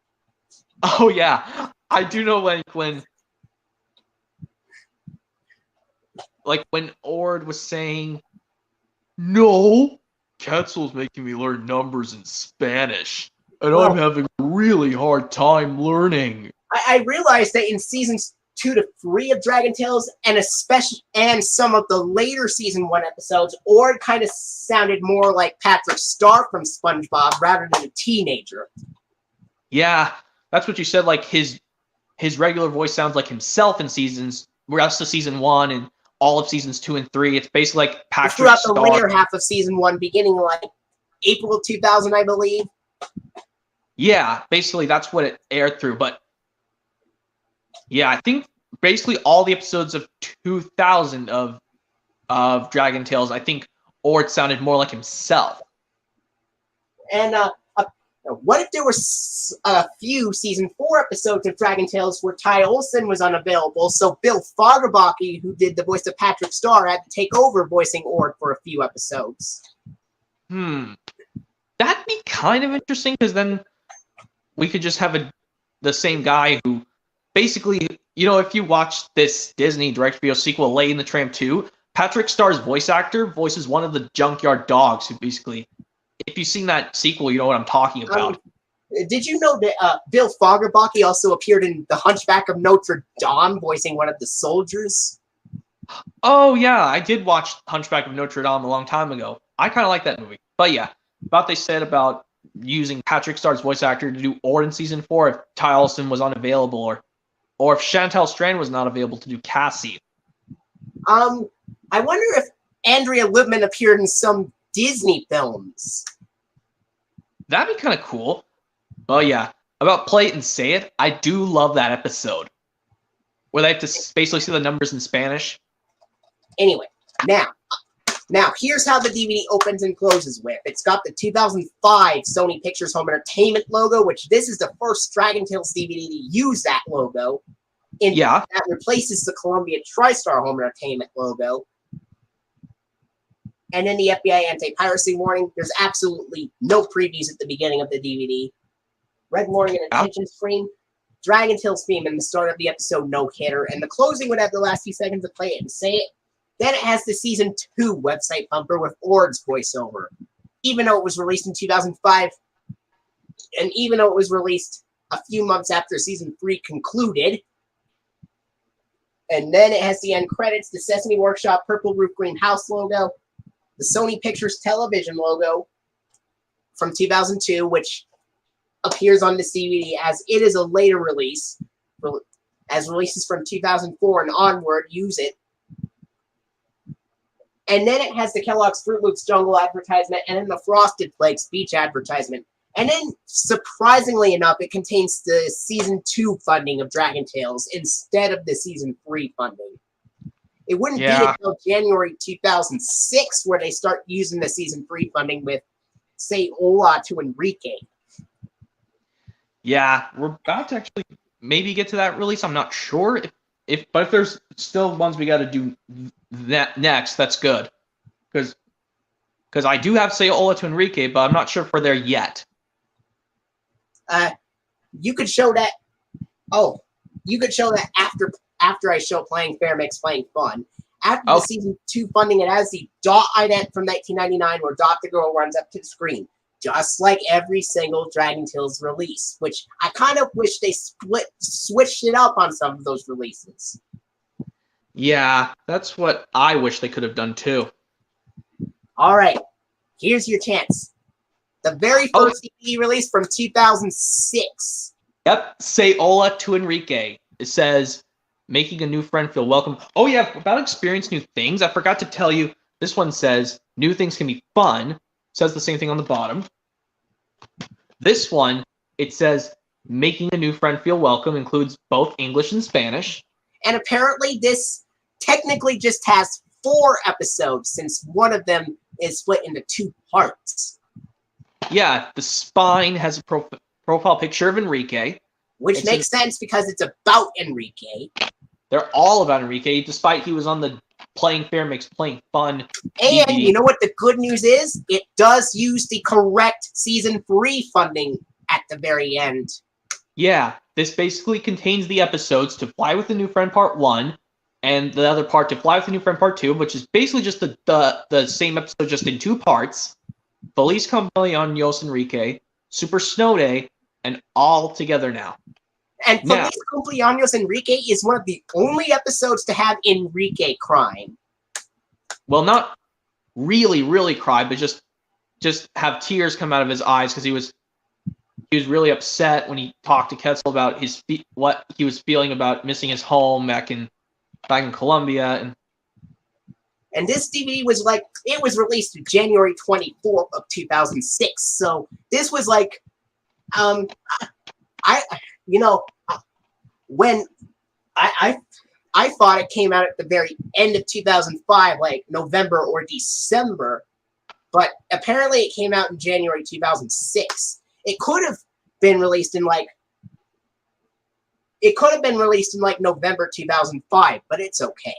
Oh yeah. I do know when Ord was saying, "No, Quetzal's making me learn numbers in Spanish, and I'm having a really hard time learning." I realized that in seasons 2 to 3 of Dragon Tales, and some of the later season 1 episodes, Ord kind of sounded more like Patrick Star from SpongeBob rather than a teenager. Yeah, that's what you said. Like his regular voice sounds like himself in rest of season 1 and all of seasons 2 and 3. It's basically like Patrick Star. Throughout the later half of season 1, beginning like April 2000, I believe. Yeah, basically that's what it aired through. But yeah, I think basically all the episodes of 2000 of Dragon Tales, I think Ord sounded more like himself. And what if there were a few season 4 episodes of Dragon Tales where Ty Olsson was unavailable, so Bill Fagerbaki, who did the voice of Patrick Star, had to take over voicing Ord for a few episodes? That'd be kind of interesting, because then we could just have the same guy who basically, if you watch this Disney direct-to-video sequel, Lady and the Tramp 2, Patrick Star's voice actor voices one of the junkyard dogs who basically, if you've seen that sequel, you know what I'm talking about. Did you know that Bill Fagerbaki also appeared in The Hunchback of Notre Dame, voicing one of the soldiers? Oh, yeah, I did watch Hunchback of Notre Dame a long time ago. I kind of like that movie. But yeah, about they said about using Patrick Star's voice actor to do Ord in season 4 if Ty Olsson was unavailable, or if Chantal Strand was not available to do Cassie. I wonder if Andrea Libman appeared in some Disney films. That'd be kind of cool. Well, yeah. about Play It and Say It, I do love that episode where they have to basically see the numbers in Spanish. Anyway, now here's how the DVD opens and closes with. It's got the 2005 Sony Pictures Home Entertainment logo, which this is the first Dragon Tales DVD to use that logo. Yeah. That replaces the Columbia TriStar Home Entertainment logo. And then the FBI anti-piracy warning. There's absolutely no previews at the beginning of the DVD. Red warning and attention screen. Dragon Tales theme in the start of the episode, no hitter. And the closing would have the last few seconds to Play It and Say It. Then it has the Season 2 website bumper with Ord's voiceover. Even though it was released in 2005, and even though it was released a few months after Season 3 concluded. And then it has the end credits, the Sesame Workshop Purple Roof Green House logo, the Sony Pictures Television logo from 2002, which appears on the DVD as it is a later release. As releases from 2004 and onward use it. And then it has the Kellogg's Fruit Loops Jungle advertisement and then the Frosted Flakes Beach advertisement. And then, surprisingly enough, it contains the Season 2 funding of Dragon Tales instead of the Season 3 funding. It wouldn't be until January 2006 where they start using the Season 3 funding with Say Hola to Enrique. Yeah, we're about to actually maybe get to that release. I'm not sure. But if there's still ones we got to do that next, that's good. Because I do have Say Hola to Enrique, but I'm not sure if we're there yet. You could show that. Oh, you could show that after I show Playing Fair Makes Playing Fun. After the Season 2 funding, it has the Dot ident from 1999 where Dot the Girl runs up to the screen. Just like every single Dragon Tales release, which I kind of wish they switched it up on some of those releases. Yeah, that's what I wish they could have done too. All right, here's your chance. The very first DVD release from 2006. Yep, Say Hola to Enrique. It says, making a new friend feel welcome. Oh yeah, about experience new things. I forgot to tell you, this one says, new things can be fun. Says the same thing on the bottom. This one, it says, making a new friend feel welcome includes both English and Spanish. And apparently this technically just has 4 episodes since one of them is split into 2 parts. Yeah, the spine has a profile picture of Enrique. Which makes sense because it's about Enrique. They're all about Enrique, despite he was on the Playing Fair Makes Playing Fun And DVD. you know what the good news is? It does use the correct Season 3 funding at the very end. Yeah, this basically contains the episodes To Fly with a New Friend Part 1 and the other part To Fly with a New Friend Part 2, which is basically just the same episode just in 2 parts. Feliz Cumpleaños Enrique, Super Snow Day, and All Together Now. And Feliz Cumpleaños Enrique is one of the only episodes to have Enrique crying. Well, not really, really cry, but just have tears come out of his eyes because he was really upset when he talked to Quetzal about what he was feeling about missing his home back in Colombia. And this DVD was it was released January 24th of 2006. So this was when I thought it came out at the very end of 2005, like November or December, but apparently it came out in January 2006. It could have been released in November 2005, but it's okay.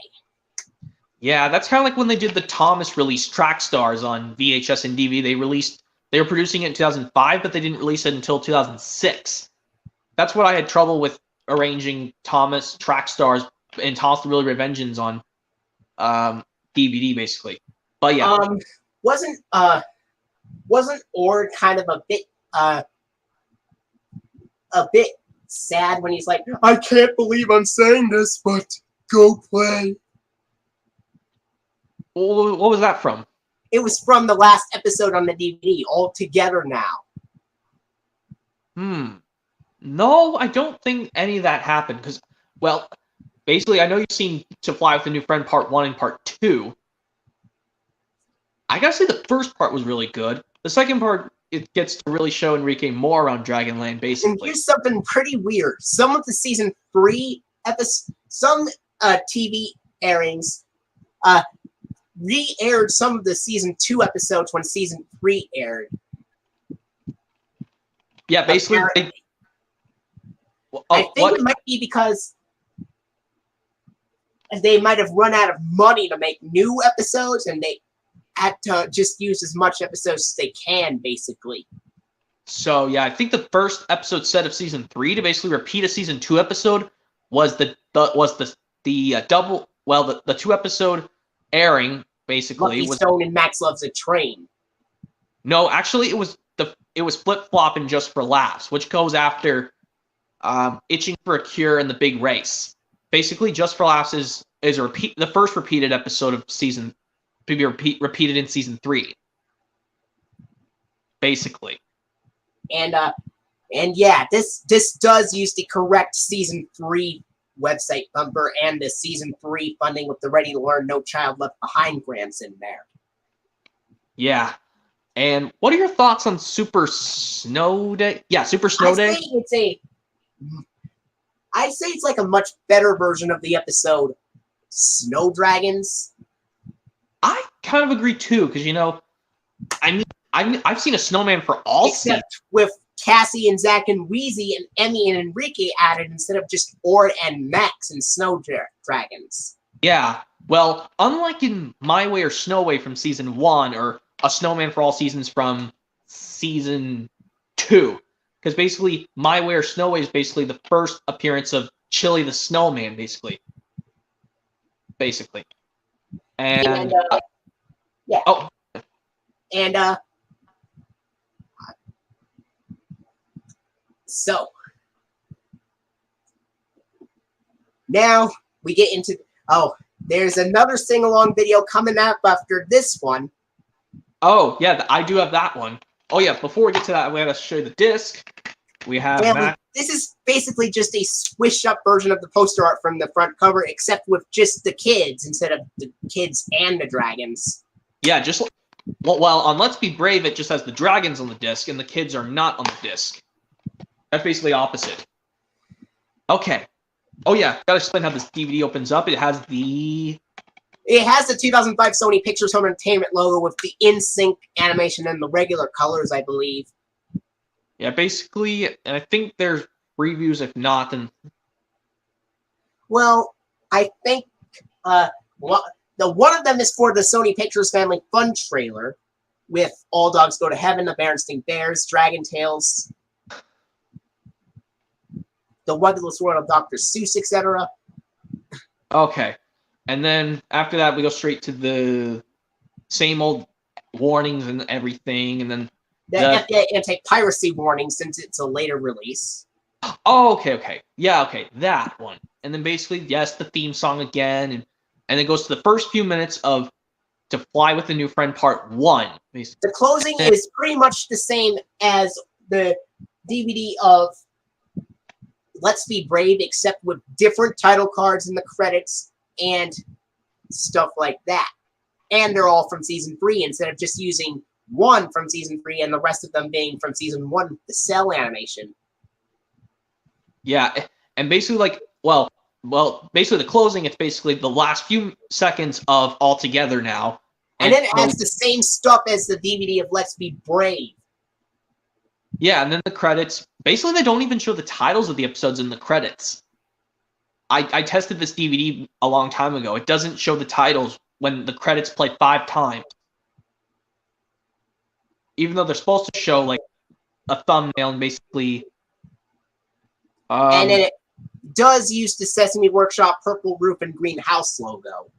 Yeah, that's kind of like when they did the Thomas release Track Stars on VHS and DVD. They were producing it in 2005, but they didn't release it until 2006. That's what I had trouble with arranging Thomas Track Stars and Thomas the Really Revengeance on DVD, basically. But yeah, wasn't Ord kind of a bit sad when he's like, I can't believe I'm saying this, but go play. what was that from? It was from the last episode on the DVD, All Together Now. No, I don't think any of that happened. Because, well, basically, I know you've seen To Fly with a New Friend Part 1 and Part 2. I gotta say the first part was really good. The second part it gets to really show Enrique more around Dragonland, And basically. here's something pretty weird. Some of the season 3 episodes, some TV airings re-aired some of the season 2 episodes when season 3 aired. Yeah, basically. I think it might be because they might have run out of money to make new episodes, and they had to just use as much episodes as they can, basically. So yeah, I think the first episode set of season 3 to basically repeat a season 2 episode was the 2 episode airing basically. Lucky Stone and Max Loves a Train. No, actually it was flip flopping Just for Laughs, which goes after Itching for a Cure and The Big Race. Basically, Just for Laughs is the first repeated episode of season to be repeated in season 3. Basically. And yeah, this does use the correct season 3 website number and the season 3 funding with the Ready to Learn No Child Left Behind grants in there. Yeah. And what are your thoughts on Super Snow Day? Yeah, Super Snow Day. I'd say it's like a much better version of the episode Snow Dragons. I kind of agree too, because I've seen a snowman for all seasons. Except with Cassie and Zach and Wheezy and Emmy and Enrique added instead of just Ord and Max and Snow Dragons. Yeah, well, unlike in My Way or Snow Way from season 1, or a snowman for all seasons from season 2, because basically My Way or Snow Way is basically the first appearance of Chili the Snowman, basically. And yeah. Oh. And so now we get into there's another sing-along video coming up after this one. Oh yeah, I do have that one. Oh yeah, before we get to that, we gotta show you the disc. We have this is basically just a squish up version of the poster art from the front cover, except with just the kids instead of the kids and the dragons. Yeah, just well, on Let's Be Brave, it just has the dragons on the disc, and the kids are not on the disc. That's basically opposite. Okay. Oh yeah, gotta explain how this DVD opens up. It has the 2005 Sony Pictures Home Entertainment logo with the in-sync animation and the regular colors, I believe. Yeah, basically, and I think there's previews. If not, then well, I think one of them is for the Sony Pictures Family Fun trailer with All Dogs Go to Heaven, the Berenstain Bears, Dragon Tales, The Wonderless World of Dr. Seuss, etc. Okay. And then after that, we go straight to the same old warnings and everything, and then the FDA anti-piracy warning since it's a later release. Oh, okay. Yeah, okay, that one. And then basically, yes, the theme song again, and it goes to the first few minutes of To Fly with a New Friend Part 1. Basically. The closing is pretty much the same as the DVD of Let's Be Brave, except with different title cards in the credits and stuff like that. And they're all from Season 3 instead of just using one from Season 3 and the rest of them being from Season 1, the cell animation. Yeah, and basically, basically the closing, it's basically the last few seconds of All Together now. And then it has the same stuff as the DVD of Let's Be Brave. Yeah, and then the credits. Basically, they don't even show the titles of the episodes in the credits. I tested this DVD a long time ago. It doesn't show the titles when the credits play 5 times. Even though they're supposed to show, like, a thumbnail and basically... and then it does use the Sesame Workshop purple roof and green house logo.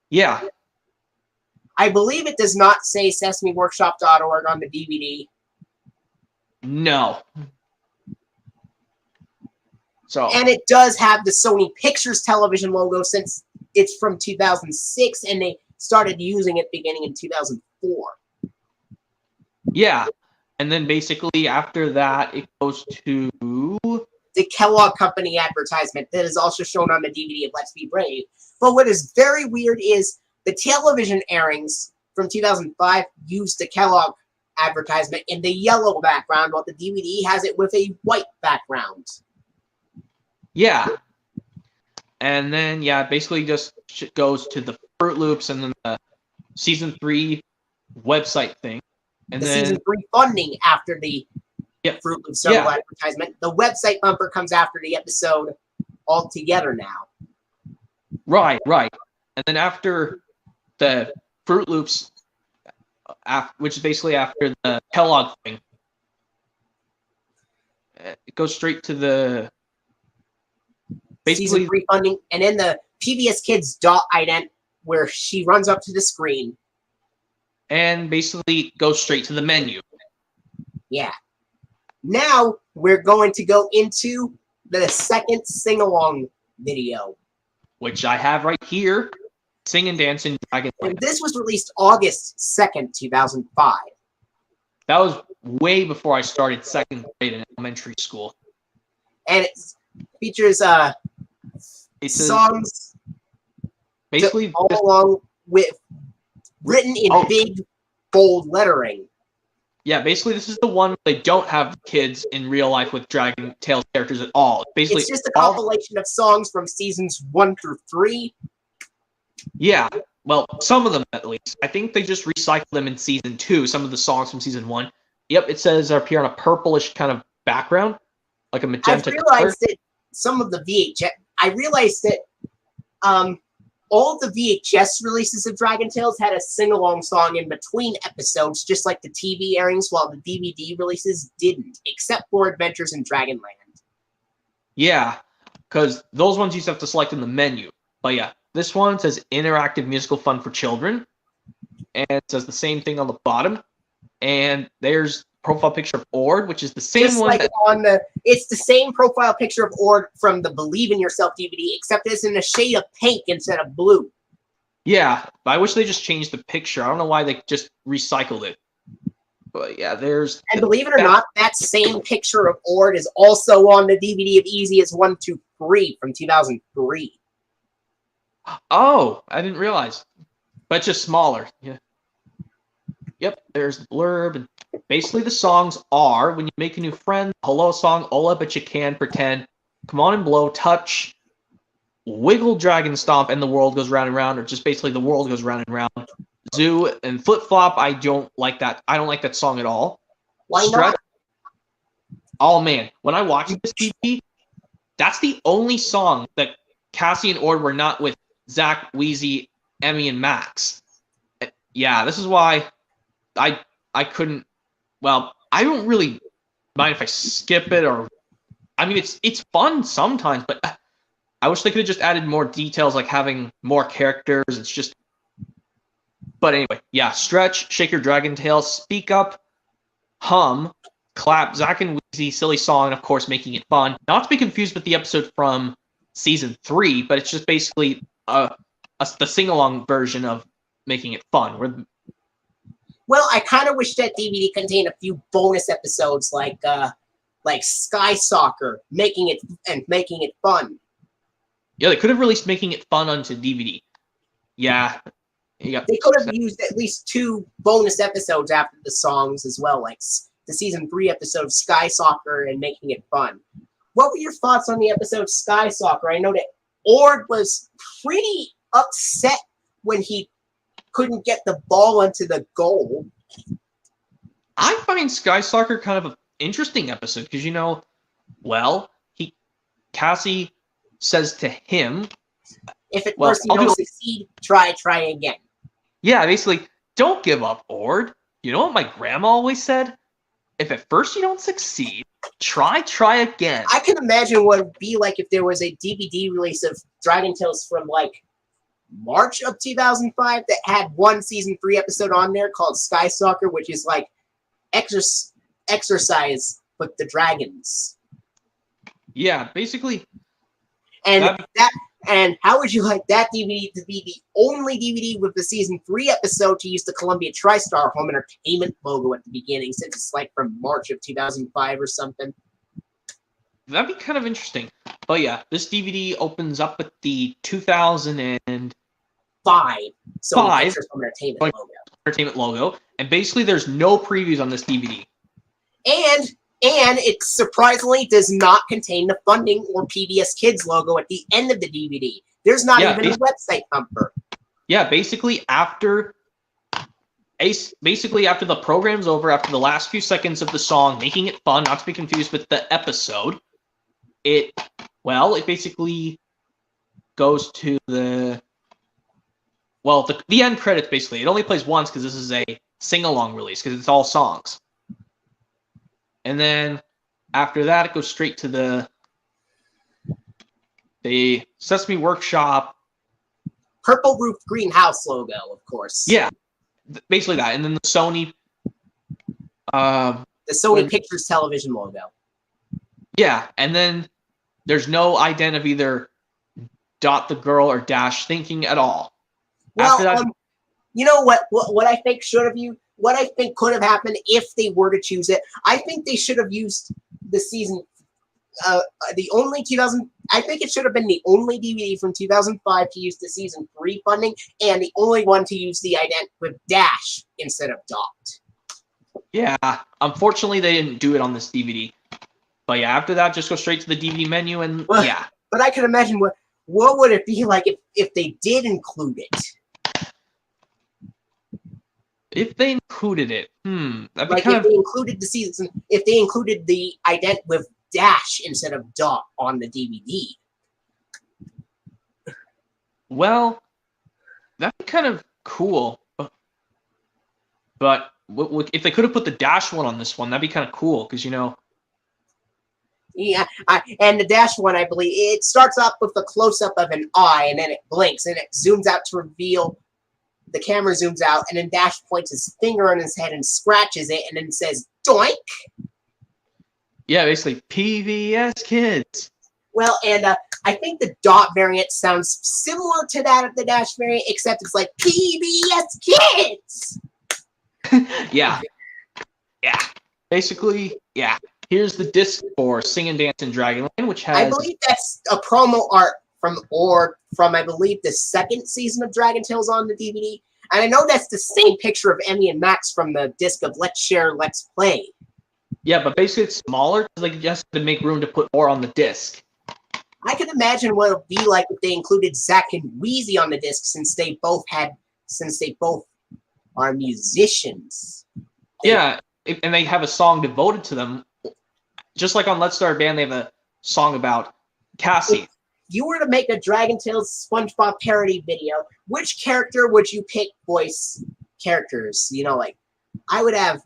Yeah. I believe it does not say sesameworkshop.org on the DVD. No. So. And it does have the Sony Pictures television logo since it's from 2006 and they started using it beginning in 2004. Yeah. And then basically after that, it goes to the Kellogg Company advertisement that is also shown on the DVD of Let's Be Brave. But what is very weird is the television airings from 2005 used the Kellogg advertisement in the yellow background, while the DVD has it with a white background. Yeah. And then, yeah, basically just goes to the Fruit Loops and then the Season 3 website thing. And the then Season 3 funding after the Fruit Loops Circle advertisement. The website bumper comes after the episode altogether now. Right. And then after the Fruit Loops, which is basically after the Kellogg thing, it goes straight to the Season 3 funding, and then the PBS Kids ident where she runs up to the screen. And basically goes straight to the menu. Yeah. Now we're going to go into the second sing-along video, which I have right here. Sing and Dance in Dragonland. And this was released August 2nd, 2005. That was way before I started second grade in elementary school. And it features songs basically all along with written in big, bold lettering. Yeah, basically this is the one they don't have kids in real life with Dragon Tales characters at all. Basically, it's just a compilation of songs from seasons 1 through 3. Yeah, well, some of them at least. I think they just recycled them in season 2, some of the songs from season 1. Yep, it says appear on a purplish kind of background, like a magenta color. I realized that some of the VHS... I realized that all the VHS releases of Dragon Tales had a sing-along song in between episodes, just like the TV airings, while the DVD releases didn't, except for Adventures in Dragonland. Yeah, because those ones you used to have to select in the menu. But yeah, this one says interactive musical fun for children, and it says the same thing on the bottom. And there's profile picture of Ord, which is the same just one. Like it's the same profile picture of Ord from the Believe in Yourself DVD, except it's in a shade of pink instead of blue. Yeah, but I wish they just changed the picture. I don't know why they just recycled it. But yeah, there's... And believe it or not, that same picture of Ord is also on the DVD of Easy as 1, 2, 3 from 2003. Oh, I didn't realize. But just smaller. Yeah. Yep, there's the blurb. And basically the songs are, when you make a new friend, hello song, Ola, but you can pretend, come on and blow, touch, wiggle, dragon stomp, and the world goes round and round, or just basically the world goes round and round. Zoo and flip flop, I don't like that. I don't like that song at all. Why not? Oh man, when I watched this DVD, that's the only song that Cassie and Ord were not with Zach, Wheezy, Emmy, and Max. Yeah, this is why I couldn't. Well, I don't really mind if I skip it, or I mean, it's fun sometimes, but I wish they could have just added more details, like having more characters. It's just. But anyway, yeah, stretch, shake your dragon tail, speak up, hum, clap, Zach and Wheezy, silly song, and of course making it fun. Not to be confused with the episode from season 3, but it's just basically the sing-along version of making it fun. Well, I kind of wish that DVD contained a few bonus episodes like Sky Soccer, making it fun. Yeah, they could have released Making It Fun onto DVD. Yeah. They could have used at least 2 bonus episodes after the songs as well, like the season 3 episode of Sky Soccer and Making It Fun. What were your thoughts on the episode Sky Soccer? I know that Ord was pretty upset when he couldn't get the ball into the goal. I find Sky Soccer kind of an interesting episode because, Cassie says to him, if at first you don't succeed, try again. Yeah, basically, don't give up, Ord. You know what my grandma always said? If at first you don't succeed, try again. I can imagine what it would be like if there was a DVD release of Dragon Tales from, March of 2005 that had one season 3 episode on there called Sky Soccer, which is like exercise with the dragons. Yeah, basically. And how would you like that DVD to be the only DVD with the season 3 episode to use the Columbia TriStar Home Entertainment logo at the beginning, since it's from March of 2005 or something? That'd be kind of interesting. But yeah, this DVD opens up with the 2005 Home Entertainment logo. Entertainment logo, And basically, there's no previews on this DVD. And it surprisingly does not contain the funding or PBS Kids logo at the end of the DVD. There's not even a website number. Yeah, basically after the program's over, after the last few seconds of the song, making it fun, not to be confused with the episode, it basically goes to the end credits, basically. It only plays once because this is a sing-along release, because it's all songs. And then after that, it goes straight to the Sesame Workshop purple roofed greenhouse logo, of course. Yeah, basically that. And then the Sony Pictures Television logo. Yeah, and then there's no ident of either Dot the Girl or Dash thinking at all. Well, after that, you know what I think what I think could have happened if they were to choose it. I think they should have used the season, the only 2000. I think it should have been the only DVD from 2005 to use the season 3 funding, and the only one to use the ident with Dash instead of Dot. Yeah, unfortunately they didn't do it on this DVD. But yeah, after that, just go straight to the DVD menu, and yeah. But I can imagine what would it be like if they did include it. If they included it, that'd be like if they included the season, if they included the ident with Dash instead of Dot on the DVD. Well, that'd be kind of cool. But if they could have put the Dash one on this one, that'd be kind of cool, because, you know. Yeah, and the Dash one, I believe, it starts off with a close-up of an eye, and then it blinks, and it zooms out to reveal. The camera zooms out, and then Dash points his finger on his head and scratches it, and then says, "Doink!" Yeah, basically, PBS Kids. Well, and I think the Dot variant sounds similar to that of the Dash variant, except it's like, PBS Kids! Yeah. Yeah. Basically, yeah. Here's the disc for Sing and Dance in Dragonland, which has... I believe that's a promo art from I believe, the second season of Dragon Tales on the DVD. And I know that's the same picture of Emmy and Max from the disc of Let's Share, Let's Play. Yeah, but basically it's smaller because they just had to make room to put more on the disc. I can imagine what it would be like if they included Zack and Wheezy on the disc, since they both are musicians. Yeah, and they have a song devoted to them. Just like on Let's Start a Band, they have a song about Cassie. If you were to make a Dragon Tales SpongeBob parody video, which character would you pick voice characters? You know, like, I would have,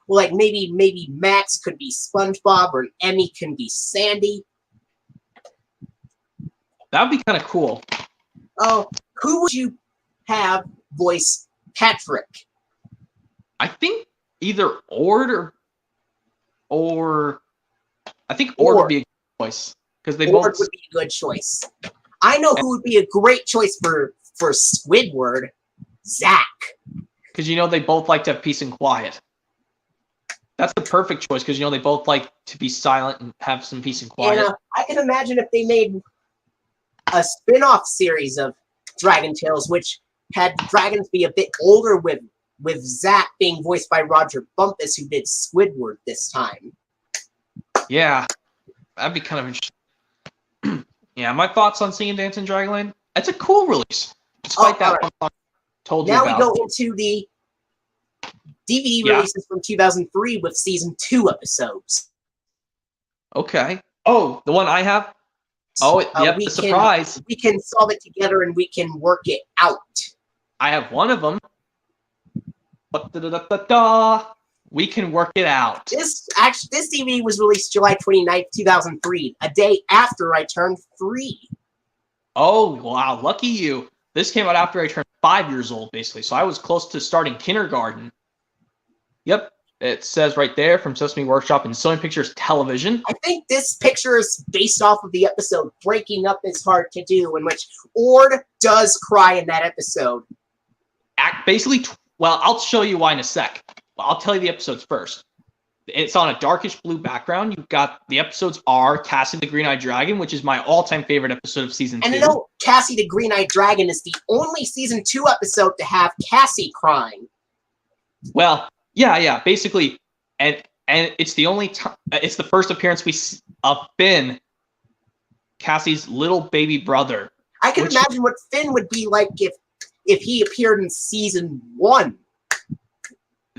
like, maybe Max could be SpongeBob, or Emmy can be Sandy. That would be kind of cool. Oh, who would you have voice Patrick? I think either Ord or I think Ord would be a good choice, because they both would be a good choice. I know who would be a great choice for Squidward, Zach. Because, you know, they both like to have peace and quiet. That's the perfect choice, because, you know, they both like to be silent and have some peace and quiet. And I can imagine if they made a spin-off series of Dragon Tales, which had dragons be a bit older, with Zach being voiced by Roger Bumpus, who did Squidward this time. Yeah, that'd be kind of interesting. Yeah, my thoughts on Sing and Dance in Dragonland. It's a cool release, despite that one I told you about. Now we go into the DVD releases from 2003 with season 2 episodes. Okay. Oh, the one I have? Oh, yep, the surprise. We can solve it together and we can work it out. I have one of them. Da-da-da-da-da. We can work it out. This DVD was released July 29th, 2003, a day after I turned 3. Oh, wow, lucky you. This came out after I turned 5 years old, basically, so I was close to starting kindergarten. Yep, it says right there, from Sesame Workshop and Sony Pictures Television. I think this picture is based off of the episode Breaking Up Is Hard to Do, in which Ord does cry in that episode. Basically, well, I'll show you why in a sec. I'll tell you the episodes first. It's on a darkish blue background. You've got the episodes are Cassie the Green-Eyed Dragon, which is my all-time favorite episode of season 2. And you know, Cassie the Green-Eyed Dragon is the only season 2 episode to have Cassie crying. Well, yeah, basically, and it's the only time. It's the first appearance we see of Finn, Cassie's little baby brother. I can imagine what Finn would be like if he appeared in season 1.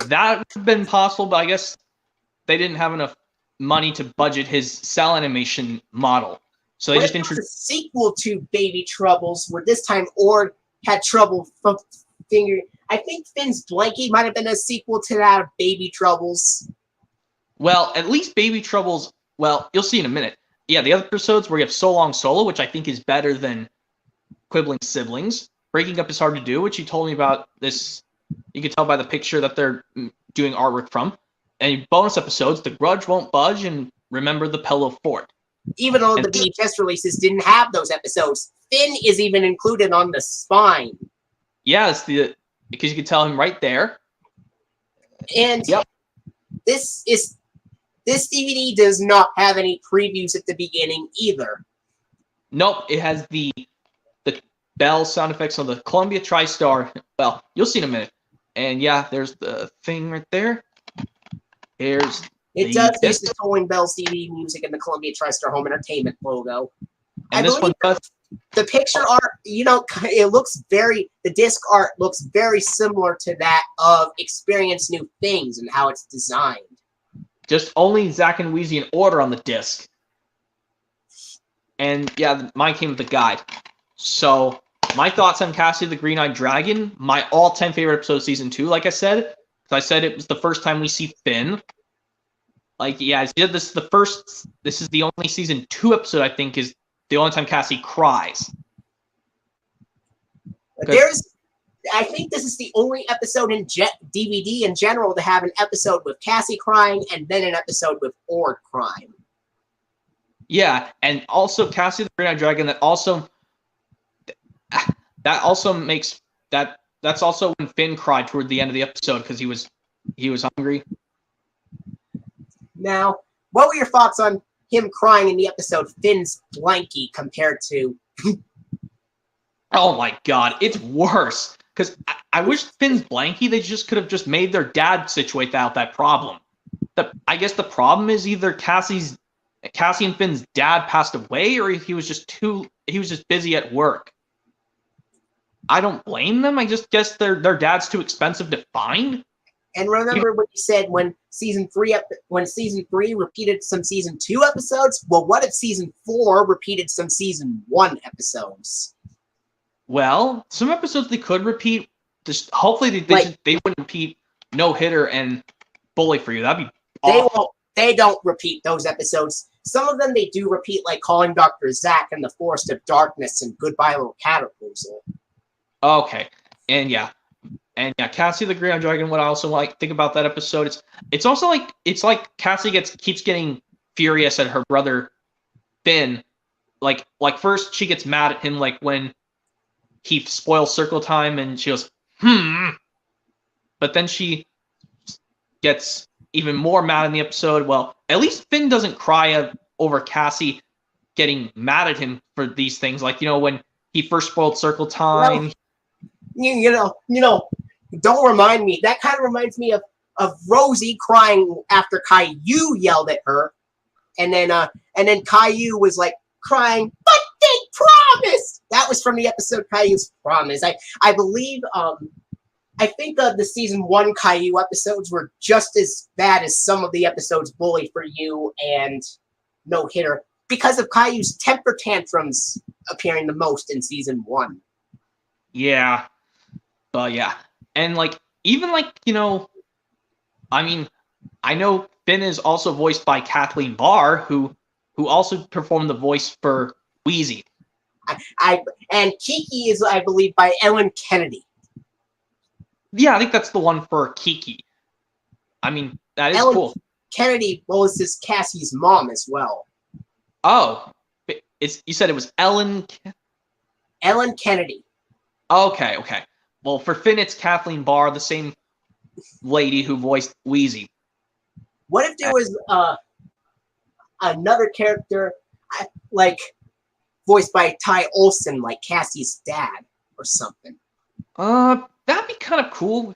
That would have been possible, but I guess they didn't have enough money to budget his cell animation model. So they just introduced a sequel to Baby Troubles, where this time Ord had trouble from figuring. I think Finn's Blankie might have been a sequel to that of Baby Troubles. Well, at least Baby Troubles. Well, you'll see in a minute. Yeah, the other episodes where you have So Long Solo, which I think is better than Quibbling Siblings. Breaking Up is Hard to Do, which you told me about this. You can tell by the picture that they're doing artwork from. And bonus episodes, The Grudge Won't Budge and Remember the Pillow Fort. Even though the VHS releases didn't have those episodes, Finn is even included on the spine. Yeah, it's because you can tell him right there. And yep. This DVD does not have any previews at the beginning either. Nope, it has the bell sound effects on the Columbia TriStar. Well, you'll see in a minute. And yeah, there's the thing right there. It does use the Tolling Bells DVD music and the Columbia TriStar Home Entertainment logo. And this one does. The picture art, it looks the disc art looks very similar to that of Experience New Things and how it's designed. Just only Zack and Wheezy in order on the disc. And yeah, mine came with the guide. So, my thoughts on Cassie the Green-Eyed Dragon, my all-time favorite episode of Season 2, like I said. So I said it was the first time we see Finn. Like, yeah, this is the only Season 2 episode, I think, is the only time Cassie cries. I think this is the only episode in DVD in general to have an episode with Cassie crying and then an episode with Ord crying. Yeah, and also Cassie the Green-Eyed Dragon, that also makes that's also when Finn cried toward the end of the episode because he was hungry. Now, what were your thoughts on him crying in the episode Finn's Blankie compared to... Oh my god, it's worse. Because I wish Finn's Blankie, they just could have just made their dad situate out that problem. I guess the problem is either Cassie and Finn's dad passed away, or he was just busy at work. I don't blame them. I just guess their dad's too expensive to find. And remember what you said when season 3 repeated some season 2 episodes? Well, what if season 4 repeated some season 1 episodes? Well, some episodes they could repeat. Just hopefully they wouldn't repeat No Hitter and Bully for You. That'd be awful. They don't repeat those episodes. Some of them they do repeat, like Calling Dr. Zack and The Forest of Darkness and Goodbye Little Catapult. Okay, and yeah, Cassie the Green-Eyed Dragon. What I also think about that episode, it's also like Cassie keeps getting furious at her brother Finn. Like first she gets mad at him, like when he spoils circle time, and she goes, But then she gets even more mad in the episode. Well, at least Finn doesn't cry over Cassie getting mad at him for these things. Like, when he first spoiled circle time. Well, don't remind me. That kind of reminds me of Rosie crying after Caillou yelled at her. And then Caillou was like crying, but they promised! That was from the episode Caillou's Promise. I believe, I think the season 1 Caillou episodes were just as bad as some of the episodes Bully for You and No Hitter because of Caillou's temper tantrums appearing the most in season 1. Yeah. Yeah. And I know Finn is also voiced by Kathleen Barr, who also performed the voice for Wheezy. And Kiki is, I believe, by Ellen Kennedy. Yeah, I think that's the one for Kiki. That is Ellen cool. Kennedy was Cassie's mom as well. Oh, you said it was Ellen Kennedy. Okay. Well, for Finn, it's Kathleen Barr, the same lady who voiced Wheezy. What if there was another character, voiced by Ty Olsson, like Cassie's dad or something? That'd be kind of cool.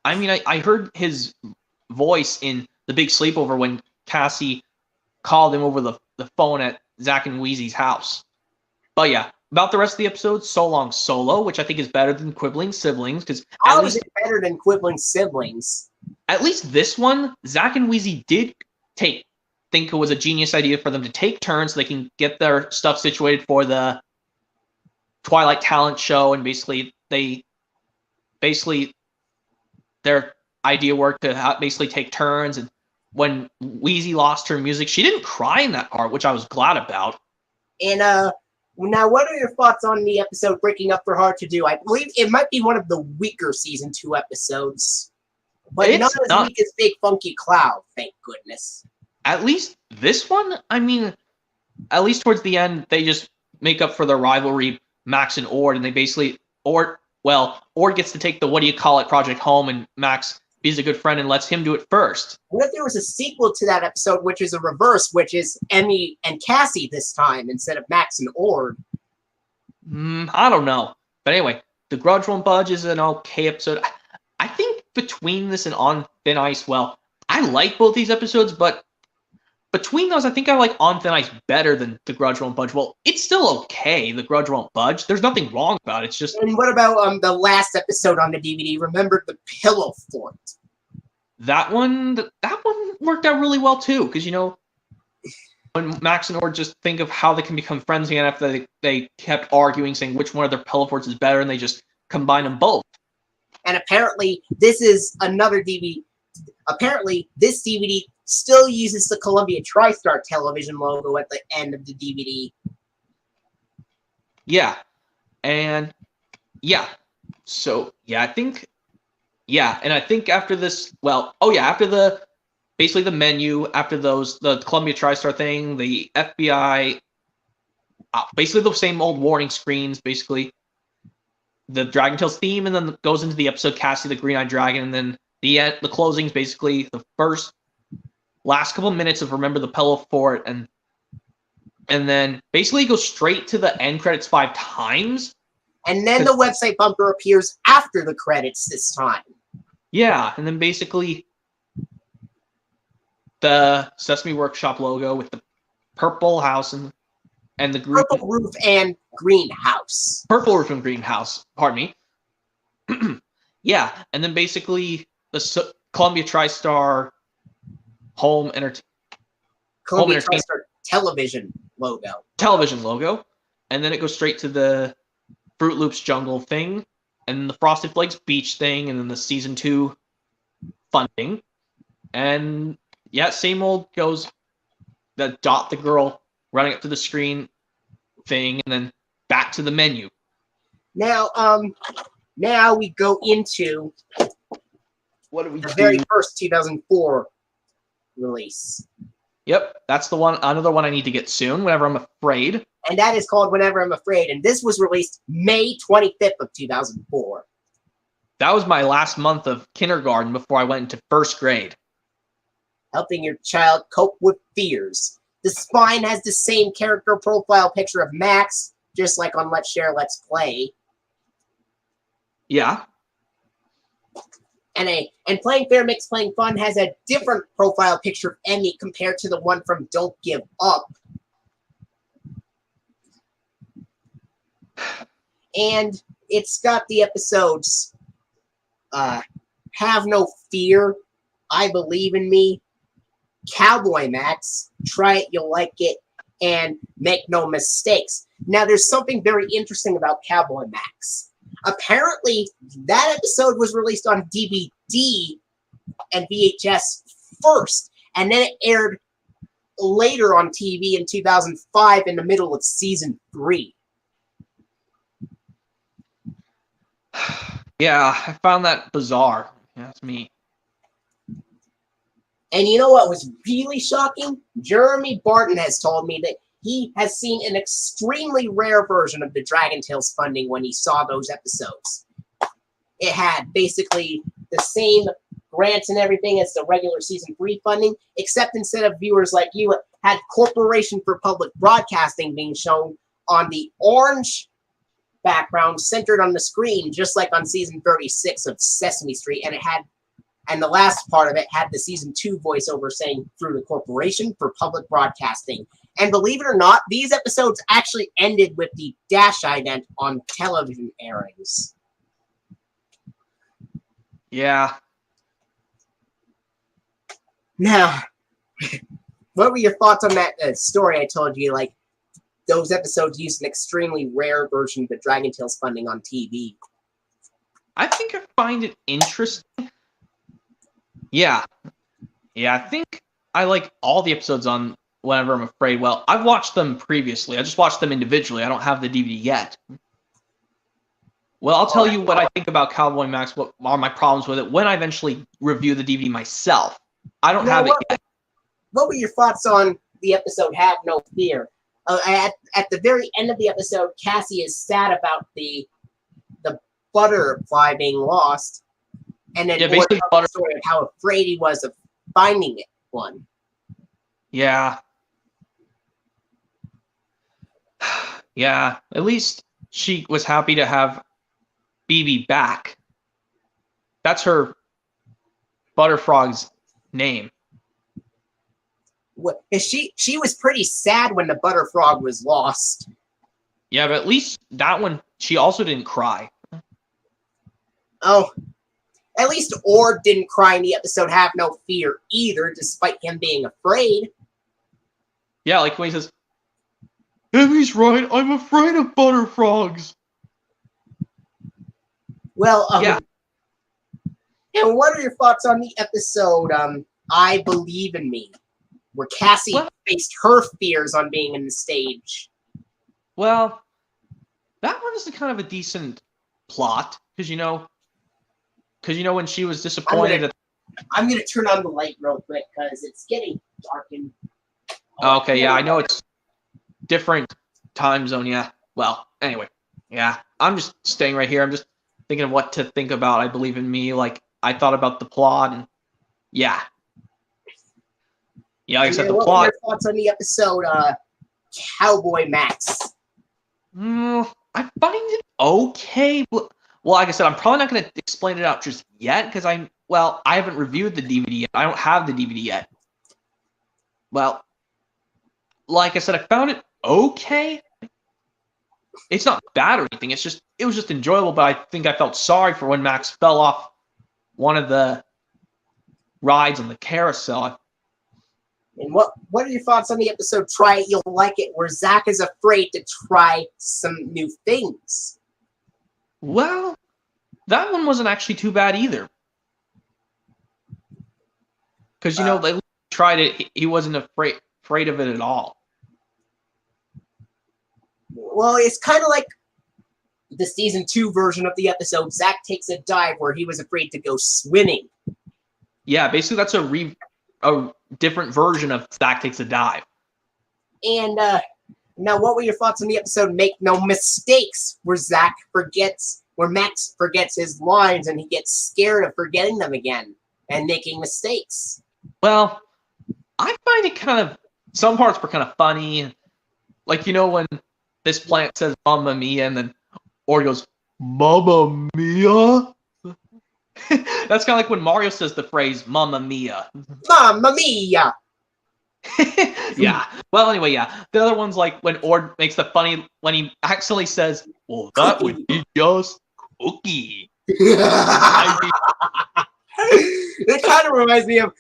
I mean, I heard his voice in The Big Sleepover when Cassie called him over the phone at Zach and Wheezy's house. But yeah, about the rest of the episode, So Long Solo, which I think is better than Quibbling Siblings, because How is it better than Quibbling Siblings? At least this one, Zach and Wheezy did think it was a genius idea for them to take turns so they can get their stuff situated for the Twilight talent show, and basically their idea worked to basically take turns. And when Wheezy lost her music, she didn't cry in that part, which I was glad about. And now, what are your thoughts on the episode Breaking Up for Hard to Do? I believe it might be one of the weaker season 2 episodes, but not as weak as Big Funky Cloud, thank goodness. At least this one, I mean, at least towards the end, they just make up for their rivalry, Max and Ord, and they basically Ord gets to take the project home, and Max is a good friend and lets him do it first. What if there was a sequel to that episode, which is a reverse, which is Emmy and Cassie this time instead of Max and Ord? I don't know. But anyway, The Grudge Won't Budge is an okay episode. I think between this and On Thin Ice, well, I like both these episodes, but between those, I think I like On Thin Ice better than The Grudge Won't Budge. Well, it's still okay, The Grudge Won't Budge. There's nothing wrong about it. It's just... And what about the last episode on the DVD? Remember the Pillow Fort? That one worked out really well, too, because, you know, when Max and Ord just think of how they can become friends again after they kept arguing, saying which one of their Pillow Forts is better, and they just combine them both. And apparently, this is another DVD. Apparently, this DVD still uses the Columbia TriStar television logo at the end of the DVD. Yeah. And, yeah. So, yeah, I think... Yeah, and I think after this... Well, after basically the menu, after those, the Columbia TriStar thing, the FBI... basically the same old warning screens, basically. The Dragon Tales theme, and then goes into the episode Cassie the Green-Eyed Dragon, and then the closing is basically the last couple minutes of Remember the Pillow Fort, and then basically goes straight to the end credits 5 times. And then the website bumper appears after the credits this time. Yeah, and then basically the Sesame Workshop logo with the purple house and the group. Purple roof and greenhouse. Purple roof and greenhouse, pardon me. Yeah, and then basically the Columbia TriStar Columbia TriStar television logo. Television logo. And then it goes straight to the Fruit Loops jungle thing, and the Frosted Flakes beach thing, and then the season 2 funding. And yeah, same old goes the Dot the Girl running up to the screen thing, and then back to the menu. Now we go into what do we do? The very first 2004 release. Yep, that's the one. Another one I need to get soon, Whenever I'm Afraid. And that is called Whenever I'm Afraid. And this was released May 25th of 2004. That was my last month of kindergarten before I went into first grade. Helping your child cope with fears. The spine has the same character profile picture of Max, just like on Let's Share, Let's Play. Yeah. And Playing Fair Makes Playing Fun has a different profile picture of Emmy compared to the one from Don't Give Up. And it's got the episodes Have No Fear, I Believe in Me, Cowboy Max, Try It, You'll Like It, and Make No Mistakes. Now, there's something very interesting about Cowboy Max. Apparently, that episode was released on DVD and VHS first, and then it aired later on TV in 2005 in the middle of season 3. Yeah, I found that bizarre. Yeah, that's me. And you know what was really shocking? Jeremy Barton has told me that he has seen an extremely rare version of the Dragon Tales funding when he saw those episodes. It had basically the same grants and everything as the regular season 3 funding, except instead of viewers like you, it had Corporation for Public Broadcasting being shown on the orange background centered on the screen, just like on season 36 of Sesame Street, and it had And the last part of it had the season 2 voiceover saying, through the Corporation for Public Broadcasting. And believe it or not, these episodes actually ended with the dash ident on television airings. Yeah. Now, what were your thoughts on that story I told you? Like, those episodes used an extremely rare version of the Dragon Tales funding on TV. I think I find it interesting. Yeah. Yeah, I think I like all the episodes on Whenever I'm Afraid. Well, I've watched them previously. I just watched them individually. I don't have the DVD yet. Well, I'll tell you what I think about Cowboy Max, what are my problems with it, when I eventually review the DVD myself. I don't have it yet. What were your thoughts on the episode Have No Fear? At the very end of the episode, Cassie is sad about the butterfly being lost, and then basically the story of how afraid he was of finding one. Yeah. Yeah, at least she was happy to have BB back. That's her Butterfrog's name. What, she was pretty sad when the Butterfrog was lost. Yeah, but at least that one, she also didn't cry. Oh, at least Ord didn't cry in the episode Have No Fear either, despite him being afraid. Yeah, like when he says, Emmy's right, I'm afraid of butterfrogs. Well, yeah. And what are your thoughts on the episode, I Believe in Me, where Cassie faced her fears on being in the stage? Well, that one is kind of a decent plot, because you know when she was disappointed. I'm gonna turn on the light real quick because it's getting dark and. Okay, yeah, I know it's different time zone. Yeah. Well, anyway, yeah, I'm just staying right here. I'm just thinking of what to think about I Believe in Me. Like, I thought about the plot, and yeah. Yeah, like I said, the plot. What are your thoughts on the episode, Cowboy Max? I find it okay. Well, like I said, I'm probably not going to explain it out just yet, because I haven't reviewed the DVD yet. I don't have the DVD yet. Well, like I said, I found it okay. It's not bad or anything. It was just enjoyable, but I think I felt sorry for when Max fell off one of the rides on the carousel. And what are your thoughts on the episode Try It, You'll Like It, where Zach is afraid to try some new things? Well, that one wasn't actually too bad either. Because, they tried it, he wasn't afraid of it at all. Well, it's kind of like the season 2 version of the episode Zach Takes a Dive, where he was afraid to go swimming. Yeah, basically that's a different version of Zach Takes a Dive. And now, what were your thoughts on the episode Make No Mistakes, where Max forgets his lines and he gets scared of forgetting them again and making mistakes? Well, I find it some parts were kind of funny. Like, when this plant says Mamma Mia and then Ord goes, Mamma Mia? That's kind of like when Mario says the phrase Mamma Mia. Mamma Mia! Yeah. Well, anyway, yeah. The other one's like when Ord makes the funny, when he actually says, well, that would be just cookie. It kind of reminds me of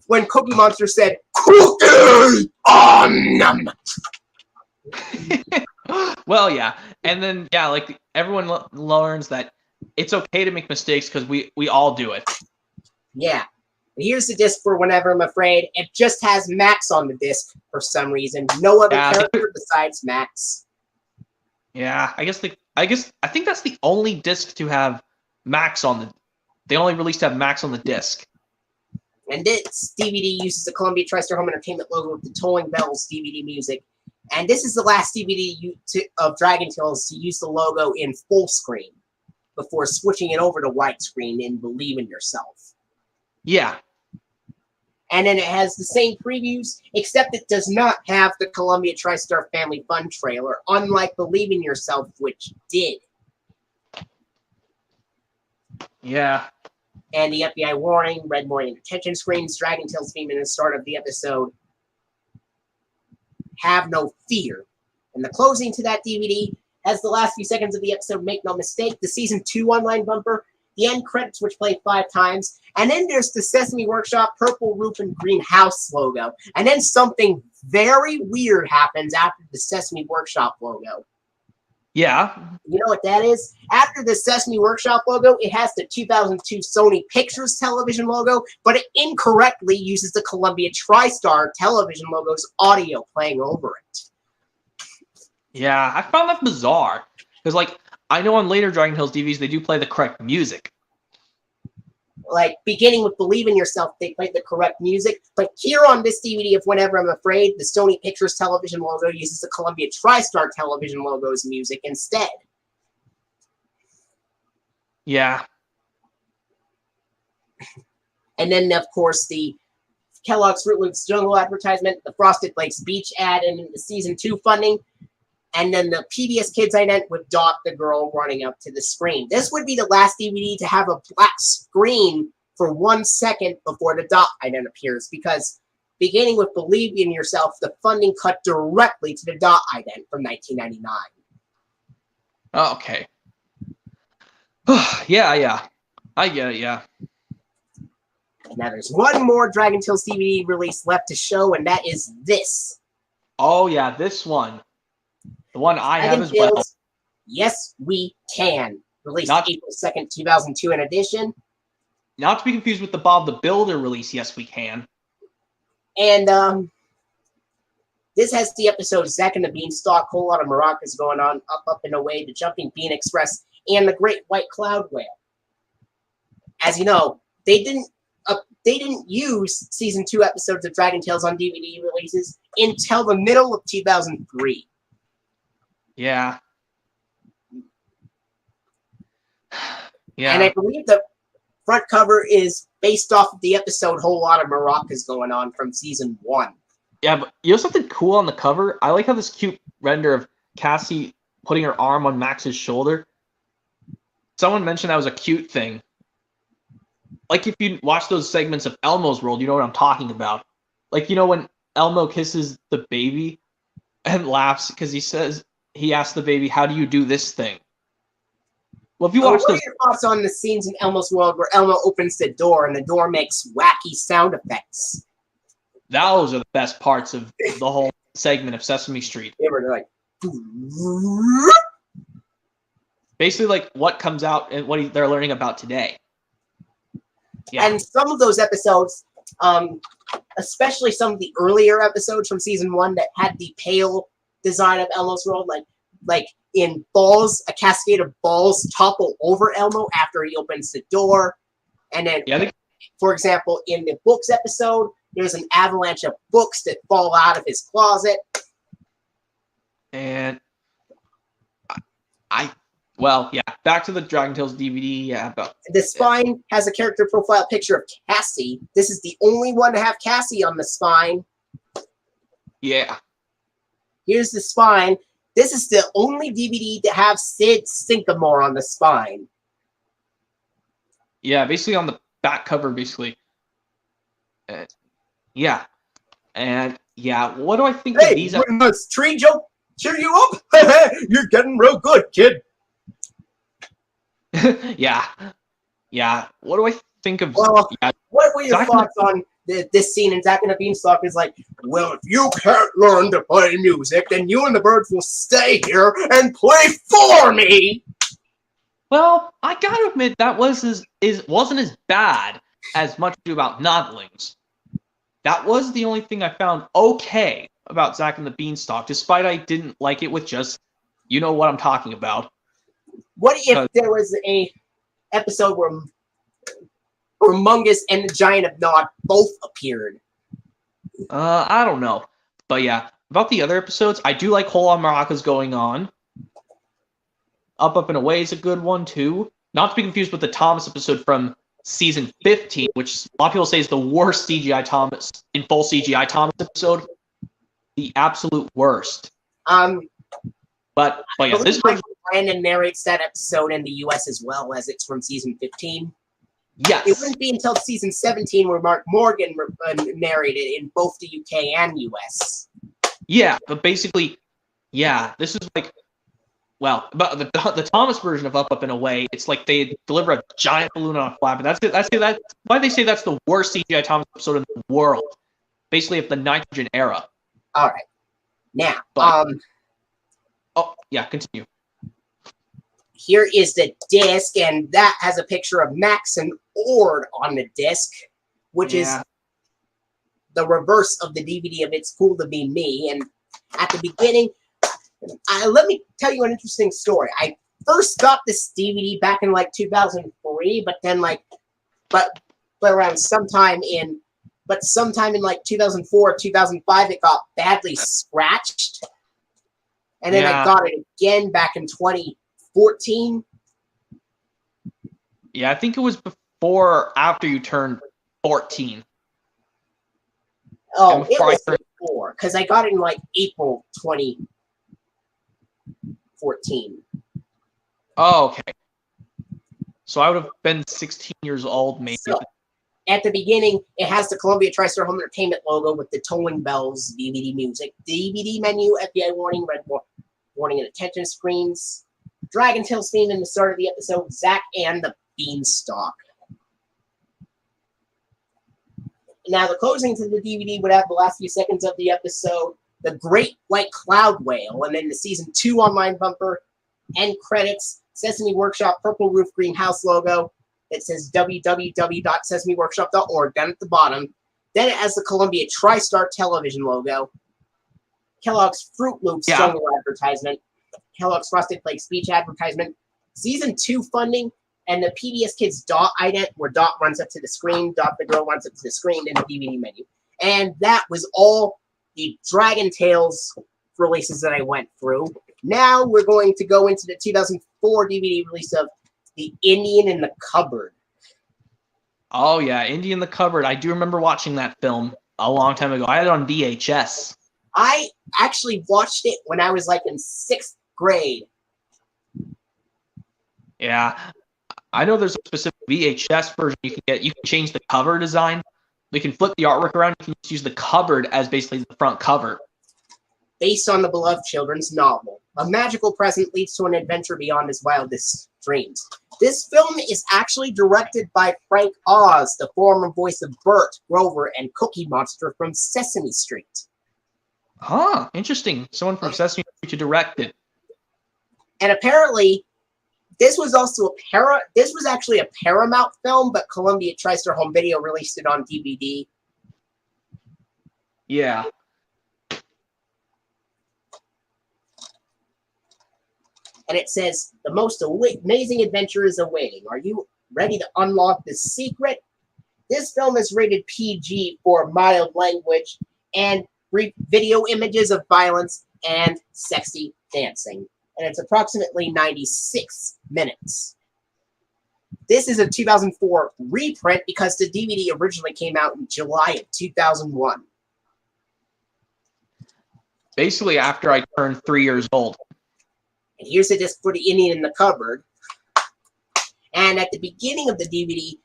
when Cookie Monster said, Cookie! Nom! Well, yeah. And then, yeah, like everyone learns that it's okay to make mistakes because we all do it. Yeah. And here's the disc for Whenever I'm Afraid. It just has Max on the disc for some reason. No other character besides Max. Yeah, I think that's the only disc to have Max on the. They only released to have Max on the disc. And this DVD uses the Columbia TriStar Home Entertainment logo with the Tolling Bells DVD music. And this is the last DVD of Dragon Tales to use the logo in full screen before switching it over to widescreen in Believe in Yourself. Yeah. And then it has the same previews, except it does not have the Columbia TriStar Family Fun trailer, unlike Believe in Yourself, which did. Yeah. And the FBI warning, red warning detention screens, Dragon Tales theme in the start of the episode. Have no fear. And the closing to that DVD has the last few seconds of the episode, make no mistake, the season 2 online bumper, the end credits, which play 5 times, and then there's the Sesame Workshop purple roof and green house logo. And then something very weird happens after the Sesame Workshop logo. Yeah. You know what that is? After the Sesame Workshop logo, it has the 2002 Sony Pictures television logo, but it incorrectly uses the Columbia TriStar television logo's audio playing over it. Yeah, I found that bizarre. Because, like, I know on later Dragon Tales DVDs, they do play the correct music. Like, beginning with Believe in Yourself, they played the correct music. But here on this DVD of Whenever I'm Afraid, the Sony Pictures television logo uses the Columbia TriStar television logo's music instead. Yeah. And then, of course, the Kellogg's Fruit Loops Jungle advertisement, the Frosted Flakes Beach ad, and the Season 2 funding. And then the PBS Kids ident with Dot the girl running up to the screen. This would be the last DVD to have a black screen for 1 second before the Dot ident appears, because beginning with Believe in Yourself, the funding cut directly to the Dot ident from 1999. Okay. yeah. I get it, yeah. Now there's one more Dragon Tales DVD release left to show, and that is this. Oh, yeah, this one. The one I have as well. Yes, We Can. Released April 2nd, 2002 in edition. Not to be confused with the Bob the Builder release, Yes, We Can. And this has the episode Zack and the Beanstalk, whole lot of maracas going on, Up and Away, The Jumping Bean Express, and The Great White Cloud Whale. As you know, they didn't use Season 2 episodes of Dragon Tales on DVD releases until the middle of 2003. Yeah. Yeah. And I believe the front cover is based off of the episode Whole Lot of Maracas Going On from Season 1. Yeah, but you know something cool on the cover? I like how this cute render of Cassie putting her arm on Max's shoulder. Someone mentioned that was a cute thing. Like if you watch those segments of Elmo's World, you know what I'm talking about. Like, you know when Elmo kisses the baby and laughs because he asks the baby, how do you do this thing? Well, if you watch what are your thoughts on the scenes in Elmo's World where Elmo opens the door and the door makes wacky sound effects? Those are the best parts of the whole segment of Sesame Street. They were like... Basically like what comes out and what they're learning about today. Yeah. And some of those episodes, especially some of the earlier episodes from Season 1 that had the pale design of Elmo's World, like in balls, a cascade of balls topple over Elmo after he opens the door. And then, for example, in the books episode, there's an avalanche of books that fall out of his closet. And well, yeah, back to the Dragon Tales DVD. Yeah, but the spine has a character profile picture of Cassie. This is the only one to have Cassie on the spine. Yeah. Here's the spine. This is the only DVD to have Sid Sycamore on the spine. Yeah, basically on the back cover, basically. Yeah. And, yeah, what do I think of these? Hey, this tree joke cheer you up? You're getting real good, kid. Yeah. Yeah. What do I think of... Well, yeah. What were your thoughts on this scene in Zack and the Beanstalk? Is like, well, if you can't learn to play music, then you and the birds will stay here and play for me. Well, I gotta admit that wasn't as bad as Much Ado About Nothings. That was the only thing I found okay about Zack and the Beanstalk, despite I didn't like it with just, you know what I'm talking about. What if there was a episode where Mungus and the Giant of Nod both appeared? I don't know. But yeah, about the other episodes, I do like Whole Lot of Maracas Going On. Up and Away is a good one, too. Not to be confused with the Thomas episode from Season 15, which a lot of people say is the worst CGI Thomas, in full CGI Thomas episode. The absolute worst. But yeah, this version... Brandon narrates that episode in the US as well, as it's from Season 15. It Yes. wouldn't be until season 17 where Mark Morgan narrated in both the UK and US. Yeah, but basically, yeah, this is like, well, but the Thomas version of Up Up and Away, it's like they deliver a giant balloon on a flap, and that's it. That's why they say that's the worst CGI Thomas episode in the world, basically of the nitrogen era. All right, now, But, oh yeah, continue. here is the disc, and that has a picture of Max and Ord on the disc, which is the reverse of the DVD of It's Cool to Be Me. And at the beginning, let me tell you an interesting story. I first got this DVD back in like 2003, but then but around sometime in like 2004, 2005, it got badly scratched. And then I got it again back in 2014. Yeah, I think it was before or after you turned 14. Oh, it was before, because I got it in like April 2014. Oh, okay. So I would have been 16 years old, maybe. So, at the beginning, it has the Columbia TriStar Home Entertainment logo with the tolling bells, DVD music, DVD menu, FBI warning, red warning and attention screens, Dragon Tales theme in the start of the episode, Zack and the Beanstalk. Now, the closing to the DVD would have the last few seconds of the episode, the Great White Cloud Whale, and then the Season 2 online bumper, end credits, Sesame Workshop purple roof green house logo. It says www.sesameworkshop.org down at the bottom. Then it has the Columbia TriStar television logo, Kellogg's Fruit Loops jungle advertisement, Kellogg's Frosted Flakes speech advertisement, Season 2 funding, and the PBS Kids Dot ident, where Dot runs up to the screen, Dot the girl runs up to the screen in the DVD menu. And that was all the Dragon Tales releases that I went through. Now we're going to go into the 2004 DVD release of The Indian in the Cupboard. Oh, yeah, Indian in the Cupboard. I do remember watching that film a long time ago. I had it on VHS. I actually watched it when I was like in 6th grade. Yeah. I know there's a specific VHS version you can get. You can change the cover design. You can flip the artwork around. You can just use the cupboard as basically the front cover. Based on the beloved children's novel, a magical present leads to an adventure beyond his wildest dreams. This film is actually directed by Frank Oz, the former voice of Bert, Grover, and Cookie Monster from Sesame Street. Huh, interesting. Someone from Sesame Street to direct it. And apparently, this was actually a Paramount film, but Columbia TriStar Home Video released it on DVD. Yeah. And it says, the most amazing adventure is awaiting. Are you ready to unlock the secret? This film is rated PG for mild language and video images of violence and sexy dancing. And it's approximately 96 minutes. This is a 2004 reprint because the DVD originally came out in July of 2001. Basically after I turned 3 years old. And here's the disc for The Indian in the Cupboard. And at the beginning of the DVD,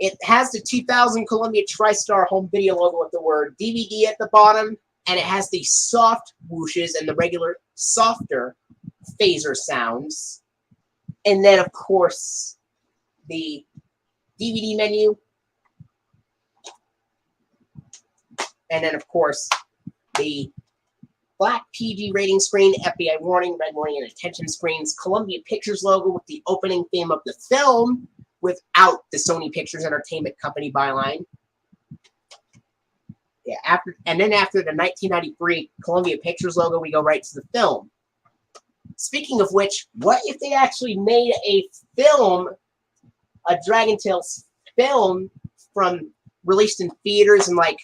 it has the 2000 Columbia TriStar Home Video logo with the word DVD at the bottom. And it has the soft whooshes and the regular, softer phaser sounds. And then, of course, the DVD menu. And then, of course, the black PG rating screen, FBI warning, red warning, and attention screens, Columbia Pictures logo with the opening theme of the film without the Sony Pictures Entertainment Company byline. Yeah, after the 1993 Columbia Pictures logo, we go right to the film. Speaking of which, what if they actually made a film, a Dragon Tales film, released in theaters in like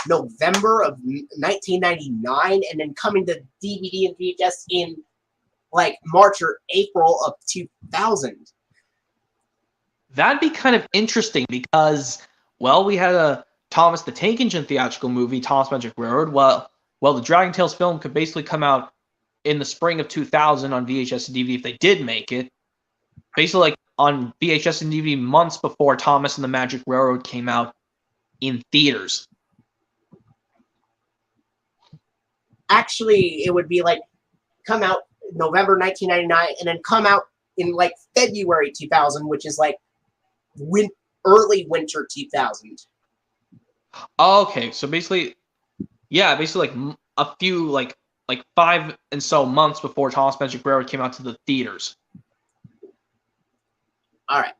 November of 1999, and then coming to DVD and VHS in like March or April of 2000? That'd be kind of interesting because, well, we had a Thomas the Tank Engine theatrical movie, Thomas Magic Railroad. Well, the Dragon Tales film could basically come out in the spring of 2000 on VHS and DVD if they did make it. Basically, like on VHS and DVD months before Thomas and the Magic Railroad came out in theaters. Actually, it would be like come out November 1999 and then come out in like February 2000, which is like early winter 2000. Okay, so basically, yeah, basically like a few like 5 and so months before Thomas Magic Railroad came out to the theaters. All right.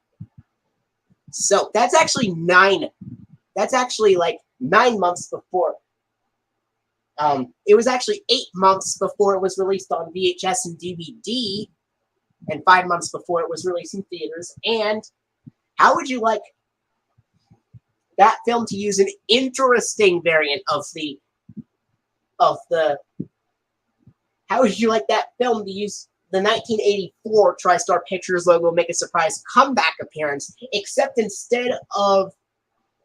So that's actually 9. That's actually like 9 months before. It was actually 8 months before it was released on VHS and DVD, and 5 months before it was released in theaters. And how would you like that film to use an interesting variant of the? How would you like that film to use the 1984 TriStar Pictures logo make a surprise comeback appearance, except instead of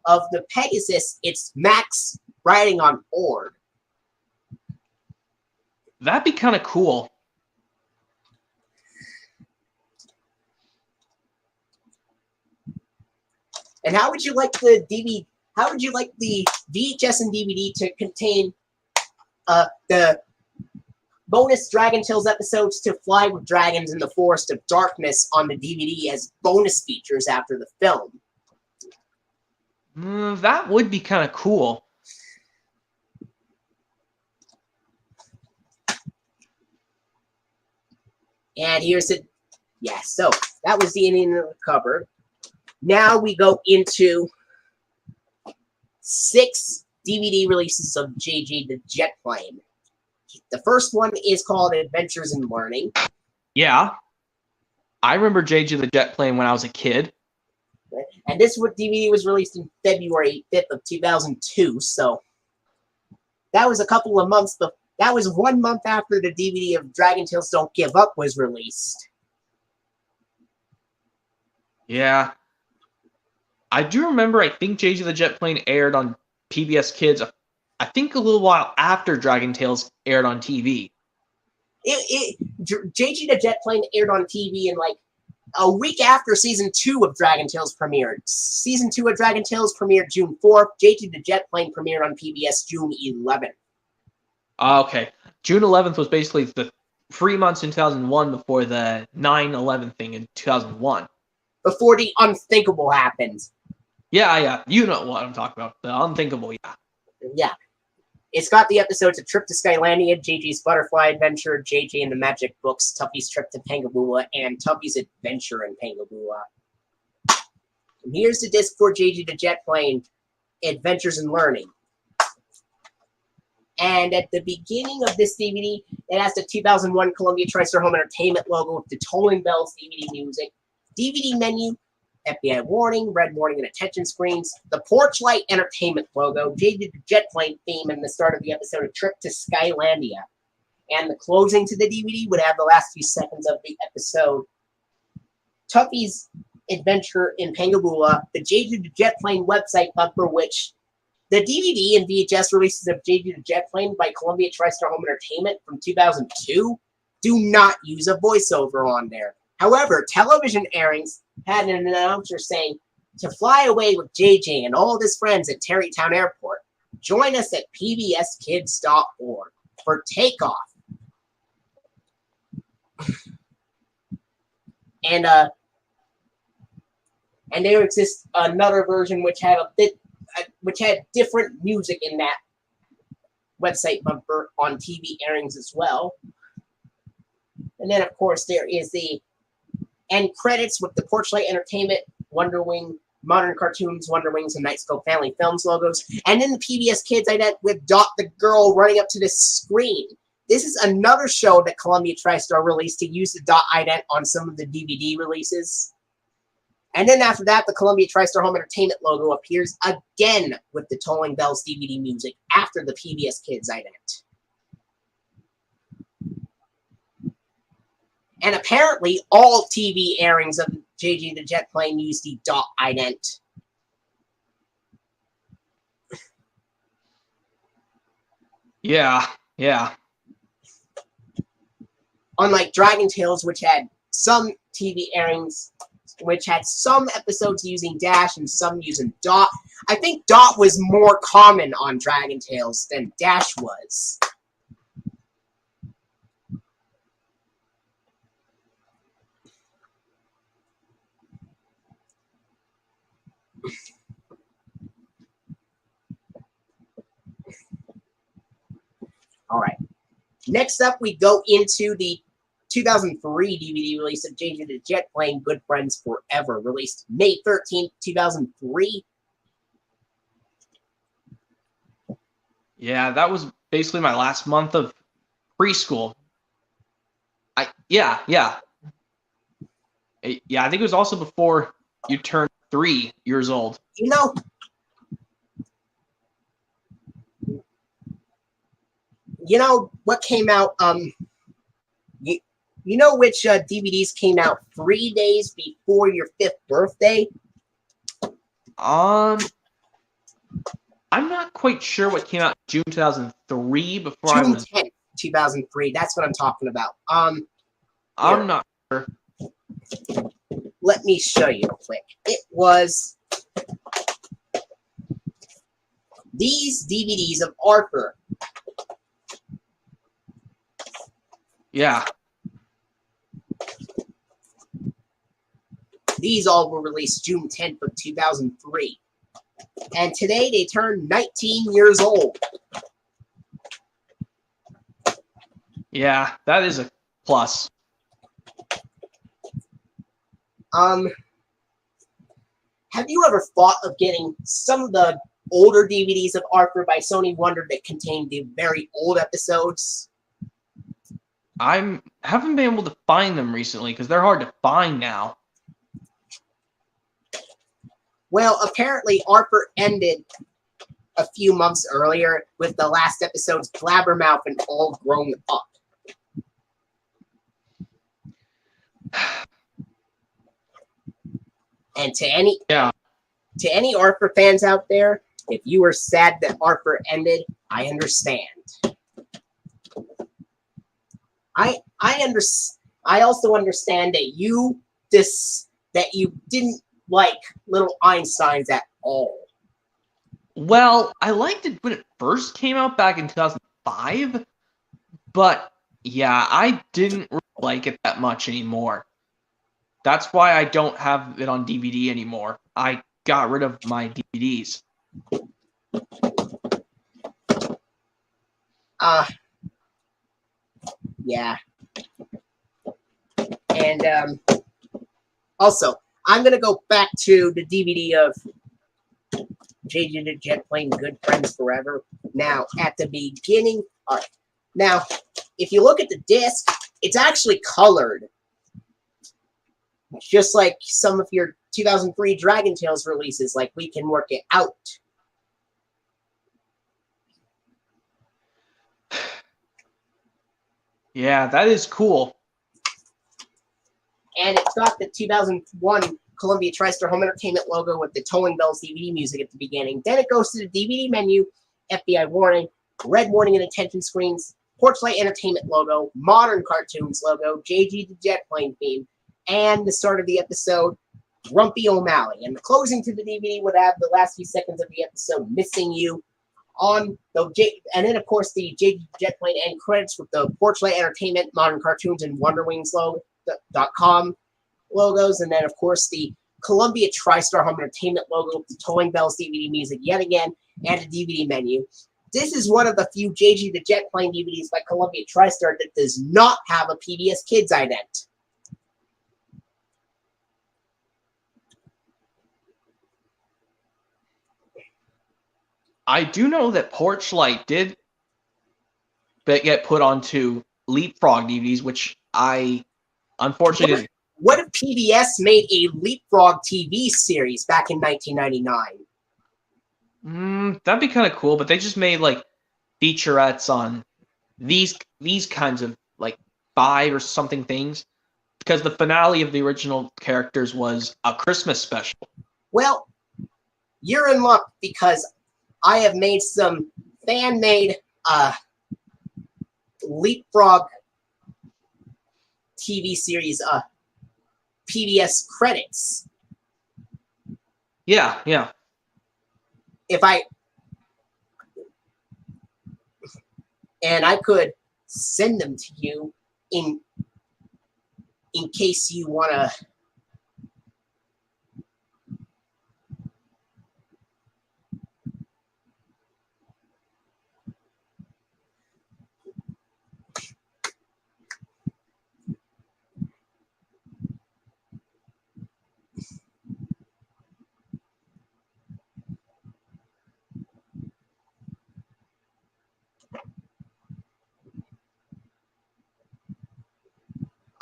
the Pegasus, it's Max riding on Ord. That'd be kind of cool. And how would you like the DVD? How would you like the VHS and DVD to contain the bonus Dragon Tales episodes to Fly with Dragons in the Forest of Darkness on the DVD as bonus features after the film? That would be kind of cool. And here's it. Yeah, so that was the ending of the cover. Now we go into 6 DVD releases of JJ the Jet Plane. The first one is called Adventures in Learning. Yeah. I remember JJ the Jet Plane when I was a kid. And this DVD was released in February 5th of 2002, so that was a couple of months before. That was 1 month after the DVD of Dragon Tales Don't Give Up was released. Yeah. I do remember, I think JJ the Jet Plane aired on PBS Kids, I think a little while after Dragon Tales aired on TV. JJ the Jet Plane aired on TV in like a week after Season 2 of Dragon Tales premiered. Season 2 of Dragon Tales premiered June 4th. JJ the Jet Plane premiered on PBS June 11th. Okay. June 11th was basically the 3 months in 2001 before the 9/11 thing in 2001. Before the unthinkable happened. Yeah. You know what I'm talking about. The unthinkable, yeah. Yeah. It's got the episodes of Trip to Skylandia, JJ's Butterfly Adventure, JJ and the Magic Books, Tuffy's Trip to Pangabula, and Tuffy's Adventure in Pangabula. And here's the disc for JJ the Jet Plane, Adventures in Learning. And at the beginning of this DVD, it has the 2001 Columbia TriStar Home Entertainment logo with the Tolling Bells DVD music, DVD menu, FBI warning, red warning and attention screens, the Porchlight Entertainment logo, JJ the Jet Plane theme, and the start of the episode of Trip to Skylandia. And the closing to the DVD would have the last few seconds of the episode. Tuffy's Adventure in Pangabula, the JJ the Jet Plane website bumper, which the DVD and VHS releases of JJ the Jet Plane by Columbia TriStar Home Entertainment from 2002 do not use a voiceover on there. However, television airings had an announcer saying, "To fly away with JJ and all of his friends at Tarrytown Airport, join us at pbskids.org for takeoff." And there exists another version which had different music in that website bumper on TV airings as well. And then, of course, there is the end credits with the Porchlight Entertainment, Wonder Wing, Modern Cartoons, Wonder Wings, and Nightscope Family Films logos. And then the PBS Kids ident with Dot the Girl running up to the screen. This is another show that Columbia TriStar released to use the Dot ident on some of the DVD releases. And then after that, the Columbia TriStar Home Entertainment logo appears again with the Tolling Bells DVD music after the PBS Kids ident. And apparently, all TV airings of JJ the Jet Plane use the Dot ident. Yeah. Unlike Dragon Tales, which had some TV airings which had some episodes using Dash and some using Dot. I think Dot was more common on Dragon Tales than Dash was. All right. Next up, we go into the 2003 DVD release of JJ the Jet Plane Good Friends Forever, released May 13th, 2003. Yeah, that was basically my last month of preschool. Yeah, I think it was also before you turned 3 years old. You know what came out? You know which DVDs came out 3 days before your 5th birthday? I'm not quite sure what came out June 2003 before June I was. 10th, 2003. That's what I'm talking about. I'm not sure. Let me show you real quick. It was these DVDs of Arthur. Yeah. These all were released June 10th of 2003. And today they turned 19 years old. Yeah, that is a plus. Have you ever thought of getting some of the older DVDs of Arthur by Sony Wonder that contain the very old episodes? I haven't been able to find them recently because they're hard to find now. Well, apparently Arthur ended a few months earlier with the last episode's Blabbermouth and All Grown Up. And to any Arthur fans out there, if you were sad that Arthur ended, I understand. I also understand that you didn't like Little Einsteins at all. Well, I liked it when it first came out back in 2005, but yeah, I didn't really like it that much anymore. That's why I don't have it on DVD anymore. I got rid of my DVDs. Yeah. And also, I'm going to go back to the DVD of JJ the Jet Plane Good Friends Forever. Now, at the beginning, now, if you look at the disc, it's actually colored. Just like some of your 2003 Dragon Tales releases, like We Can Work It Out. Yeah, that is cool. And it's got the 2001 Columbia TriStar Home Entertainment logo with the Tolling Bells DVD music at the beginning. Then it goes to the DVD menu, FBI warning, red warning and attention screens, Porchlight Entertainment logo, Modern Cartoons logo, JG the Jet Plane theme, and the start of the episode, Grumpy O'Malley. And the closing to the DVD would have the last few seconds of the episode, Missing You, on the and then of course the JG Jet Plane end credits with the Porchlight Entertainment, Modern Cartoons, and WonderWings.com logos, and then of course the Columbia TriStar Home Entertainment logo with the Tolling Bells DVD music yet again, and a DVD menu. This is one of the few JG the Jet Plane DVDs by Columbia TriStar that does not have a PBS Kids ident. I do know that Porchlight did get put onto Leapfrog DVDs, which I unfortunately didn't. What if PBS made a Leapfrog TV series back in 1999? That'd be kind of cool, but they just made like featurettes on these kinds of like 5 or something things, because the finale of the original characters was a Christmas special. Well, you're in luck because I have made some fan-made Leapfrog TV series PBS credits. Yeah, yeah. And I could send them to you in case you want to.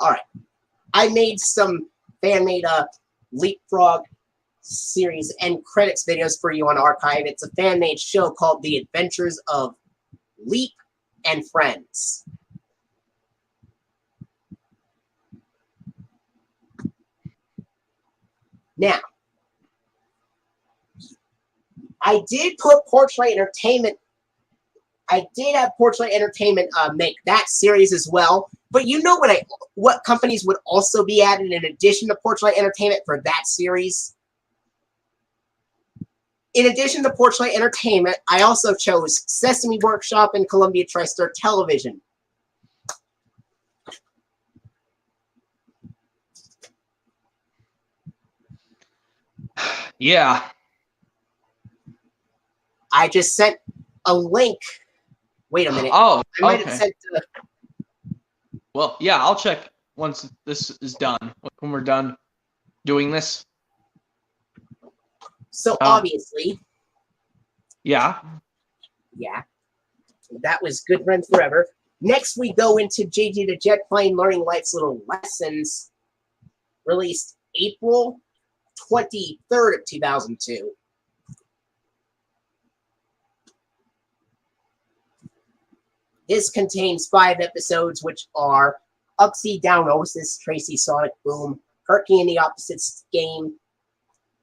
All right. I made some fan-made Leapfrog series and credits videos for you on Archive. It's a fan-made show called The Adventures of Leap and Friends. Now, I did put Porchlight Entertainment. I did have Porchlight Entertainment make that series as well. But you know what companies would also be added in addition to Porchlight Entertainment for that series? In addition to Porchlight Entertainment, I also chose Sesame Workshop and Columbia TriStar Television. Yeah. I just sent a link. Wait a minute. Oh, I might have sent Well, yeah, I'll check once this is done. When we're done doing this. So obviously. Yeah. Yeah. That was Good Friends Forever. Next, we go into JJ the Jet Plane Learning Life's Little Lessons, released April 23rd of 2002. This contains 5 episodes, which are Upsy Down Osis, Tracy Sonic Boom, Herky and the Opposites Game,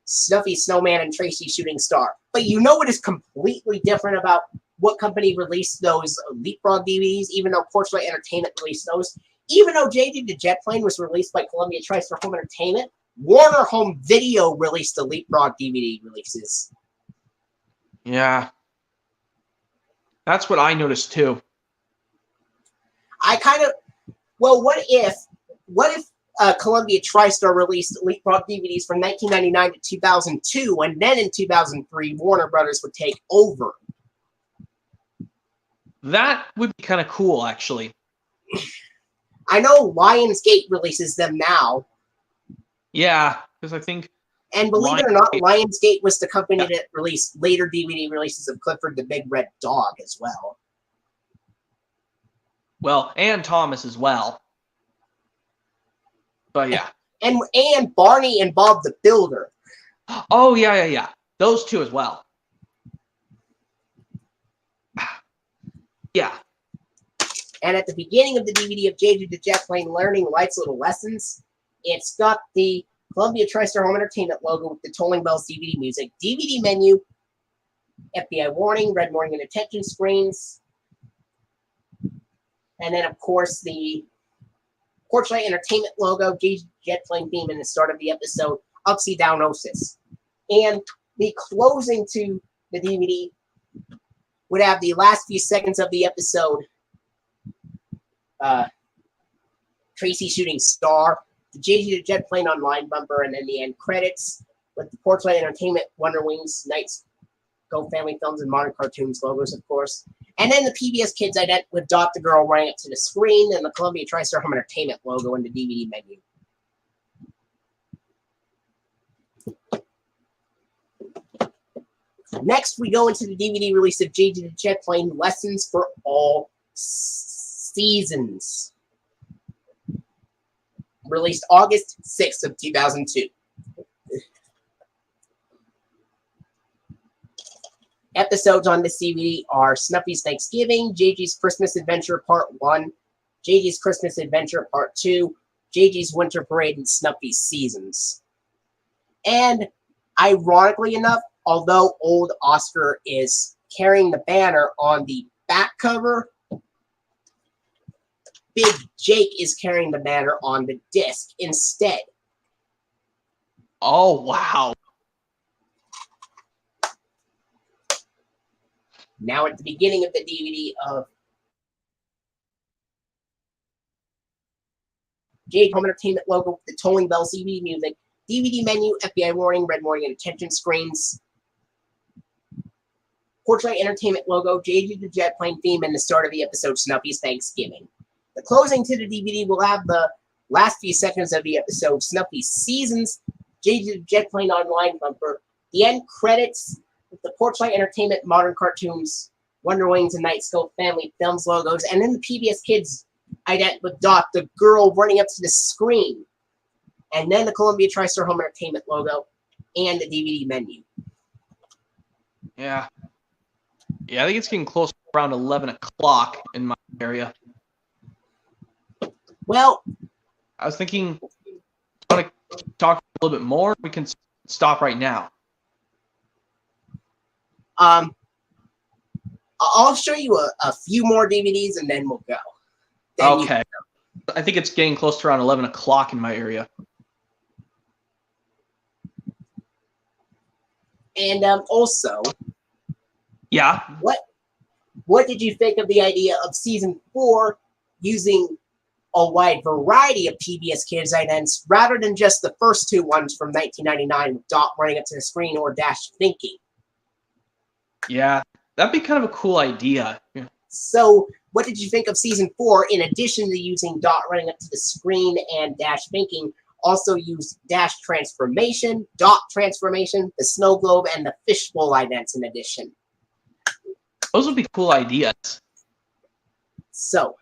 Snuffy Snowman, and Tracy Shooting Star. But you know what is completely different about what company released those Leapfrog DVDs, even though Porchlight Entertainment released those? Even though JJ the Jet Plane was released by Columbia TriStar Home Entertainment, Warner Home Video released the Leapfrog DVD releases. Yeah. That's what I noticed too. What if Columbia TriStar released Leapfrog DVDs from 1999 to 2002, and then in 2003, Warner Brothers would take over? That would be kind of cool, actually. I know Lionsgate releases them now. Yeah, because I think... And believe it or not, Lionsgate was the company that released later DVD releases of Clifford the Big Red Dog as well. Well, and Thomas as well. But yeah. And Barney and Bob the Builder. Oh, yeah. Those two as well. Yeah. And at the beginning of the DVD of JJ the Jet Plane Learning Life's Little Lessons, it's got the Columbia TriStar Home Entertainment logo with the Tolling Bells DVD music, DVD menu, FBI warning, red warning and attention screens, and then, of course, the Porchlight Entertainment logo, JJ Jet Plane theme, and the start of the episode, Upsy Down Osis. And the closing to the DVD would have the last few seconds of the episode, Tracy Shooting Star, the JJ the Jet Plane Online bumper, and then the end credits with the Porchlight Entertainment, Wonder Wings, Knights, Go Family Films, and Modern Cartoons logos, of course. And then the PBS Kids ident with Dot the Girl running up to the screen, and the Columbia TriStar Home Entertainment logo in the DVD menu. Next, we go into the DVD release of JJ the Jet Plane Lessons for All Seasons. Released August 6th of 2002. Episodes on this DVD are Snuffy's Thanksgiving, JJ's Christmas Adventure Part 1, JJ's Christmas Adventure Part 2, JJ's Winter Parade, and Snuffy's Seasons. And ironically enough, although old Oscar is carrying the banner on the back cover, Big Jake is carrying the banner on the disc instead. Oh, wow. Now at the beginning of the DVD of Jade Home Entertainment logo with the Tolling Bell CB music, DVD menu, FBI warning, red warning, and attention screens. Portrait Entertainment logo, JJ the Jet Plane theme, and the start of the episode, Snuffy's Thanksgiving. The closing to the DVD will have the last few seconds of the episode, Snuffy's Seasons, JJ the Jet Plane online bumper, the end credits with the Portrait Entertainment modern cartoons, Wonder Wings and Nightscope Family Films logos, and then the PBS Kids ident with Dot, the girl running up to the screen. And then the Columbia TriStar Home Entertainment logo and the DVD menu. Yeah. Yeah, I think it's getting close around 11 o'clock in my area. Well, I was thinking, want to talk a little bit more? We can stop right now. I'll show you a few more DVDs and then we'll go. Then okay. I think it's getting close to around 11 o'clock in my area. And also, yeah. What did you think of the idea of season 4 using a wide variety of PBS Kids idents rather than just the first two ones from 1999 with Dot running up to the screen or Dash thinking? Yeah, that'd be kind of a cool idea. Yeah. So, what did you think of season 4 in addition to using Dot running up to the screen and Dash thinking? Also used Dash transformation, Dot transformation, the snow globe, and the fishbowl idents in addition. Those would be cool ideas. So,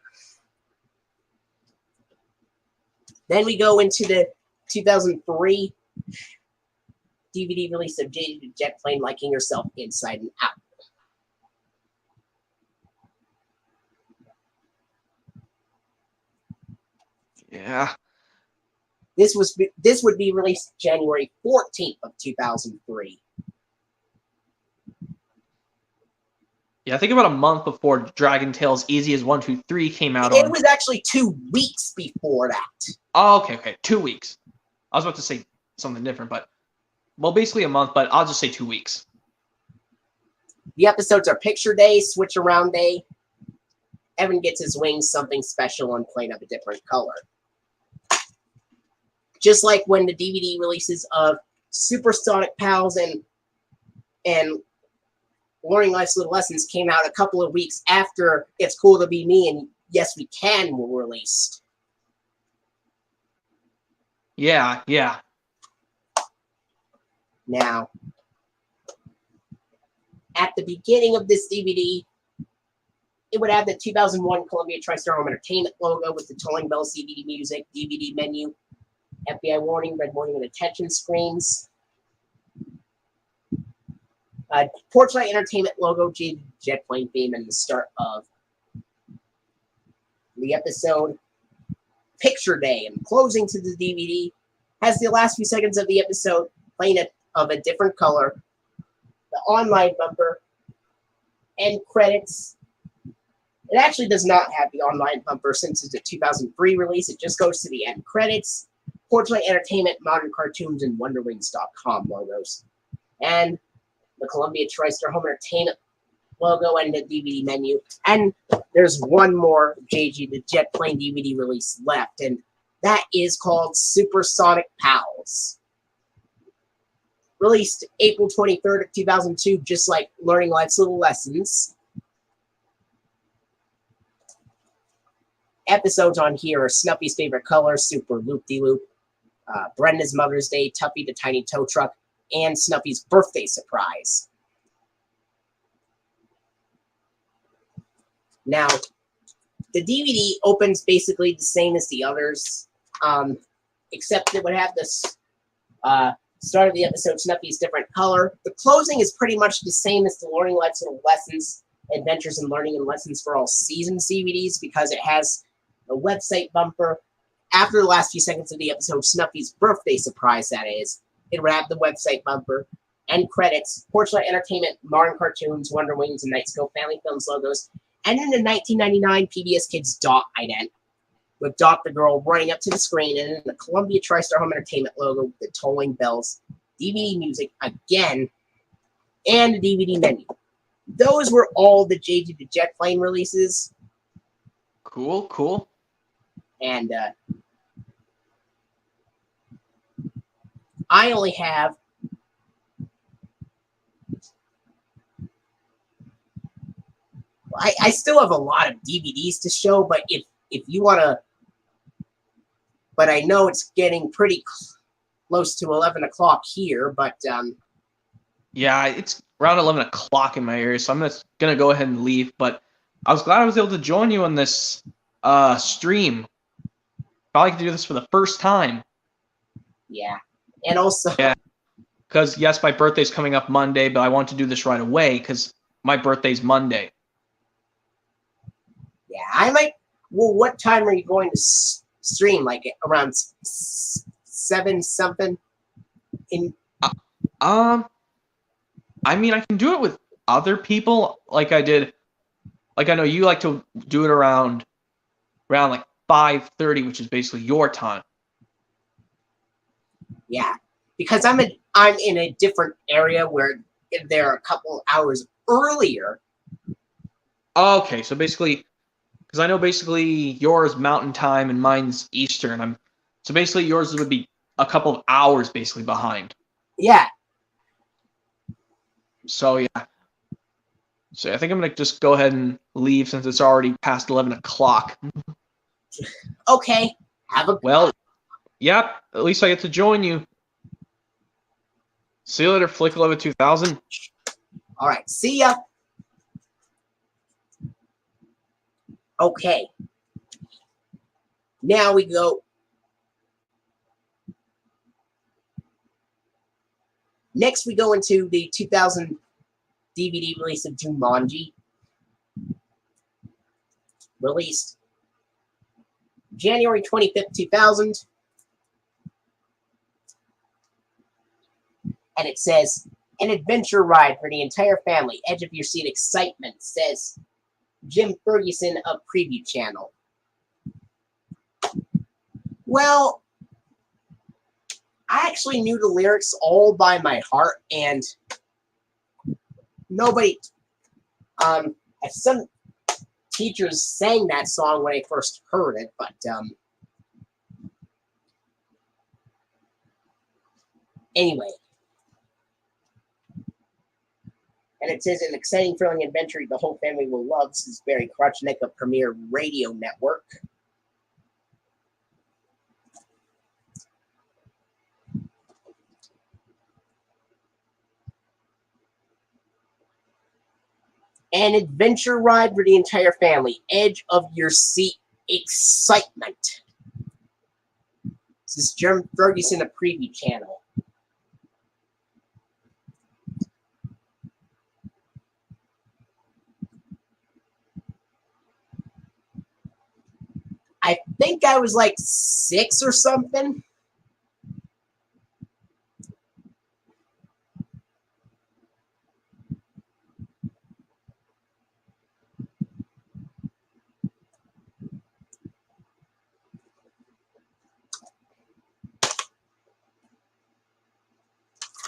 then we go into the 2003 DVD release of Jade the Jet Plane Liking Yourself Inside and Out. Yeah. This would be released January 14th of 2003. Yeah, I think about a month before Dragon Tales Easy as 1, 2, 3 came out. It was actually 2 weeks before that. Oh, okay. 2 weeks. I was about to say something different, but well, basically a month, but I'll just say 2 weeks. The episodes are Picture Day, Switch Around Day, Evan Gets His Wings, Something Special, and Plane of a Different Color. Just like when the DVD releases of Supersonic Pals and Learning Life's Little Lessons came out a couple of weeks after It's Cool to Be Me and Yes We Can were released. Yeah. Now, at the beginning of this DVD, it would have the 2001 Columbia TriStar Home Entertainment logo with the Tolling Bell CBD music, DVD menu, FBI warning, red warning, and attention screens. Portrait Entertainment logo, Jet Plane theme, and the start of the episode. Picture Day and closing to the DVD has the last few seconds of the episode, Plane of a Different Color, the online bumper, end credits. It actually does not have the online bumper since it's a 2003 release. It just goes to the end credits, Portrait Entertainment, Modern Cartoons, and WonderWings.com logos. And the Columbia TriStar Home Entertainment logo and the DVD menu. And there's one more JG the Jet Plane DVD release left, and that is called Supersonic Pals. Released April 23rd of 2002, just like Learning Life's Little Lessons. Episodes on here are Snuffy's Favorite Color, Super Loop-de-Loop, Brenda's Mother's Day, Tuffy the Tiny Tow Truck, and Snuffy's Birthday Surprise. Now, the DVD opens basically the same as the others, except it would have this start of the episode, Snuffy's Different Color. The closing is pretty much the same as the Learning Life's Little Lessons, Adventures in Learning and Lessons for All Seasons DVDs, because it has a website bumper. After the last few seconds of the episode, Snuffy's Birthday Surprise, that is, it would have the website bumper, end credits, Portrait Entertainment, Modern Cartoons, Wonder Wings, and Nightscope Family Films logos, and then the 1999 PBS Kids Dot ident. with Dr. Girl running up to the screen, and then the Columbia TriStar Home Entertainment logo with the tolling bells, DVD music again, and the DVD menu. Those were all the JG the Jet Plane releases. Cool, cool. And I only have I still have a lot of DVDs to show, but if you want to, but I know it's getting pretty close to 11 o'clock here, but yeah, it's around 11 o'clock in my area, so I'm just gonna go ahead and leave. But I was glad I was able to join you on this stream. Probably get to do this for the first time. Yeah, and also yeah, because yes, my birthday's coming up Monday, but I want to do this right away because my birthday's Monday. Yeah, I might. Well, what time are you going to stream? Like around 7 something? I mean, I can do it with other people, like I did. Like I know you like to do it around like 5:30, which is basically your time. Yeah, because I'm in a different area where they're a couple hours earlier. Okay, so basically, because I know basically yours Mountain Time and mine's Eastern. So basically yours would be a couple of hours basically behind. Yeah. So yeah. So I think I'm gonna just go ahead and leave since it's already past 11 o'clock. Okay. Well, yep. At least I get to join you. See you later, Flick11 2000. All right. See ya. Okay. Now we go. Next, we go into the 2000 DVD release of Jumanji. Released January 25th, 2000. And it says, an adventure ride for the entire family. Edge of your seat excitement, says Jim Ferguson of Preview Channel. Well, I actually knew the lyrics all by my heart, and nobody, some teachers sang that song when I first heard it, but, anyway. And it says, an exciting, thrilling adventure the whole family will love. This is Barry Krutchnick of Premier Radio Network. An adventure ride for the entire family. Edge of your seat excitement. This is Jim Ferguson of Preview Channel. I think I was like 6 or something.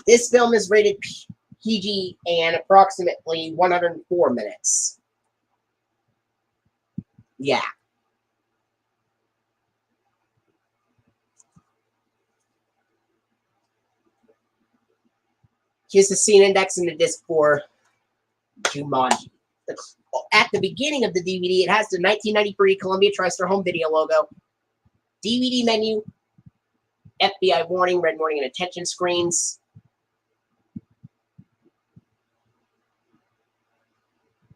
This film is rated PG and approximately 104 minutes. Yeah. Here's the scene index and the disc for Jumanji. At the beginning of the DVD, it has the 1993 Columbia TriStar Home Video logo, DVD menu, FBI warning, red warning, and attention screens.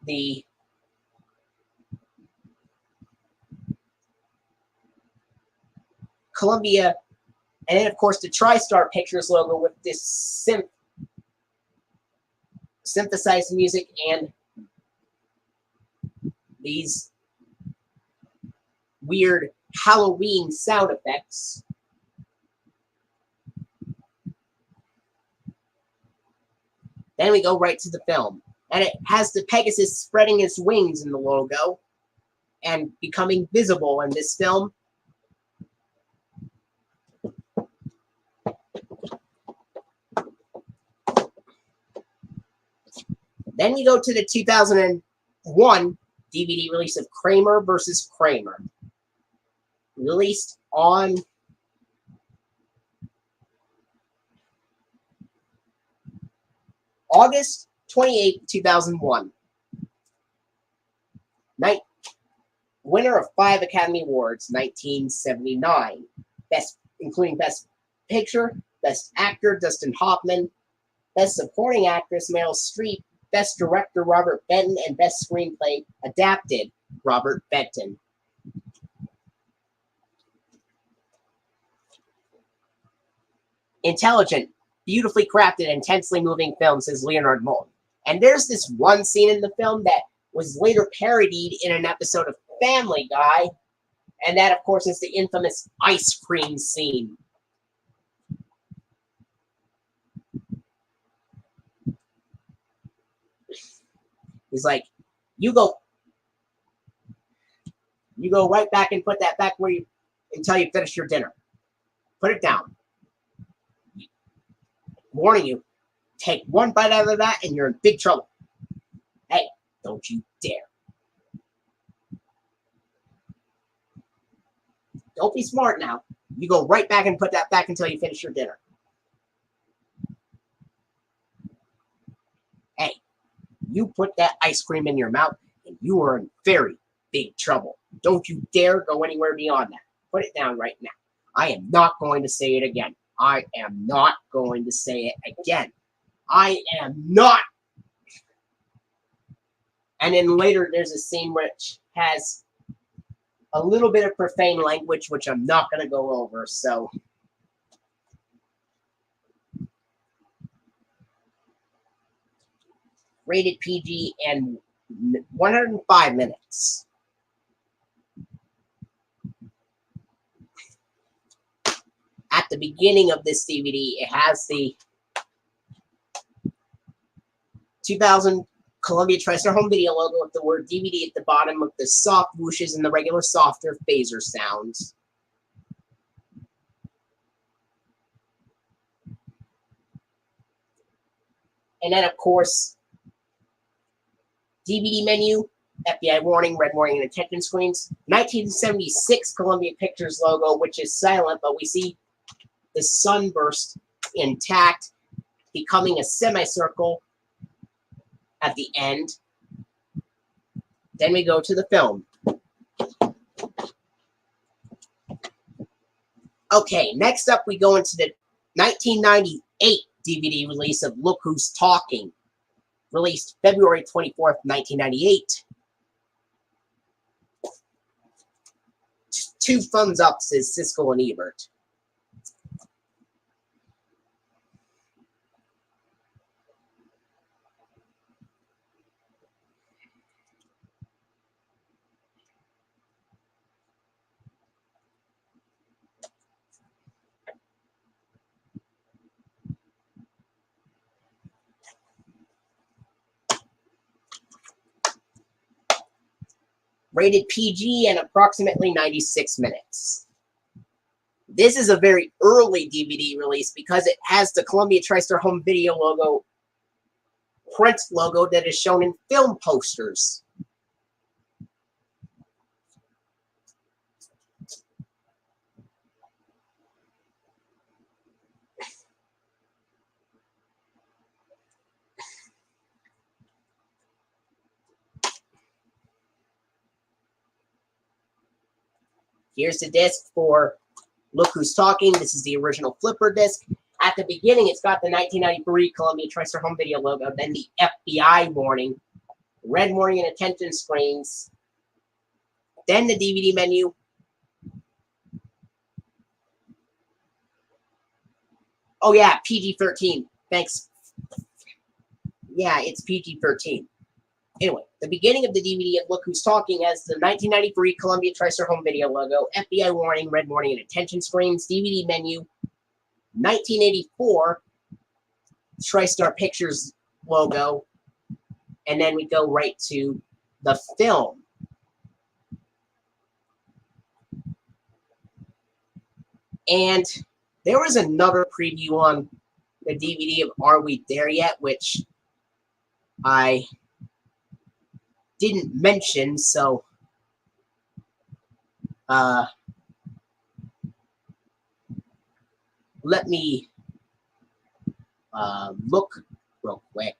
The Columbia, and then of course the TriStar Pictures logo with this synthesized music and these weird Halloween sound effects. Then we go right to the film. And it has the Pegasus spreading its wings in the logo and becoming visible in this film. Then we go to the 2001 DVD release of Kramer versus Kramer. Released on August 28, 2001. Winner of 5 Academy Awards, 1979. Including Best Picture, Best Actor, Dustin Hoffman, Best Supporting Actress, Meryl Streep, Best Director, Robert Benton, and Best Screenplay Adapted, Robert Benton. Intelligent, beautifully crafted, intensely moving film, says Leonard Moulton. And there's this one scene in the film that was later parodied in an episode of Family Guy, and that, of course, is the infamous ice cream scene. He's like, you go right back and put that back where you until you finish your dinner. Put it down. Warning you, take one bite out of that and you're in big trouble. Hey, don't you dare. Don't be smart now. You go right back and put that back until you finish your dinner. Hey, you put that ice cream in your mouth and you are in very big trouble. Don't you dare go anywhere beyond that. Put it down right now. I am not going to say it again. I am not going to say it again. I am not. And then later there's a scene which has a little bit of profane language, which I'm not going to go over, so. Rated PG and 105 minutes. At the beginning of this DVD, it has the 2000 Columbia TriStar home video logo with the word DVD at the bottom with the soft whooshes and the regular softer phaser sounds. And then, of course, DVD menu, FBI warning, red warning, and attention screens. 1976 Columbia Pictures logo, which is silent, but we see the sunburst intact, becoming a semicircle at the end. Then we go to the film. Okay, next up we go into the 1998 DVD release of Look Who's Talking, released February 24th, 1998. 2 thumbs up, says Siskel and Ebert. Rated PG and approximately 96 minutes. This is a very early DVD release because it has the Columbia TriStar home video logo, print logo that is shown in film posters. Here's the disc for Look Who's Talking. This is the original flipper disc. At the beginning, it's got the 1993 Columbia TriStar home video logo, then the FBI warning, red warning and attention screens, then the DVD menu. Oh yeah, PG-13. Thanks. Yeah, it's PG-13. Anyway, the beginning of the DVD of Look Who's Talking has the 1993 Columbia TriStar home video logo, FBI warning, red warning, and attention screens, DVD menu, 1984 TriStar Pictures logo, and then we go right to the film. And there was another preview on the DVD of Are We There Yet, which I didn't mention, so let me look real quick.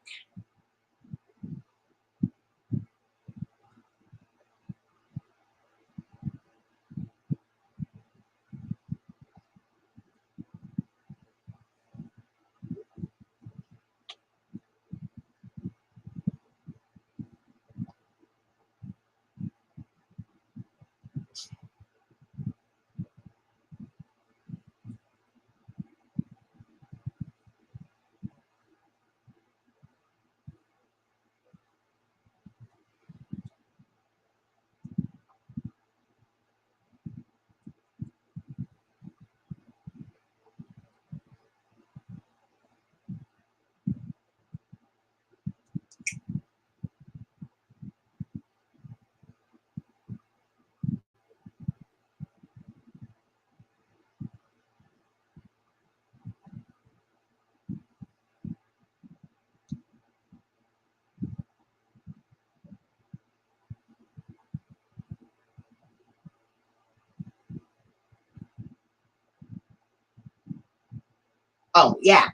Oh, yeah.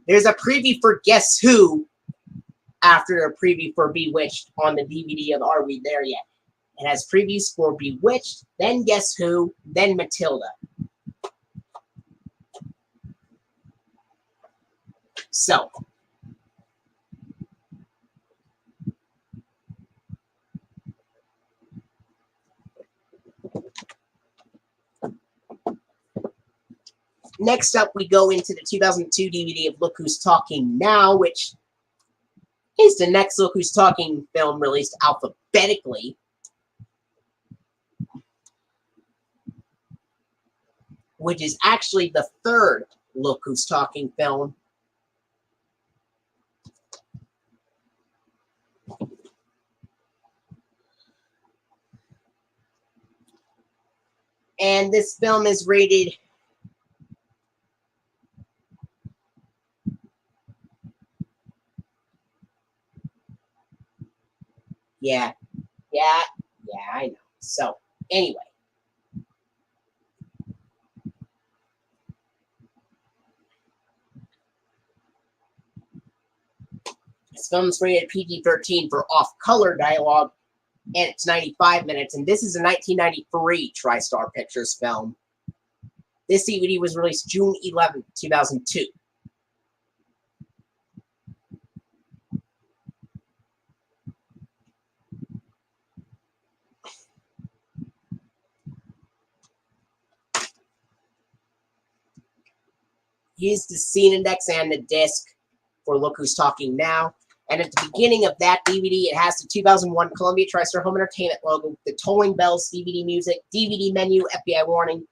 There's a preview for Guess Who after a preview for Bewitched on the DVD of Are We There Yet? It has previews for Bewitched, then Guess Who, then Matilda. So, next up we go into the 2002 DVD of Look Who's Talking Now, which is the next Look Who's Talking film released alphabetically. Which is actually the third Look Who's Talking film. And this film is rated Yeah, I know. So, anyway. This film is rated PG-13 for off-color dialogue, and it's 95 minutes, and this is a 1993 TriStar Pictures film. This DVD was released June 11, 2002. Here's the scene index and the disc for Look Who's Talking Now. And at the beginning of that DVD, it has the 2001 Columbia TriStar Home Entertainment logo, the Tolling Bells DVD music, DVD menu, FBI warning,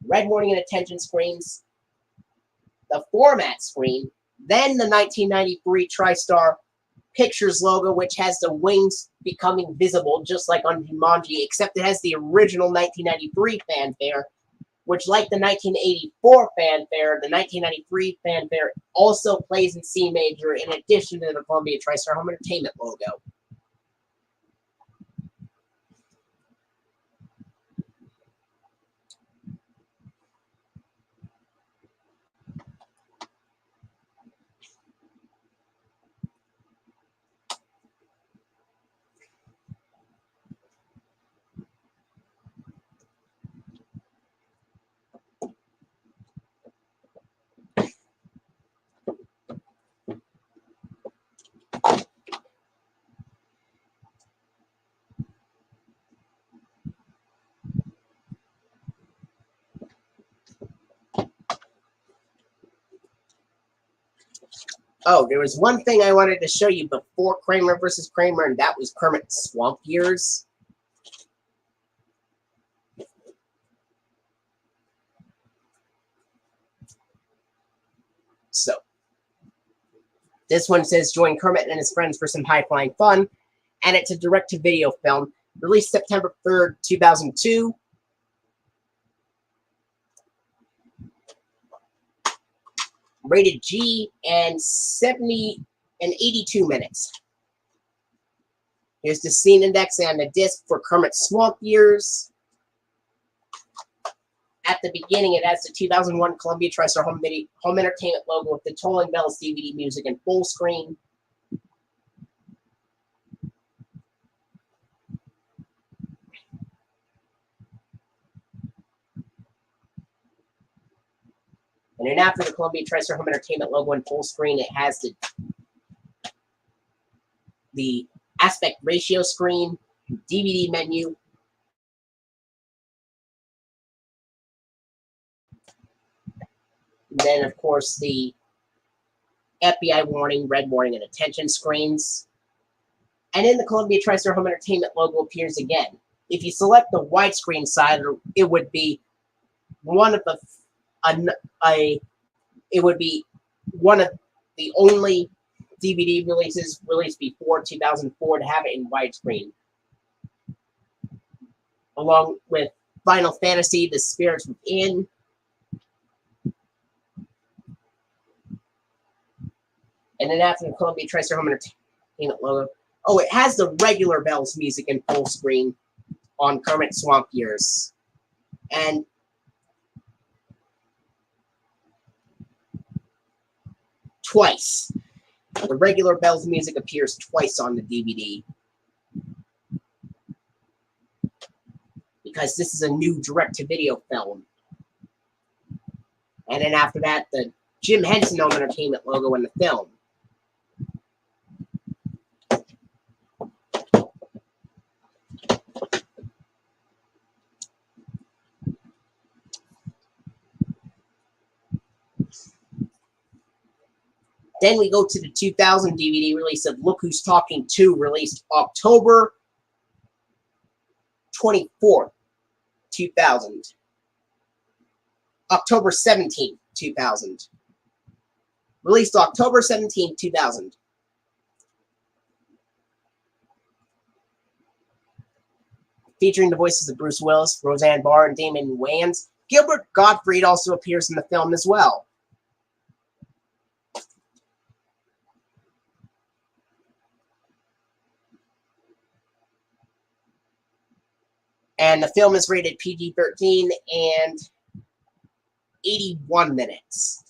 red warning and attention screens, the format screen, then the 1993 TriStar Pictures logo, which has the wings becoming visible, just like on Jumanji, except it has the original 1993 fanfare, which, like the 1984 fanfare, the 1993 fanfare also plays in C major in addition to the Columbia TriStar Home Entertainment logo. Oh, there was one thing I wanted to show you before Kramer versus Kramer, and that was Kermit's swamp years. So, this one says, join Kermit and his friends for some high-flying fun, and it's a direct-to-video film, released September 3rd, 2002. Rated G and 70 and 82 minutes. Here's the scene index and the disc for Kermit's Swamp Years. At the beginning, it has the 2001 Columbia TriStar Home Entertainment logo with the Tolling Bells DVD music in full screen. And then after the Columbia TriStar Home Entertainment logo in full screen, it has the aspect ratio screen, DVD menu, and then, of course, the FBI warning, red warning, and attention screens. And then the Columbia TriStar Home Entertainment logo appears again. If you select the widescreen side, it would be one of the only DVD releases released before 2004 to have it in widescreen, along with Final Fantasy: The Spirits Within, and then after the Columbia TriStar Home Entertainment logo, it has the regular Bells music in full screen on Kermit's Swamp Years, and twice. The regular Bells music appears twice on the DVD because this is a new direct-to-video film. And then after that, the Jim Henson Home Entertainment logo in the film. Then we go to the 2000 DVD release of Look Who's Talking 2, released October 24th, 2000. October 17th, 2000. Released October 17th, 2000. Featuring the voices of Bruce Willis, Roseanne Barr, and Damon Wayans. Gilbert Gottfried also appears in the film as well. And the film is rated PG-13 and 81 minutes.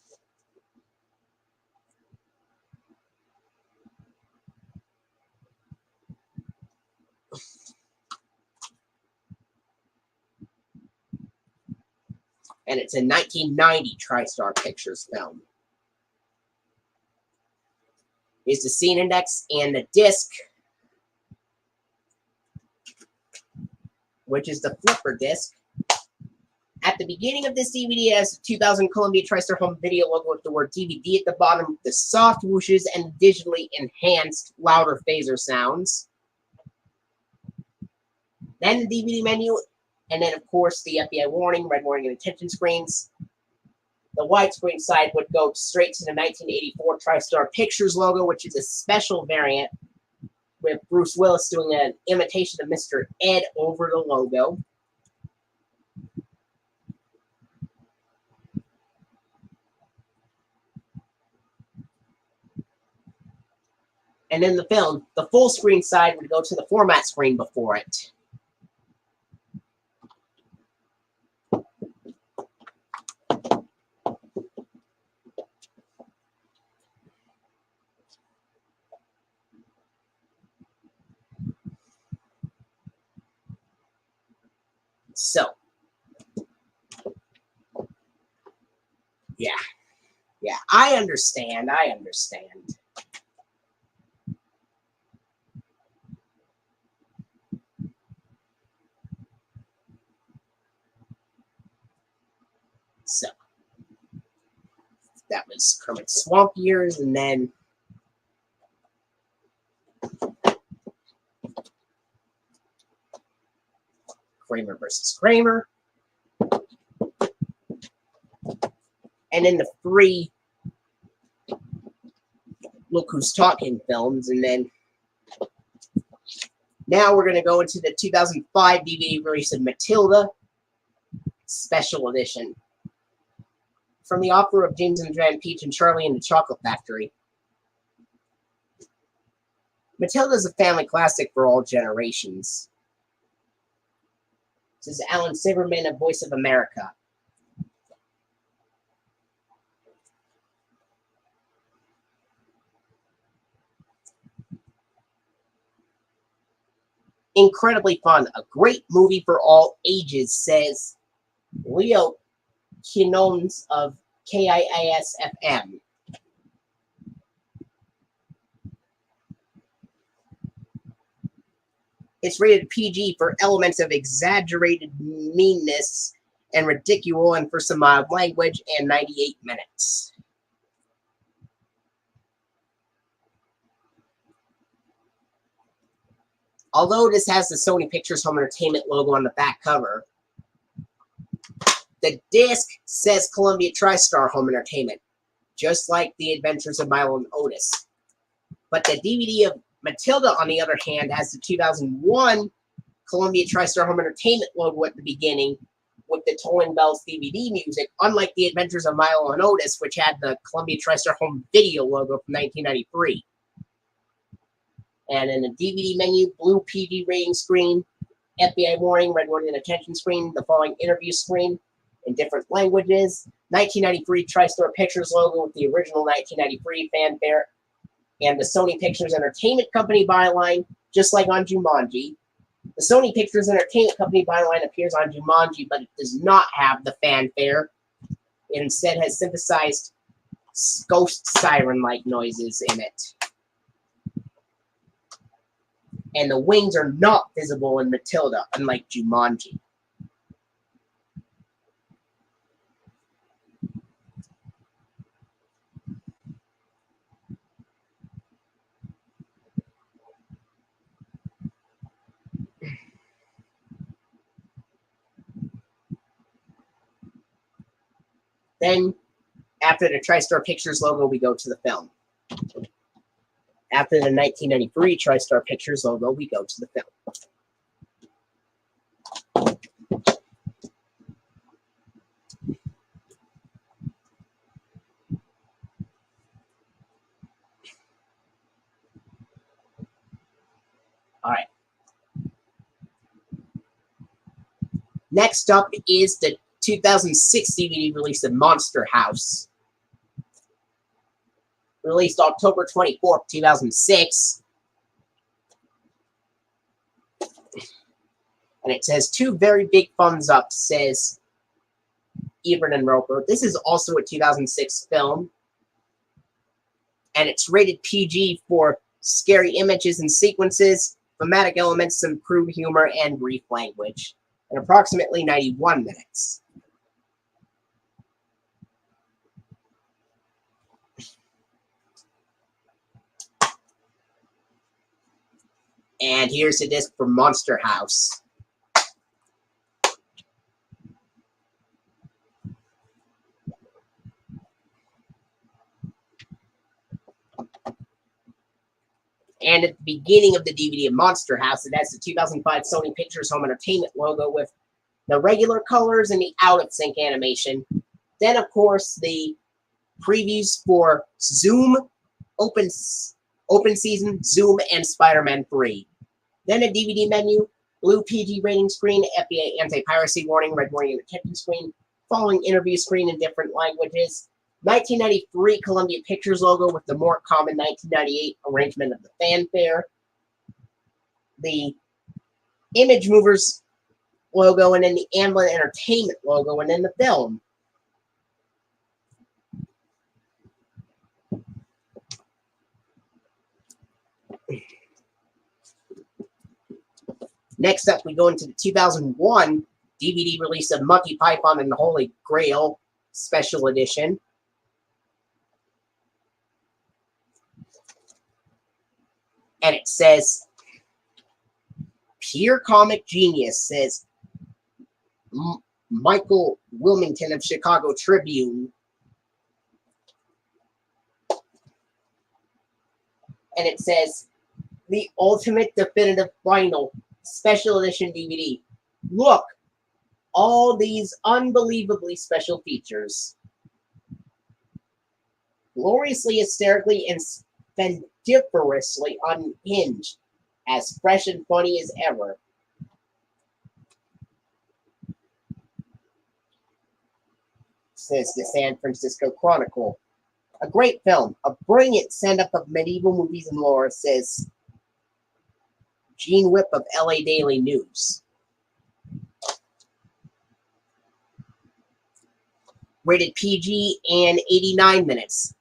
And it's a 1990 TriStar Pictures film. Here's the scene index and the disc, which is the flipper disc. At the beginning of this DVD, it has the 2000 Columbia TriStar Home Video logo with the word DVD at the bottom, the soft whooshes, and digitally enhanced louder phaser sounds. Then the DVD menu, and then, of course, the FBI warning, red warning, and attention screens. The widescreen side would go straight to the 1984 TriStar Pictures logo, which is a special variant with Bruce Willis doing an imitation of Mr. Ed over the logo. And in the film, the full screen side would go to the format screen before it. So, yeah, I understand. So, that was Kermit's Swamp Years, and then Kramer versus Kramer. And then the three Look Who's Talking films, and then now we're going to go into the 2005 DVD release of Matilda Special Edition. From the opera of James and Jan Peach and Charlie and the Chocolate Factory. Matilda's a family classic for all generations. This is Alan Silverman of Voice of America. Incredibly fun. A great movie for all ages, says Leo Quinones of KIIS-FM. It's rated PG for elements of exaggerated meanness and ridicule, and for some mild language, and 98 minutes. Although this has the Sony Pictures Home Entertainment logo on the back cover, the disc says Columbia TriStar Home Entertainment, just like The Adventures of Milo and Otis. But the DVD of Matilda, on the other hand, has the 2001 Columbia TriStar Home Entertainment logo at the beginning with the Tolling Bells DVD music, unlike The Adventures of Milo and Otis, which had the Columbia TriStar Home Video logo from 1993. And in the DVD menu, blue PG rating screen, FBI warning, red warning, and attention screen, the following interview screen in different languages, 1993 TriStar Pictures logo with the original 1993 fanfare, and the Sony Pictures Entertainment Company byline, just like on Jumanji. The Sony Pictures Entertainment Company byline appears on Jumanji, but it does not have the fanfare. It instead has synthesized ghost siren-like noises in it. And the wings are not visible in Matilda, unlike Jumanji. Then, after the TriStar Pictures logo, we go to the film. After the 1993 TriStar Pictures logo, we go to the film. All right. Next up is the 2006 DVD release of Monster House. Released October 24th, 2006. And it says, two very big thumbs up, says Ebert and Roper. This is also a 2006 film. And it's rated PG for scary images and sequences, thematic elements, some crude humor, and brief language. And approximately 91 minutes. And here's a disc for Monster House. And at the beginning of the DVD of Monster House, it has the 2005 Sony Pictures Home Entertainment logo with the regular colors and the out-of-sync animation. Then, of course, the previews for Zoom, Open Season, Zoom, and Spider-Man 3. Then a DVD menu, blue PG rating screen, FBI anti-piracy warning, red warning, and attention screen, following interview screen in different languages. 1993 Columbia Pictures logo with the more common 1998 arrangement of the fanfare. The Image Movers logo, and then the Amblin Entertainment logo, and then the film. Next up, we go into the 2001 DVD release of Monty Python and the Holy Grail Special Edition. And it says, Pure Comic Genius, says Michael Wilmington of Chicago Tribune. And it says, the ultimate definitive vinyl special edition DVD. Look, all these unbelievably special features. Gloriously, hysterically, and splendiferously unhinged, as fresh and funny as ever. Says the San Francisco Chronicle. A great film, a brilliant send-up of medieval movies and lore, says Gene Whip of LA Daily News. Rated PG and 89 minutes.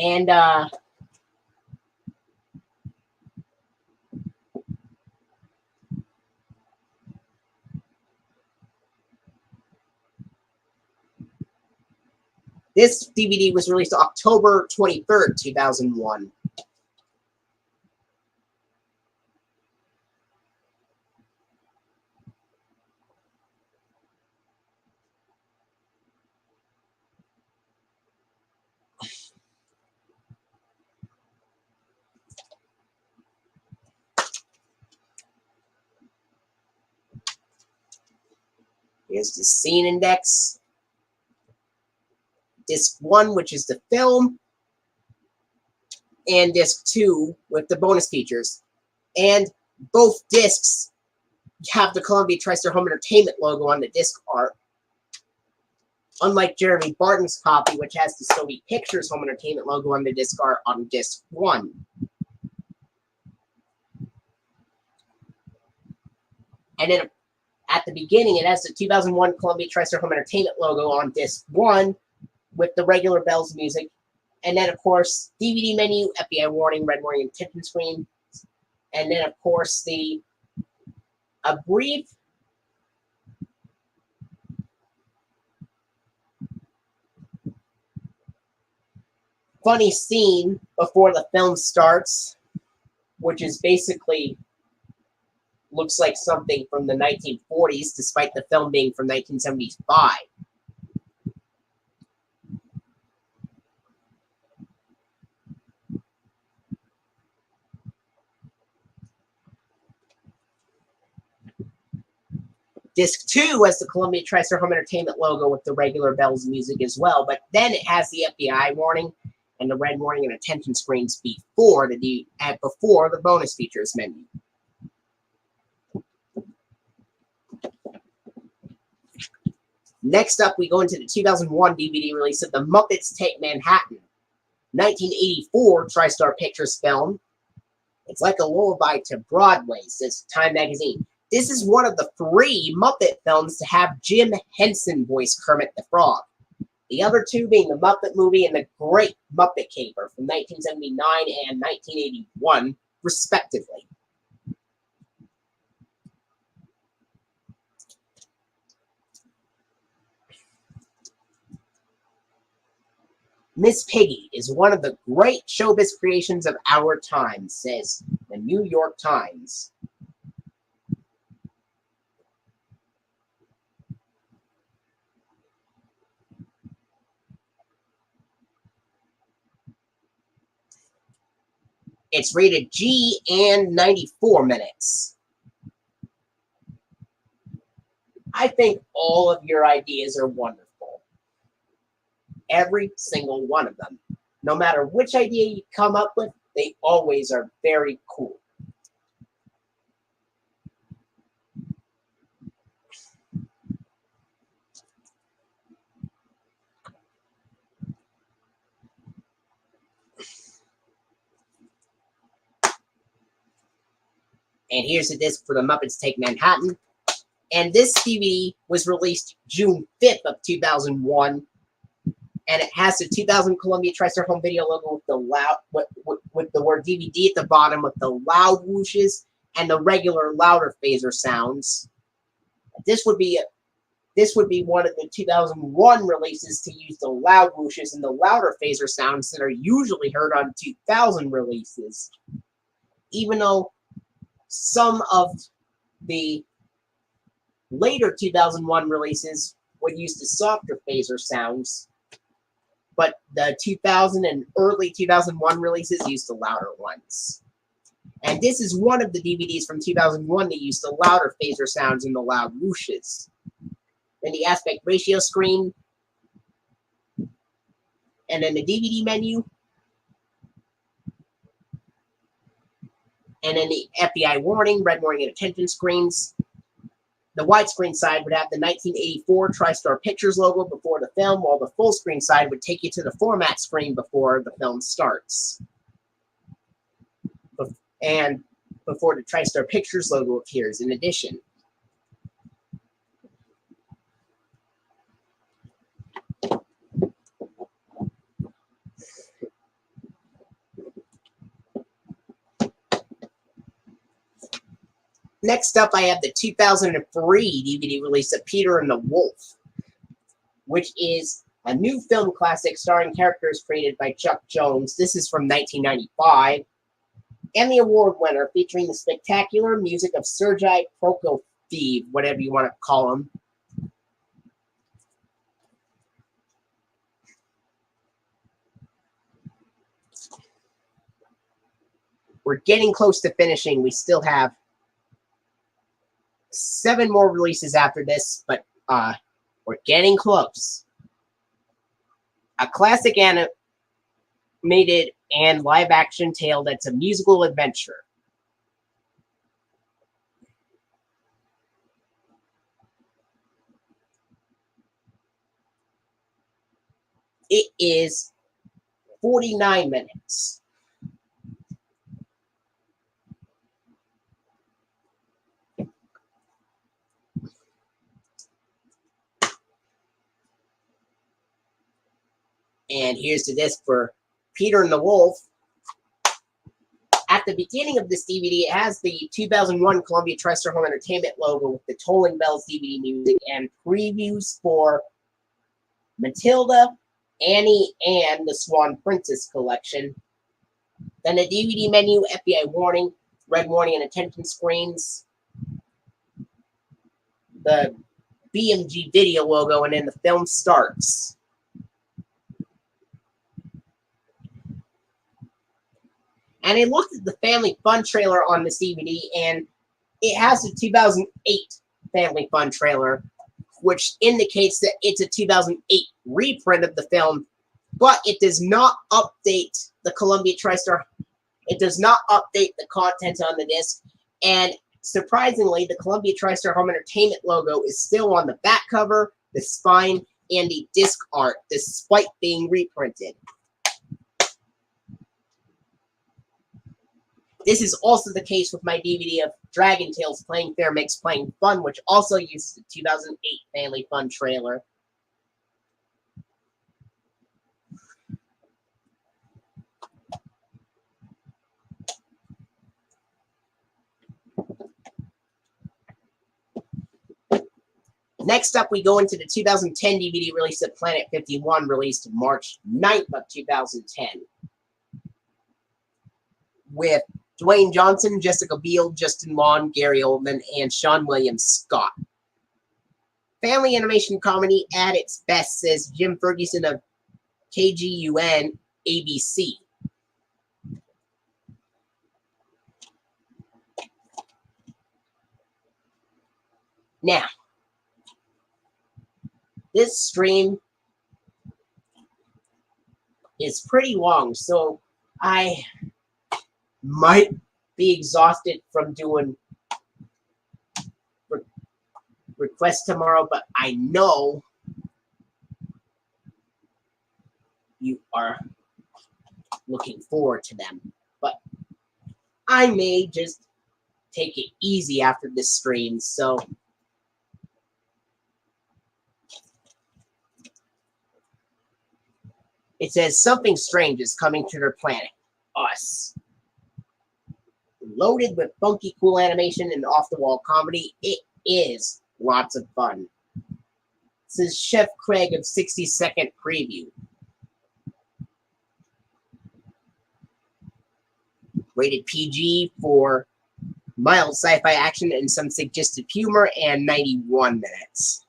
And this DVD was released October 23rd, 2001. Here's the scene index. Disc 1, which is the film, and Disc 2 with the bonus features. And both discs have the Columbia TriStar Home Entertainment logo on the disc art. Unlike Jeremy Barton's copy, which has the Sony Pictures Home Entertainment logo on the disc art on Disc 1. And then at the beginning, it has the 2001 Columbia TriStar Home Entertainment logo on Disc 1 with the regular bells music. And then, of course, DVD menu, FBI warning, red warning, and attention screen. And then, of course, a brief funny scene before the film starts, which is basically looks like something from the 1940s, despite the film being from 1975. Disc 2 has the Columbia TriStar Home Entertainment logo with the regular bells music as well, but then it has the FBI warning and the red warning and attention screens before the bonus features menu. Next up, we go into the 2001 DVD release of The Muppets Take Manhattan, 1984 TriStar Pictures film. It's like a lullaby to Broadway, says Time Magazine. This is one of the 3 Muppet films to have Jim Henson voice Kermit the Frog. The other 2 being The Muppet Movie and The Great Muppet Caper from 1979 and 1981, respectively. Miss Piggy is one of the great showbiz creations of our time, says the New York Times. It's rated G and 94 minutes. I think all of your ideas are wonderful. Every single one of them. No matter which idea you come up with, they always are very cool. And here's the disc for The Muppets Take Manhattan. And this DVD was released June 5th of 2001. And it has the 2000 Columbia TriStar Home Video logo with the with the word DVD at the bottom, with the loud whooshes and the regular louder phaser sounds. This would be one of the 2001 releases to use the loud whooshes and the louder phaser sounds that are usually heard on 2000 releases. Even though some of the later 2001 releases would use the softer phaser sounds, but the 2000 and early 2001 releases used the louder ones. And this is one of the DVDs from 2001 that used the louder phaser sounds and the loud whooshes. then the aspect ratio screen, and then the DVD menu, and then the FBI warning, red warning, and attention screens. The widescreen side would have the 1984 TriStar Pictures logo before the film, while the full screen side would take you to the format screen before the film starts. And before the TriStar Pictures logo appears in addition. Next up, I have the 2003 DVD release of Peter and the Wolf, which is a new film classic starring characters created by Chuck Jones. This is from 1995. And the award winner, featuring the spectacular music of Sergei Prokofiev, whatever you want to call him. We're getting close to finishing. We still have 7 more releases after this, but we're getting close. A classic animated and live-action tale that's a musical adventure. It is 49 minutes. And here's the disc for Peter and the Wolf. At the beginning of this DVD, it has the 2001 Columbia TriStar Home Entertainment logo with the Tolling Bells DVD music and previews for Matilda, Annie, and the Swan Princess collection. Then the DVD menu, FBI warning, red warning, and attention screens. The BMG video logo, and then the film starts. And I looked at the Family Fun trailer on this DVD, and it has a 2008 Family Fun trailer, which indicates that it's a 2008 reprint of the film, but it does not update the Columbia TriStar. It does not update the content on the disc, and surprisingly, the Columbia TriStar Home Entertainment logo is still on the back cover, the spine, and the disc art, despite being reprinted. This is also the case with my DVD of Dragon Tales Playing Fair Makes Playing Fun, which also uses the 2008 Family Fun trailer. Next up, we go into the 2010 DVD release of Planet 51, released March 9th of 2010. With Dwayne Johnson, Jessica Biel, Justin Long, Gary Oldman, and Sean William Scott. Family animation comedy at its best, says Jim Ferguson of KGUN ABC. Now, this stream is pretty long, so I might be exhausted from doing requests tomorrow, but I know you are looking forward to them. But I may just take it easy after this stream, so it says something strange is coming to their planet, us. Loaded with funky, cool animation and off-the-wall comedy, it is lots of fun. This is Chef Craig of 60-Second Preview. Rated PG for mild sci-fi action and some suggestive humor, and 91 minutes.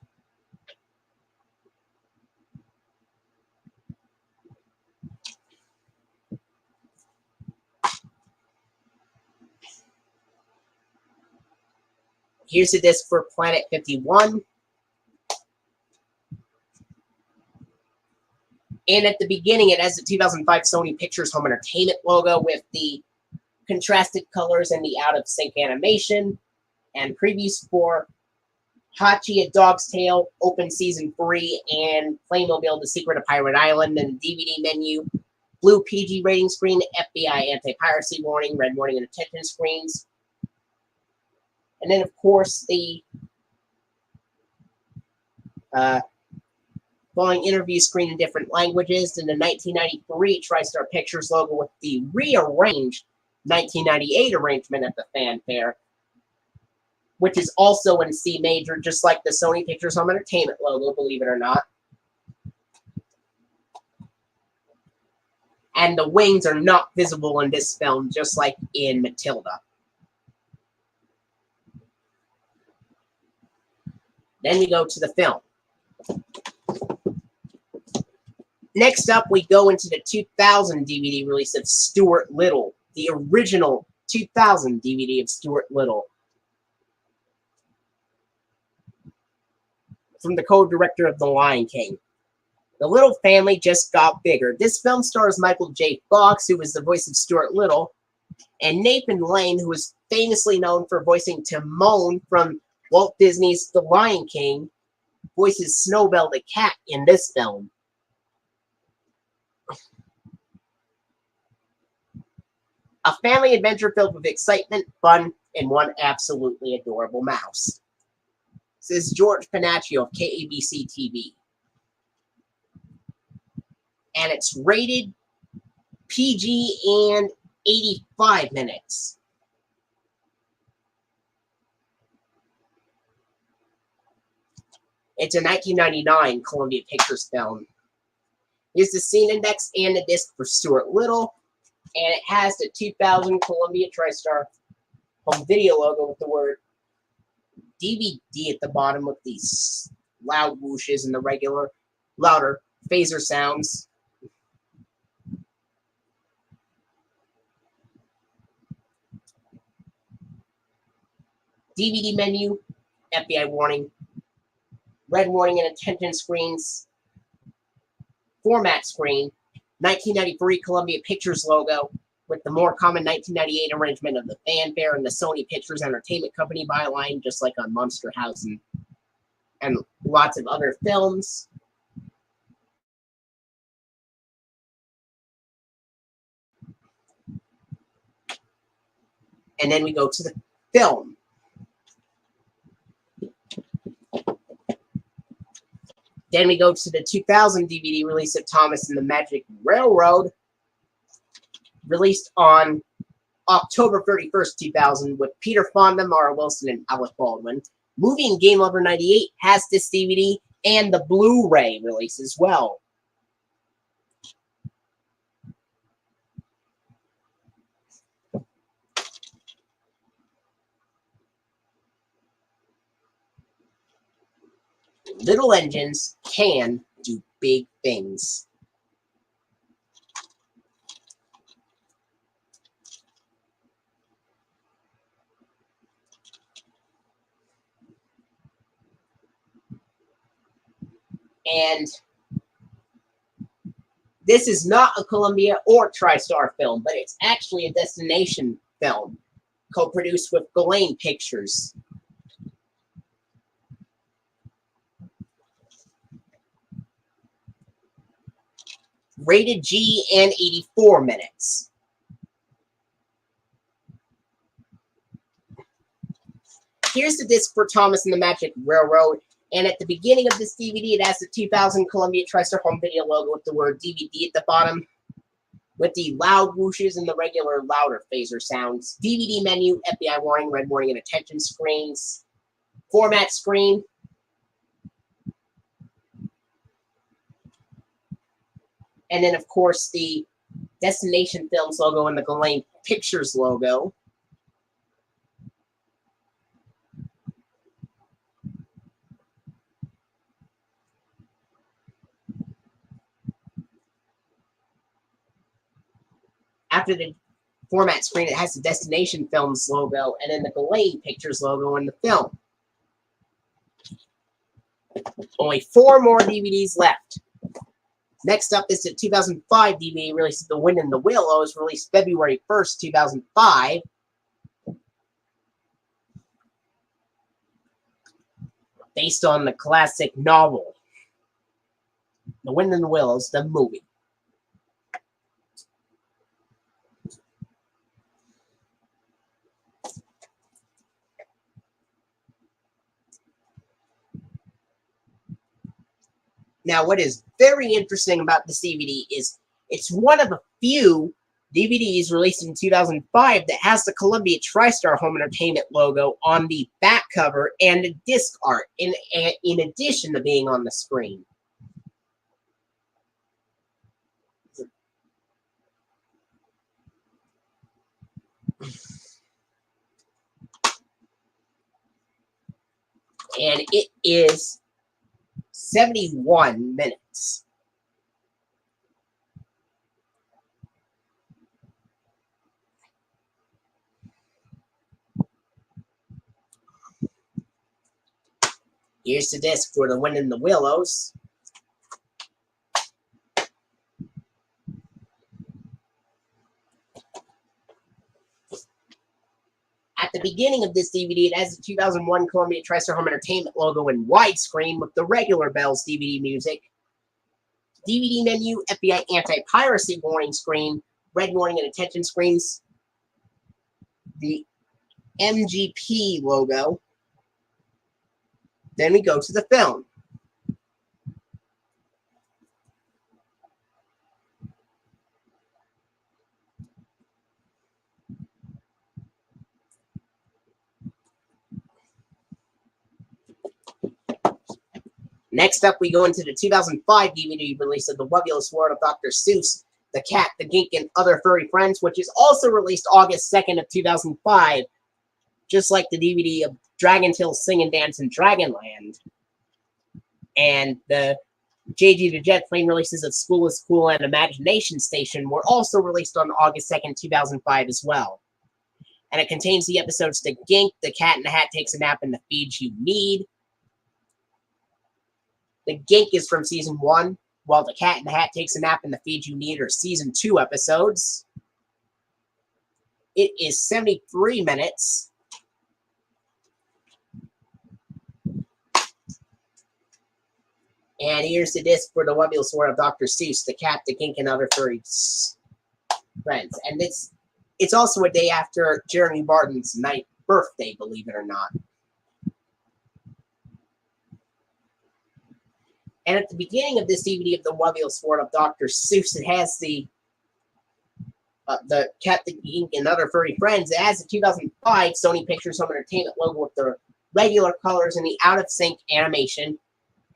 Here's the disc for Planet 51. And at the beginning, it has the 2005 Sony Pictures Home Entertainment logo with the contrasted colors and the out-of-sync animation. And previews for Hachi, A Dog's Tale, Open Season 3, and Playmobil, The Secret of Pirate Island. And the DVD menu, blue PG rating screen, FBI anti-piracy warning, red warning and attention screens. And then, of course, the following interview screen in different languages, and the 1993 TriStar Pictures logo with the rearranged 1998 arrangement at the fanfare, which is also in C major, just like the Sony Pictures Home Entertainment logo, believe it or not. And the wings are not visible in this film, just like in Matilda. Then we go to the film. Next up, we go into the 2000 DVD release of Stuart Little, the original 2000 DVD of Stuart Little. From the co-director of The Lion King. The Little family just got bigger. This film stars Michael J. Fox, who was the voice of Stuart Little, and Nathan Lane, who was famously known for voicing Timon from Walt Disney's The Lion King, voices Snowbell the cat in this film. A family adventure filled with excitement, fun, and one absolutely adorable mouse. This is George Panaccio of KABC TV. And it's rated PG and 85 minutes. It's a 1999 Columbia Pictures film. Here's the scene index and the disc for Stuart Little. And it has the 2000 Columbia TriStar home video logo with the word DVD at the bottom with these loud whooshes and the regular, louder phaser sounds. DVD menu, FBI warning, red warning and attention screens, format screen, 1993 Columbia Pictures logo with the more common 1998 arrangement of the fanfare and the Sony Pictures Entertainment Company byline, just like on Monster House and lots of other films. And then we go to the film. Then we go to the 2000 DVD release of Thomas and the Magic Railroad, released on October 31st, 2000, with Peter Fonda, Mara Wilson, and Alec Baldwin. Movie&GameLover98 has this DVD and the Blu-ray release as well. Little engines can do big things. And this is not a Columbia or TriStar film, but it's actually a destination film, co-produced with Ghislaine Pictures. Rated G and 84 minutes. Here's the disc for Thomas and the Magic Railroad. And at the beginning of this DVD, it has the 2000 Columbia TriStar home video logo with the word DVD at the bottom, with the loud whooshes and the regular louder phaser sounds. DVD menu, FBI warning, red warning, and attention screens. Format screen. And then, of course, the Destination Films logo and the Ghislaine Pictures logo. After the format screen, it has the Destination Films logo and then the Ghislaine Pictures logo in the film. Only 4 more DVDs left. Next up is the 2005 DVD release of The Wind in the Willows, released February 1st, 2005. Based on the classic novel, The Wind in the Willows, the movie. Now, what is very interesting about this DVD is it's one of a few DVDs released in 2005 that has the Columbia TriStar Home Entertainment logo on the back cover and the disc art, in addition to being on the screen. And it is 71 minutes. Here's the disc for The Wind in the Willows. At the beginning of this DVD, it has the 2001 Columbia TriStar Home Entertainment logo in widescreen with the regular Bell's DVD music. DVD menu, FBI anti-piracy warning screen, red warning and attention screens, the MGP logo. Then we go to the film. Next up, we go into the 2005 DVD release of The Webulous World of Dr. Seuss, The Cat, the Gink, and Other Furry Friends, which is also released August 2nd of 2005, just like the DVD of Dragon Tales Sing and Dance in Dragonland. And the JG the Jet Plane releases of School is Cool and Imagination Station were also released on August 2nd, 2005 as well. And it contains the episodes The Gink, The Cat in the Hat Takes a Nap, and The Feeds You Need. The Gink is from Season 1, while The Cat in the Hat Takes a Nap and The Feed You Need are Season 2 episodes. It is 73 minutes. And here's the disc for The Webulous World of Dr. Seuss, The Cat, the Gink, and Other Furry Friends. And it's also a day after Jeremy Barton's 9th birthday, believe it or not. And at the beginning of this DVD of The Webulous World of Dr. Seuss, it has the Cat, the Gink, and Other Furry Friends. It has the 2005 Sony Pictures Home Entertainment logo with the regular colors and the out-of-sync animation,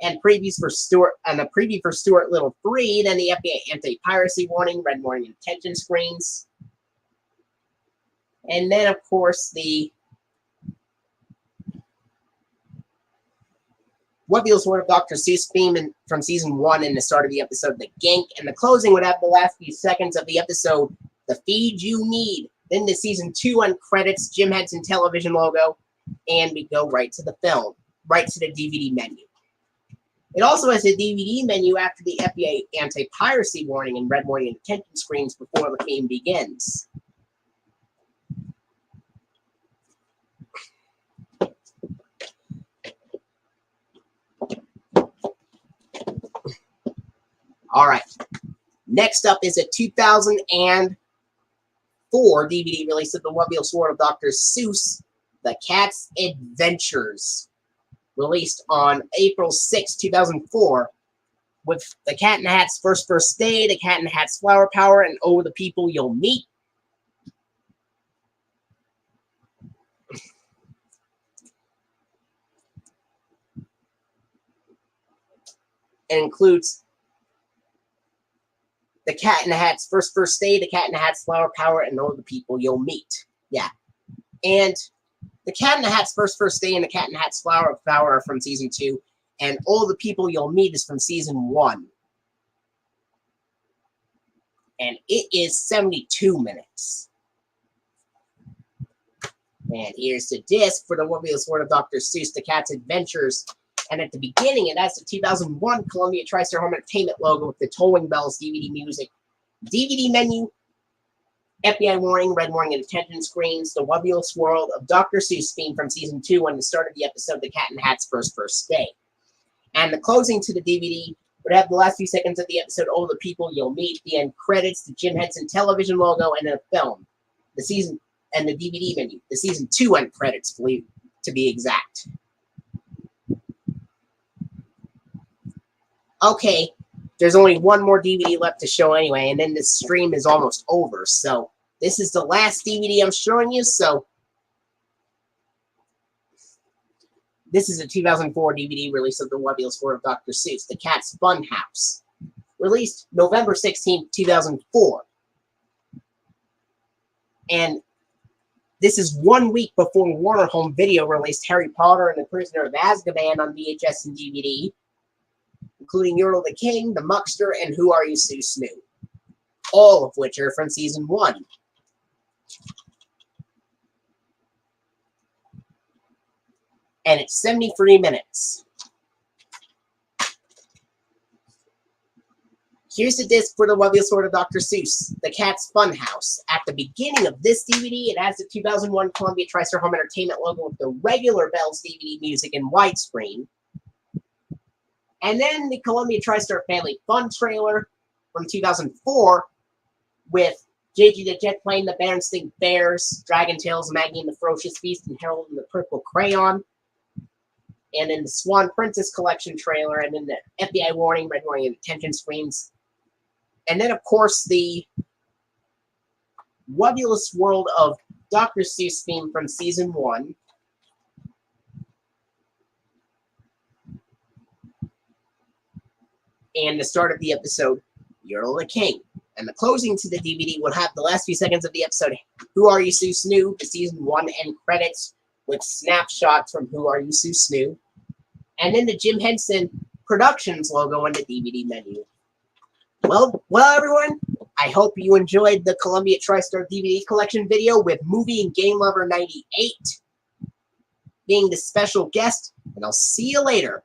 and previews for Stuart, and a preview for Stuart Little 3, then the FBI anti-piracy warning, red warning, and attention screens. And then, of course, the Webulous World of Dr. Seuss theme from Season 1 and the start of the episode, The Gink, and the closing would have the last few seconds of the episode, The Feed You Need. Then the Season 2 end credits, Jim Henson television logo, and we go right to the film, right to the DVD menu. It also has a DVD menu after the FBI anti-piracy warning and red warning and attention screens before the game begins. All right. Next up is a 2004 DVD release of The Webulous World of Dr. Seuss, The Cat's Adventures, released on April 6, 2004, with The Cat in the Hat's First Day, The Cat in the Hat's Flower Power, and Oh, the People You'll Meet. It includes The Cat in the Hat's First Day, The Cat in the Hat's Flower Power, and Oh, the People You'll Meet. Yeah. And The Cat in the Hat's First Day and The Cat in the Hat's Flower Power are from Season 2, and All the People You'll Meet is from Season 1. And it is 72 minutes. And here's the disc for The Webulous World of Dr. Seuss, The Cat's Adventures, And at the beginning, it has the 2001 Columbia TriStar Home Entertainment logo with the Tolling Bells DVD music, DVD menu, FBI warning, red warning, and attention screens, the Wubulous World of Dr. Seuss theme from Season 2 and the start of the episode, The Cat in the Hat's First Day. And the closing to the DVD would have the last few seconds of the episode, All the People You'll Meet, the end credits, the Jim Henson television logo, and a film. The season and the DVD menu. The Season 2 end credits, to be exact. Okay, there's only one more DVD left to show anyway, and then this stream is almost over. So this is the last DVD I'm showing you. So this is a 2004 DVD release of the Wubulous World of Dr. Seuss, The Cat's Fun House, released November 16, 2004. And this is 1 week before Warner Home Video released Harry Potter and the Prisoner of Azkaban on VHS and DVD, including Yertle the King, The Muckster, and Who Are You, Sue Snoo, all of which are from Season 1. And it's 73 minutes. Here's the disc for the Wubulous World of Dr. Seuss, The Cat's Fun House. At the beginning of this DVD, it has the 2001 Columbia TriStar Home Entertainment logo with the regular Bells DVD music in widescreen. And then the Columbia TriStar Family Fun trailer from 2004 with JJ the Jet Plane, the Berenstain Bears, Dragon Tales, Maggie and the Ferocious Beast, and Harold and the Purple Crayon. And then the Swan Princess Collection trailer, and then the FBI warning, red warning, and attention screens. And then, of course, the Wubulous World of Dr. Seuss theme from Season 1. And the start of the episode, Yertle the King. And the closing to the DVD will have the last few seconds of the episode, Who Are You, Sue Snoo, the Season 1 end credits with snapshots from Who Are You, Sue Snoo. And then the Jim Henson Productions logo in the DVD menu. Well, everyone, I hope you enjoyed the Columbia TriStar DVD collection video with Movie and Game Lover 98 being the special guest, and I'll see you later.